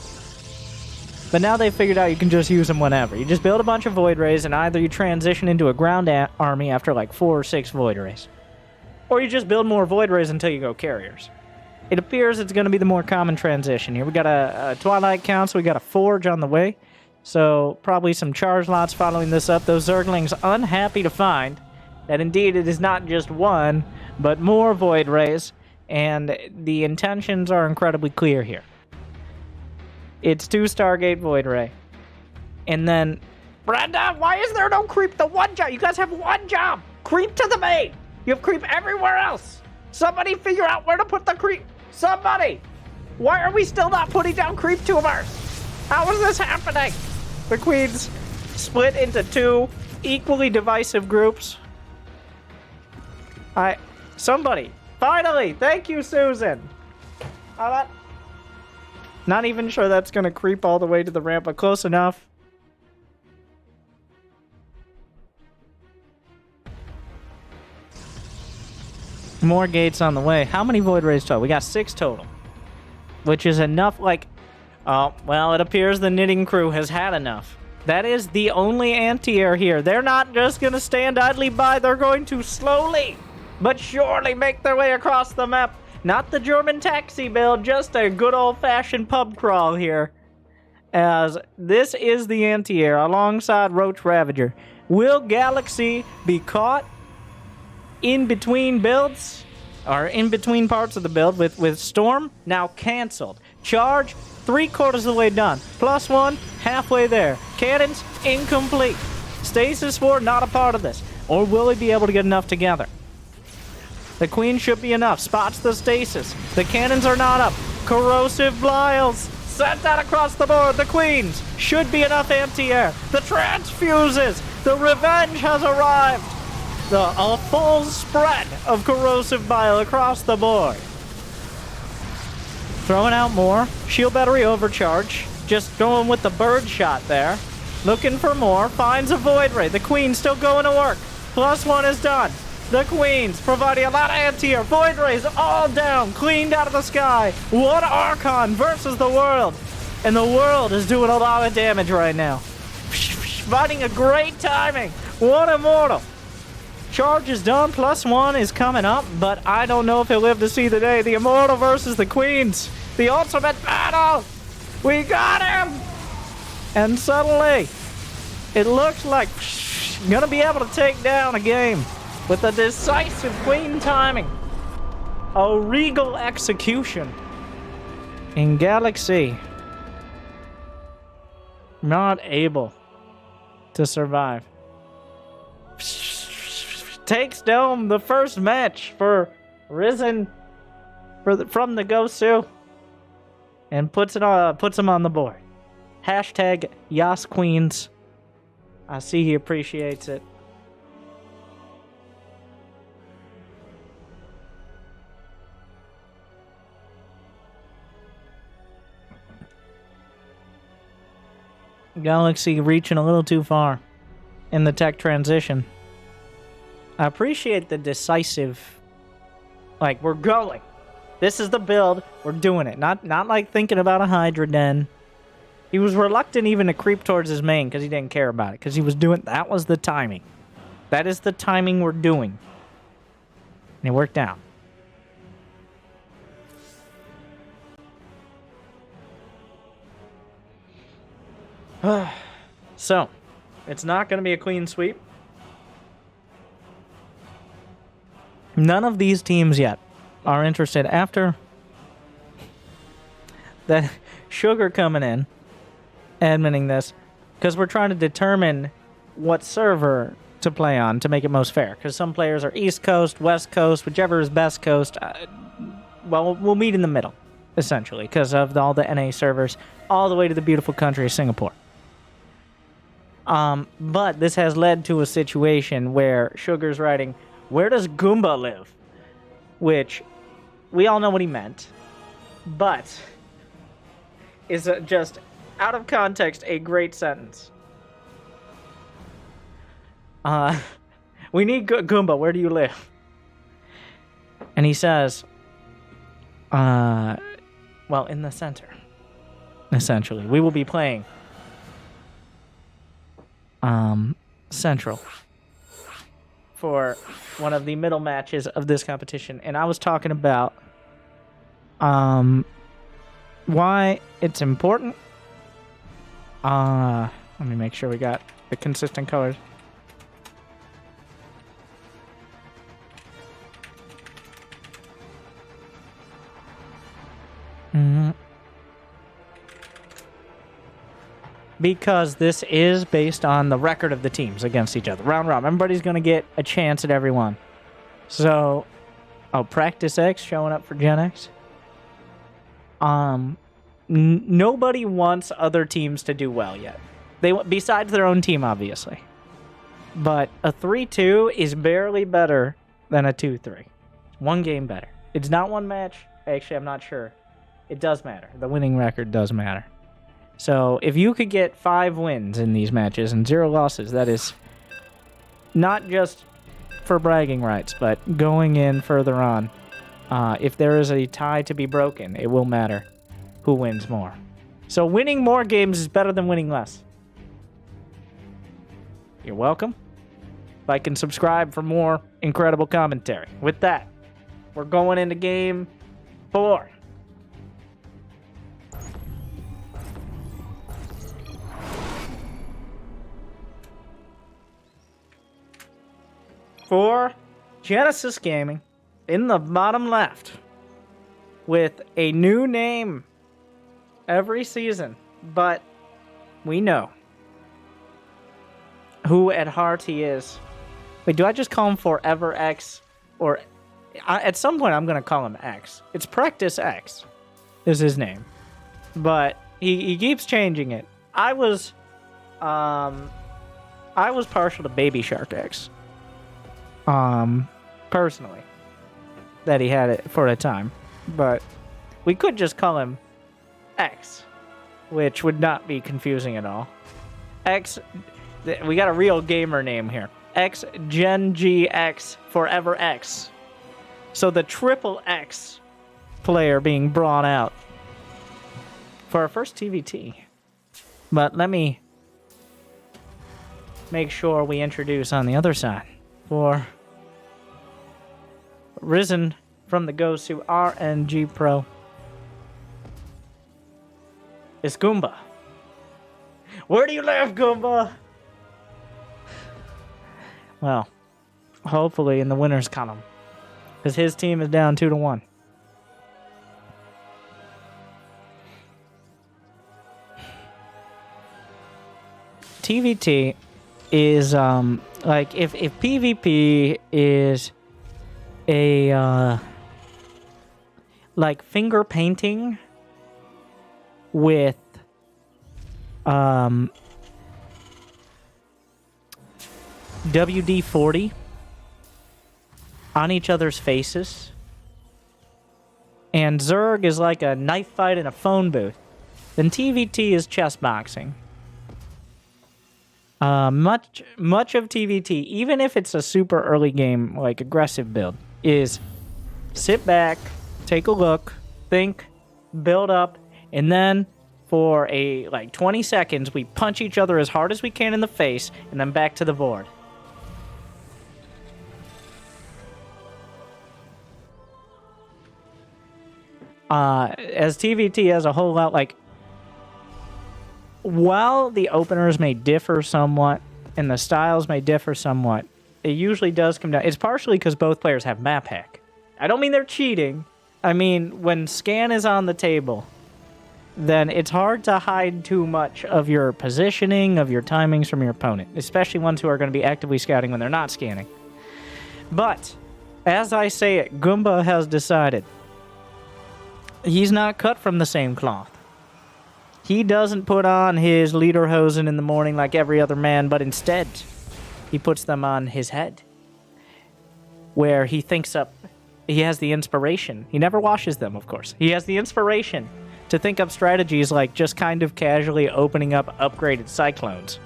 But now they figured out you can just use them whenever. You just build a bunch of Void Rays, and either you transition into a ground army after like 4 or 6 Void Rays, or you just build more Void Rays until you go carriers. It appears it's going to be the more common transition here. We got a Twilight Council, we got a Forge on the way, so probably some charge lots following this up. Those Zerglings unhappy to find that indeed it is not just one, but more Void Rays, and the intentions are incredibly clear here. It's 2 Stargate Void Ray. And then, Brenda, why is there no creep? The one job. You guys have one job. Creep to the main. You have creep everywhere else. Somebody figure out where to put the creep. Somebody. Why are we still not putting down creep tubers? How is this happening? The queens split into 2 equally divisive groups. Somebody. Finally. Thank you, Susan. Not even sure that's going to creep all the way to the ramp, but close enough. More gates on the way. How many Void Rays total? We got 6 total. Which is enough, like... Oh, well, it appears the knitting crew has had enough. That is the only anti-air here. They're not just going to stand idly by. They're going to slowly, but surely make their way across the map. Not the German taxi build, just a good old-fashioned pub crawl here. As this is the anti-air alongside Roach Ravager. Will Galaxy be caught in between builds? Or in between parts of the build with Storm? Now canceled. Charge, 3/4 of the way done. +1, halfway there. Cannons, incomplete. Stasis 4, not a part of this. Or will he be able to get enough together? The Queen should be enough. Spots the stasis. The cannons are not up. Corrosive Bliles sent that across the board. The Queens should be enough anti-air. The transfuses. The revenge has arrived. A full spread of corrosive bile across the board. Throwing out more. Shield battery overcharge. Just going with the bird shot there. Looking for more. Finds a Void Ray. The Queen's still going to work. +1 is done. The Queens providing a lot of anti-air. Void Rays all down, cleaned out of the sky. One Archon versus the world. And the world is doing a lot of damage right now. Finding a great timing. One Immortal. Charge is done. +1 is coming up, but I don't know if he'll live to see the day. The Immortal versus the Queens. The ultimate battle. We got him. And suddenly, it looks like gonna be able to take down a game. With a decisive Queen timing. A regal execution. In Galaxy. Not able to survive. Takes down the first match for Risen from the Gosu. And puts him on the board. Hashtag Yas Queens. I see he appreciates it. Galaxy reaching a little too far in the tech transition. I appreciate the decisive Like, we're going. This is the build. We're doing it. Not like thinking about a Hydra den. He was reluctant even to creep towards his main because he didn't care about it. Because he was doing... That was the timing. That is the timing we're doing. And it worked out. So, it's not going to be a clean sweep. None of these teams yet are interested after that Sugar coming in, adminning this, because we're trying to determine what server to play on to make it most fair. Because some players are East Coast, West Coast, whichever is best coast. Well, we'll meet in the middle, essentially, because of all the NA servers, all the way to the beautiful country of Singapore. But this has led to a situation where Sugar's writing, "Where does Goomba live?" Which, we all know what he meant, but is just, out of context, a great sentence. We need Goomba, where do you live? And he says, well, in the center, essentially. We will be playing Central for one of the middle matches of this competition. And I was talking about why it's important. Let me make sure we got the consistent colors. Because this is based on the record of the teams against each other. Round robin. Everybody's going to get a chance at everyone. So, Practice X showing up for Gen X. Nobody wants other teams to do well yet. Besides their own team, obviously. But a 3-2 is barely better than a 2-3. One game better. It's not one match. Actually, I'm not sure. It does matter. The winning record does matter. So, if you could get 5 wins in these matches and 0 losses, that is not just for bragging rights, but going in further on. If there is a tie to be broken, it will matter who wins more. So, winning more games is better than winning less. You're welcome. Like and subscribe for more incredible commentary. With that, we're going into game 4. For Genesis Gaming, in the bottom left, with a new name every season, but we know who at heart he is. Wait, do I just call him Forever X? Or at some point I'm going to call him X. It's Practice X is his name. But he keeps changing it. I was partial to Baby Shark X. Personally, that he had it for a time, but we could just call him X, which would not be confusing at all. X, we got a real gamer name here. X Gen G X Forever X. So the triple X player being brought out for our first TVT. But let me make sure we introduce on the other side for Risen from the Ghost to RNGPro is Goomba. Where do you live, Goomba? Well, hopefully in the winner's column, because his team is down 2-1. TVT is like if PvP is a like finger painting with WD-40 on each other's faces, and Zerg is like a knife fight in a phone booth, then TVT is chess boxing. Much of TVT, even if it's a super early game, like aggressive build, is sit back, take a look, think, build up, and then for like 20 seconds, we punch each other as hard as we can in the face, and then back to the board. As TVT as a whole lot, like, while the openers may differ somewhat, and the styles may differ somewhat, it usually does come down. It's partially because both players have map hack. I don't mean they're cheating. I mean, when scan is on the table, then it's hard to hide too much of your positioning, of your timings from your opponent, especially ones who are going to be actively scouting when they're not scanning. But, as I say it, Goomba has decided he's not cut from the same cloth. He doesn't put on his lederhosen in the morning like every other man, but instead, he puts them on his head, where he thinks up. He has the inspiration. He never washes them, of course. He has the inspiration to think up strategies like just kind of casually opening up upgraded cyclones,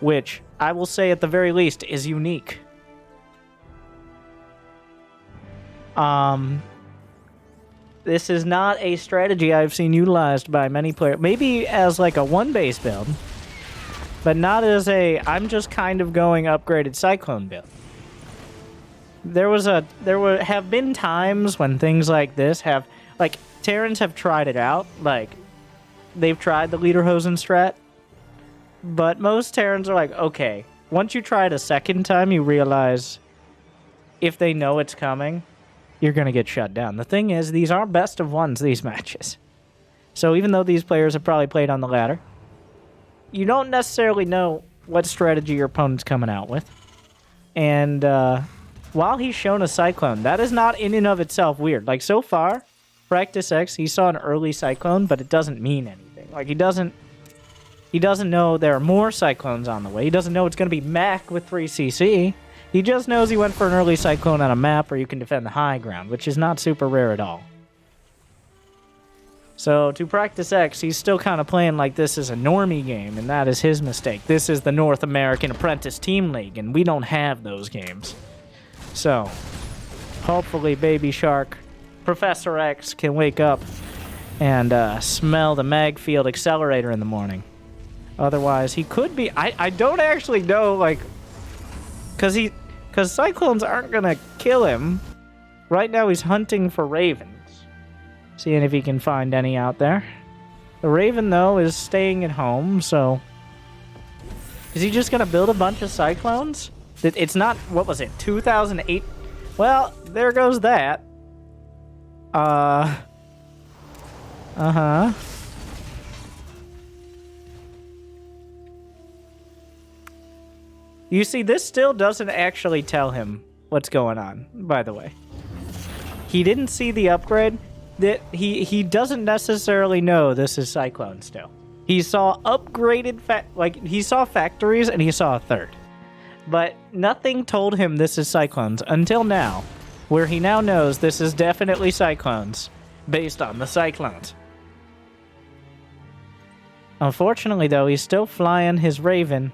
which I will say at the very least is unique. This is not a strategy I've seen utilized by many players. Maybe as like a one-base build, but not as a I'm just kind of going upgraded cyclone build. There have been times when things like this have, like, Terrans have tried it out, like, they've tried the lederhosen strat, but most Terrans are like, okay, once you try it a second time, you realize if they know it's coming, you're going to get shut down. The thing is, these aren't best of ones, these matches. So even though these players have probably played on the ladder, you don't necessarily know what strategy your opponent's coming out with. And, while he's shown a Cyclone, that is not in and of itself weird. Like, so far, Practice X, he saw an early Cyclone, but it doesn't mean anything. Like, he doesn't know there are more Cyclones on the way. He doesn't know it's going to be Mac with 3CC. He just knows he went for an early Cyclone on a map where you can defend the high ground, which is not super rare at all. So, to Practice X, he's still kind of playing like this is a normie game, and that is his mistake. This is the North American Apprentice Team League, and we don't have those games. So, hopefully Baby Shark, Professor X can wake up and smell the mag field accelerator in the morning. Otherwise, he could be... I don't actually know, like... Because Cyclones aren't going to kill him. Right now, he's hunting for Ravens. Seeing if he can find any out there. The Raven, though, is staying at home, so... Is he just going to build a bunch of Cyclones? It's not, what was it, 2008? Well, there goes that. Uh-huh. You see, this still doesn't actually tell him what's going on, by the way. He didn't see the upgrade. That he doesn't necessarily know this is Cyclone still. He saw upgraded, he saw factories and he saw a third. But nothing told him this is Cyclones until now, where he now knows this is definitely Cyclones, based on the Cyclones. Unfortunately, though, he's still flying his Raven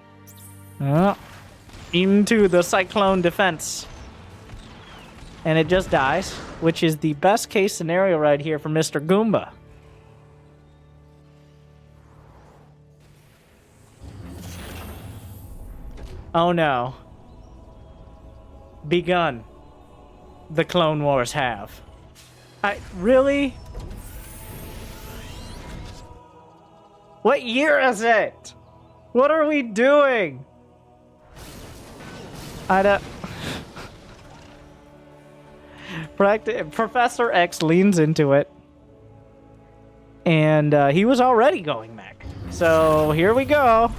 into the Cyclone defense. And it just dies, which is the best case scenario right here for Mr. Goomba. Oh no. Begun. The Clone Wars have. Really? What year is it? What are we doing? I don't... Professor X leans into it. And he was already going mech. So here we go.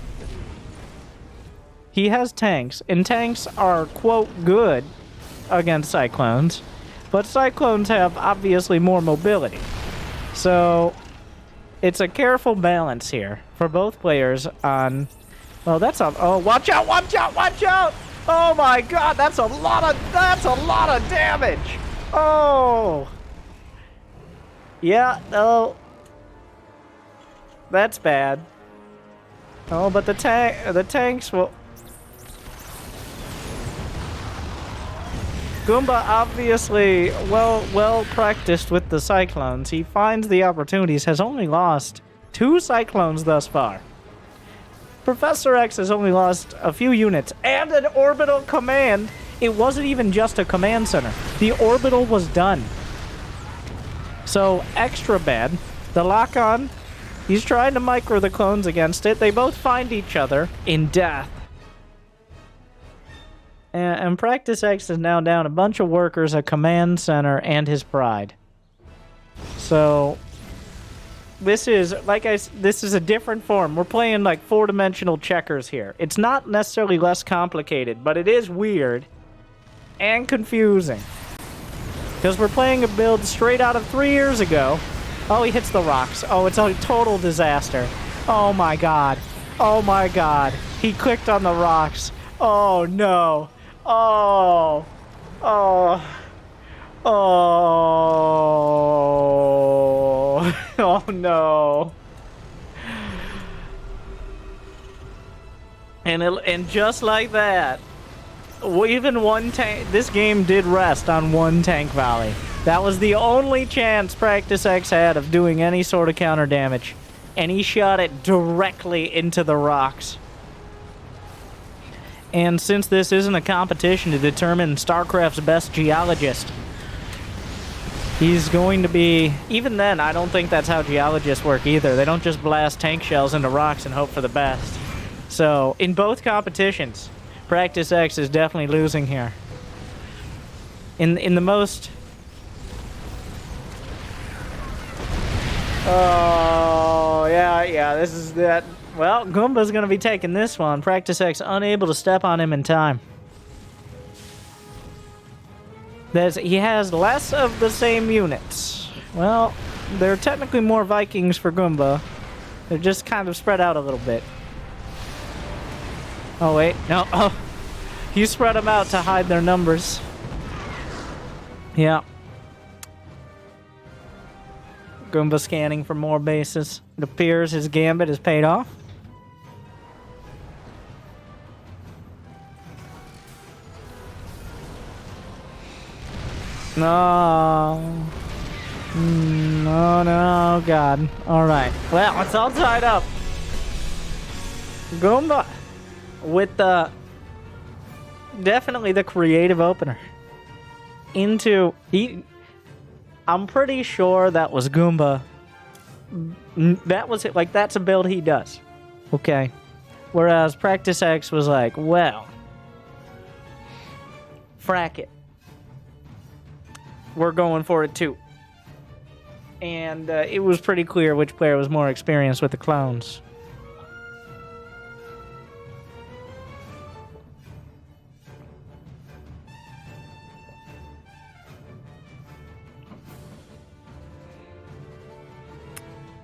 He has tanks, and tanks are, quote, good against Cyclones, but Cyclones have obviously more mobility. So it's a careful balance here for both players on... Well, that's a... Oh, watch out, watch out, watch out! Oh my god, that's a lot of damage! Oh! Yeah, no. That's bad. Oh, but the tanks will... Goomba obviously well practiced with the Cyclones. He finds the opportunities, has only lost 2 Cyclones thus far. Professor X has only lost a few units and an orbital command. It wasn't even just a command center. The orbital was done. So, extra bad. The lock-on, he's trying to micro the clones against it. They both find each other in death. And Practice X is now down a bunch of workers, a command center, and his pride. So, this is, this is a different form. We're playing like 4-dimensional checkers here. It's not necessarily less complicated, but it is weird and confusing. Because we're playing a build straight out of 3 years ago. Oh, he hits the rocks. Oh, it's a total disaster. Oh my god. Oh my god. He clicked on the rocks. Oh no. Oh. Oh. Oh. Oh no. And just like that, even one tank, this game did rest on one tank volley. That was the only chance Practice X had of doing any sort of counter damage. And he shot it directly into the rocks. And since this isn't a competition to determine StarCraft's best geologist, he's going to be... Even then, I don't think that's how geologists work either. They don't just blast tank shells into rocks and hope for the best. So, in both competitions, Practice X is definitely losing here. In the most... Oh, yeah, this is that... Well, Goomba's going to be taking this one. Practice X unable to step on him in time. He has less of the same units. Well, there are technically more Vikings for Goomba. They're just kind of spread out a little bit. Oh, wait. No. Oh. You spread them out to hide their numbers. Yeah. Goomba scanning for more bases. It appears his gambit has paid off. No. No, God. Alright. Well, it's all tied up. Goomba with the... Definitely the creative opener. I'm pretty sure that was Goomba. That was it. Like, that's a build he does. Okay. Whereas Practice X was like, well, frack it. We're going for it too. And it was pretty clear which player was more experienced with the clones.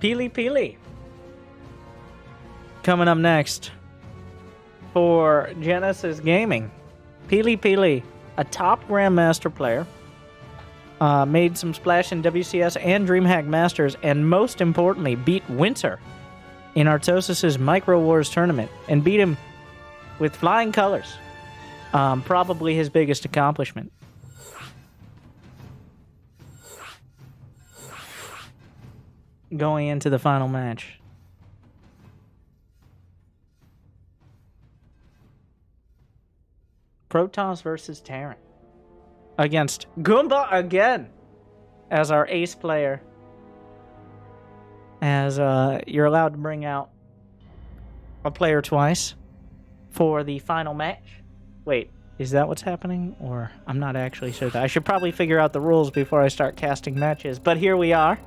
Peely. Coming up next for Genesis Gaming. Peely, a top Grandmaster player. Made some splash in WCS and DreamHack Masters, and most importantly, beat Winter in Artosis' Micro Wars tournament, and beat him with flying colors. Probably his biggest accomplishment. Going into the final match. PROTOSS versus Terran. Against Goomba again as our ace player. As you're allowed to bring out a player twice for the final match. Wait, is that what's happening? Or I'm not actually sure. I should probably figure out the rules before I start casting matches. But here we are.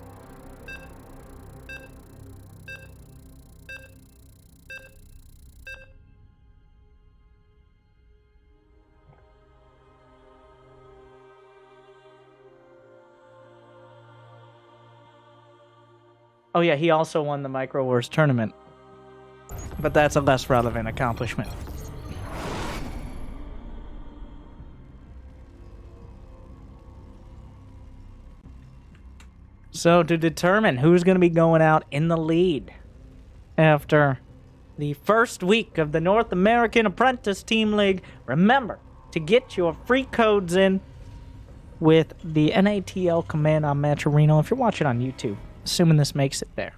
Oh yeah, he also won the Micro Wars tournament. But that's a less relevant accomplishment. So to determine who's going to be going out in the lead after the first week of the North American Apprentice Team League, remember to get your free codes in with the NATL command on Match Arena. If you're watching on YouTube, assuming this makes it there.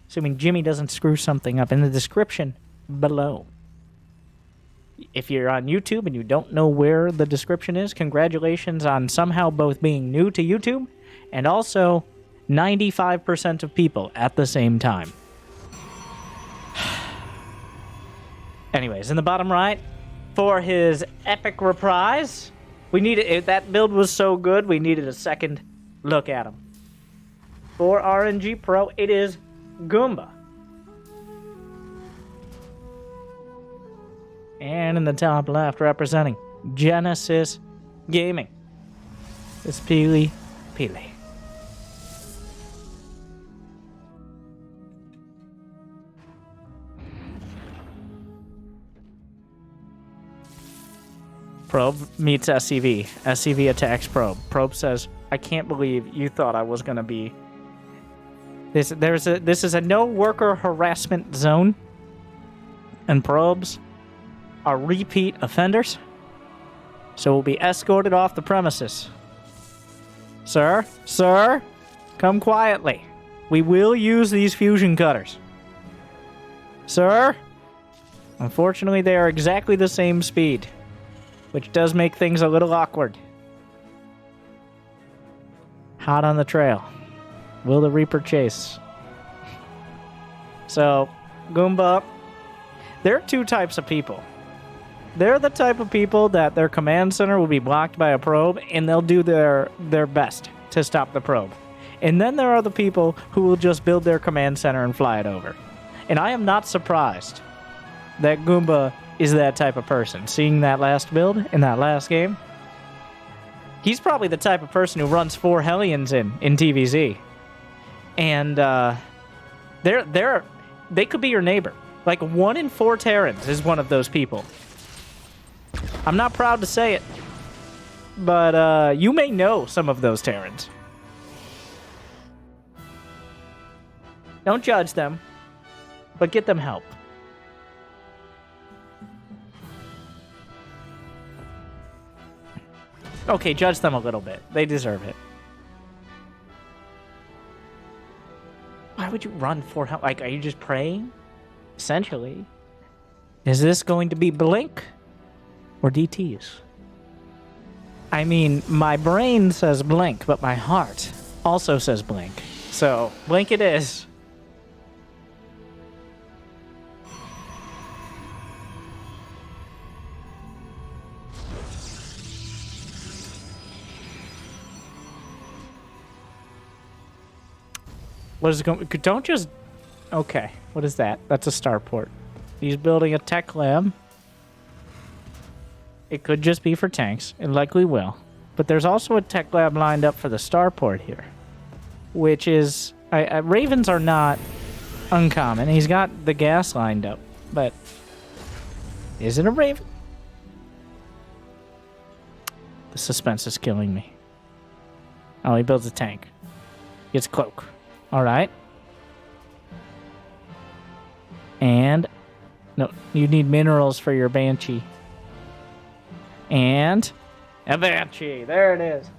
Assuming Jimmy doesn't screw something up, in the description below. If you're on YouTube and you don't know where the description is, congratulations on somehow both being new to YouTube and also 95% of people at the same time. Anyways, in the bottom right, for his epic reprise, we needed that build was so good, we needed a second look at him. For RNGPro, it is Goomba. And in the top left, representing Genesis Gaming, is Peely. Probe meets SCV. SCV attacks Probe. Probe says, I can't believe you thought I was going to be... This is a no worker harassment zone. And probes are repeat offenders. So will be escorted off the premises. Sir, come quietly. We will use these fusion cutters. Sir, unfortunately they are exactly the same speed, which does make things a little awkward. Hot on the trail. Will the Reaper chase? So, Goomba, there are two types of people. They're the type of people that their command center will be blocked by a probe, and they'll do their best to stop the probe. And then there are the people who will just build their command center and fly it over. And I am not surprised that Goomba is that type of person. Seeing that last build in that last game, he's probably the type of person who runs 4 Hellions in TVZ. And they could be your neighbor. Like 1 in 4 Terrans is one of those people. I'm not proud to say it, but you may know some of those Terrans. Don't judge them, but get them help. Okay, judge them a little bit. They deserve it. Why would you run for help? Like, are you just praying? Essentially. Is this going to be Blink or DTs? I mean, my brain says Blink, but my heart also says Blink. So, Blink it is. What is it going? Don't just... Okay, what is that? That's a starport. He's building a tech lab. It could just be for tanks. It likely will. But there's also a tech lab lined up for the starport here. Which is... Ravens are not uncommon. He's got the gas lined up. But... Is it a Raven? The suspense is killing me. Oh, he builds a tank. Gets cloak. Alright. And... No, you need minerals for your Banshee. And... A Banshee! There it is!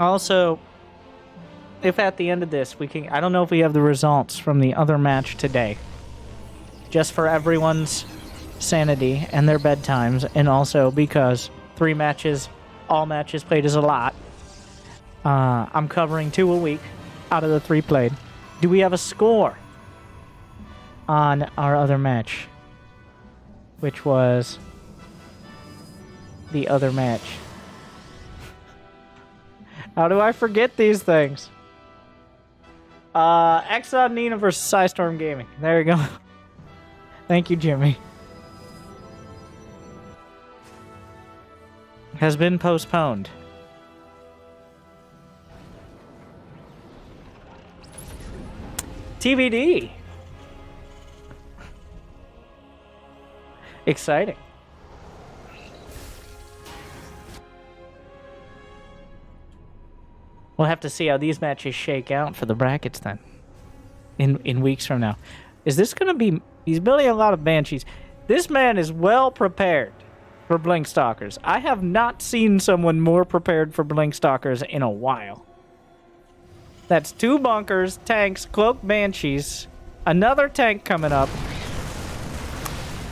Also, if at the end of this we can... I don't know if we have the results from the other match today. Just for everyone's sanity and their bedtimes, and also because 3 matches, all matches played is a lot. I'm covering 2 a week out of the 3 played. Do we have a score on our other match? Which was the other match. How do I forget these things? eXoN Nina versus Psystorm Gaming. There you go. Thank you, Jimmy. Has been postponed. TBD. Exciting. We'll have to see how these matches shake out for the brackets then. In weeks from now. Is this going to be... He's building a lot of Banshees. This man is well prepared for Blink Stalkers. I have not seen someone more prepared for Blink Stalkers in a while. That's 2 bunkers, tanks, cloaked Banshees, another tank coming up.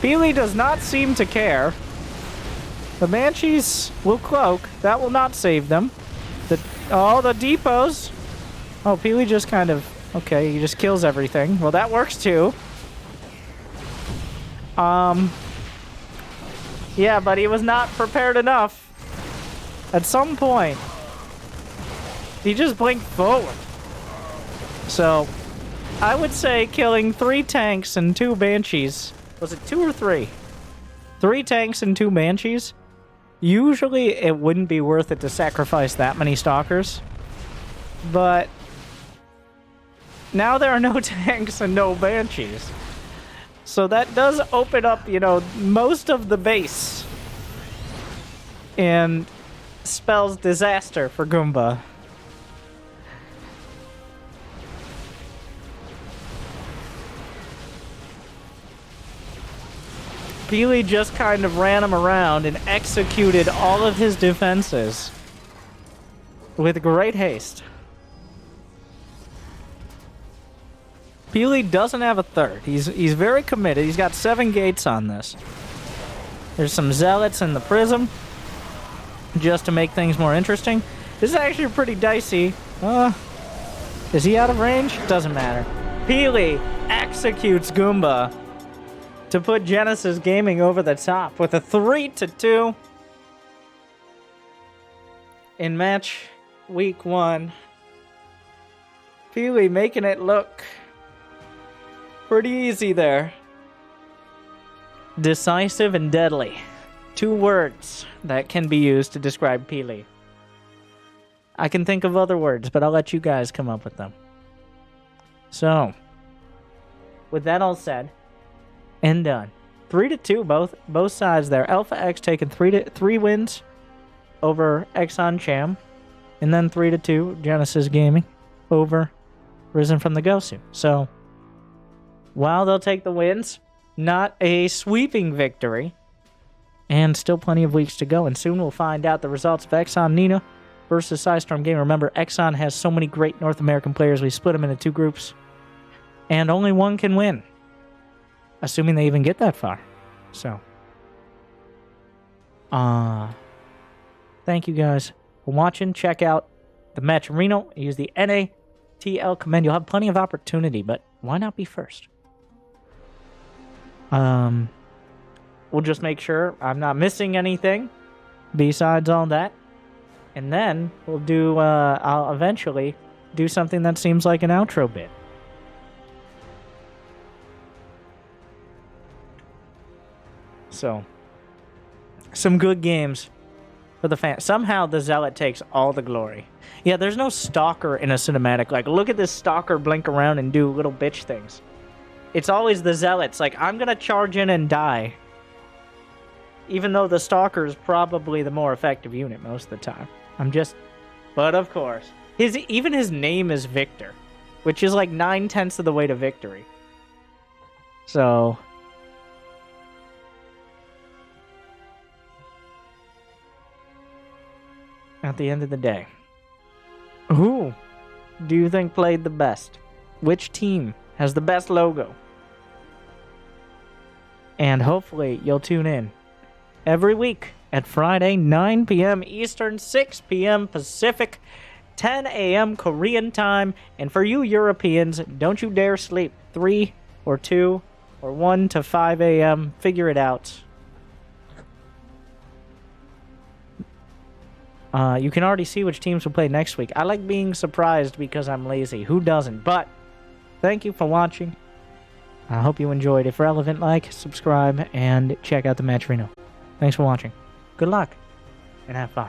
Peely does not seem to care. The Banshees will cloak. That will not save them. The depots. Oh, Peely just kind of... Okay, he just kills everything. Well, that works too. Yeah, but he was not prepared enough. At some point, he just blinked forward. So, I would say killing 3 tanks and 2 Banshees. Was it 2 or 3? 3 tanks and 2 Banshees? Usually, it wouldn't be worth it to sacrifice that many Stalkers. But now there are no tanks and no Banshees. So that does open up, you know, most of the base. And spells disaster for Goomba. Peely just kind of ran him around and executed all of his defenses with great haste. Peely doesn't have a third. He's very committed. He's got 7 gates on this. There's some zealots in the prism just to make things more interesting. This is actually pretty dicey. Is he out of range? Doesn't matter. Peely executes Goomba to put Genesis Gaming over the top with a 3-2 in match week 1. Peely making it look pretty easy there. Decisive and deadly. 2 words that can be used to describe Peely. I can think of other words, but I'll let you guys come up with them. So, with that all said and done, 3-2 both sides there. AlphaX taking 3 wins over eXoN Cham, and then 3-2 Genesis Gaming over Risen from the Gosu. So, while they'll take the wins, not a sweeping victory, and still plenty of weeks to go, and soon we'll find out the results of eXoN Nina versus Psystorm Game. Remember, eXoN has so many great North American players, we split them into 2 groups, and only one can win, assuming they even get that far. So, thank you guys for watching. Check out the match in Reno. Use the NATL command. You'll have plenty of opportunity, but why not be first? We'll just make sure I'm not missing anything besides all that. And then we'll do, I'll eventually do something that seems like an outro bit. So, some good games for the fans. Somehow the Zealot takes all the glory. Yeah, there's no Stalker in a cinematic. Like, look at this Stalker blink around and do little bitch things. It's always the Zealots. Like, I'm gonna charge in and die. Even though the Stalker is probably the more effective unit most of the time. But of course, even his name is Victor, which is like 9/10 of the way to victory. So, at the end of the day, who do you think played the best? Which team has the best logo? And hopefully you'll tune in every week at Friday, 9 p.m. Eastern, 6 p.m. Pacific, 10 a.m. Korean time. And for you Europeans, don't you dare sleep. 3 or 2 or 1 to 5 a.m. Figure it out. You can already see which teams will play next week. I like being surprised because I'm lazy. Who doesn't? But thank you for watching. I hope you enjoyed. If relevant, like, subscribe, and check out the match Reno. Thanks for watching. Good luck, and have fun.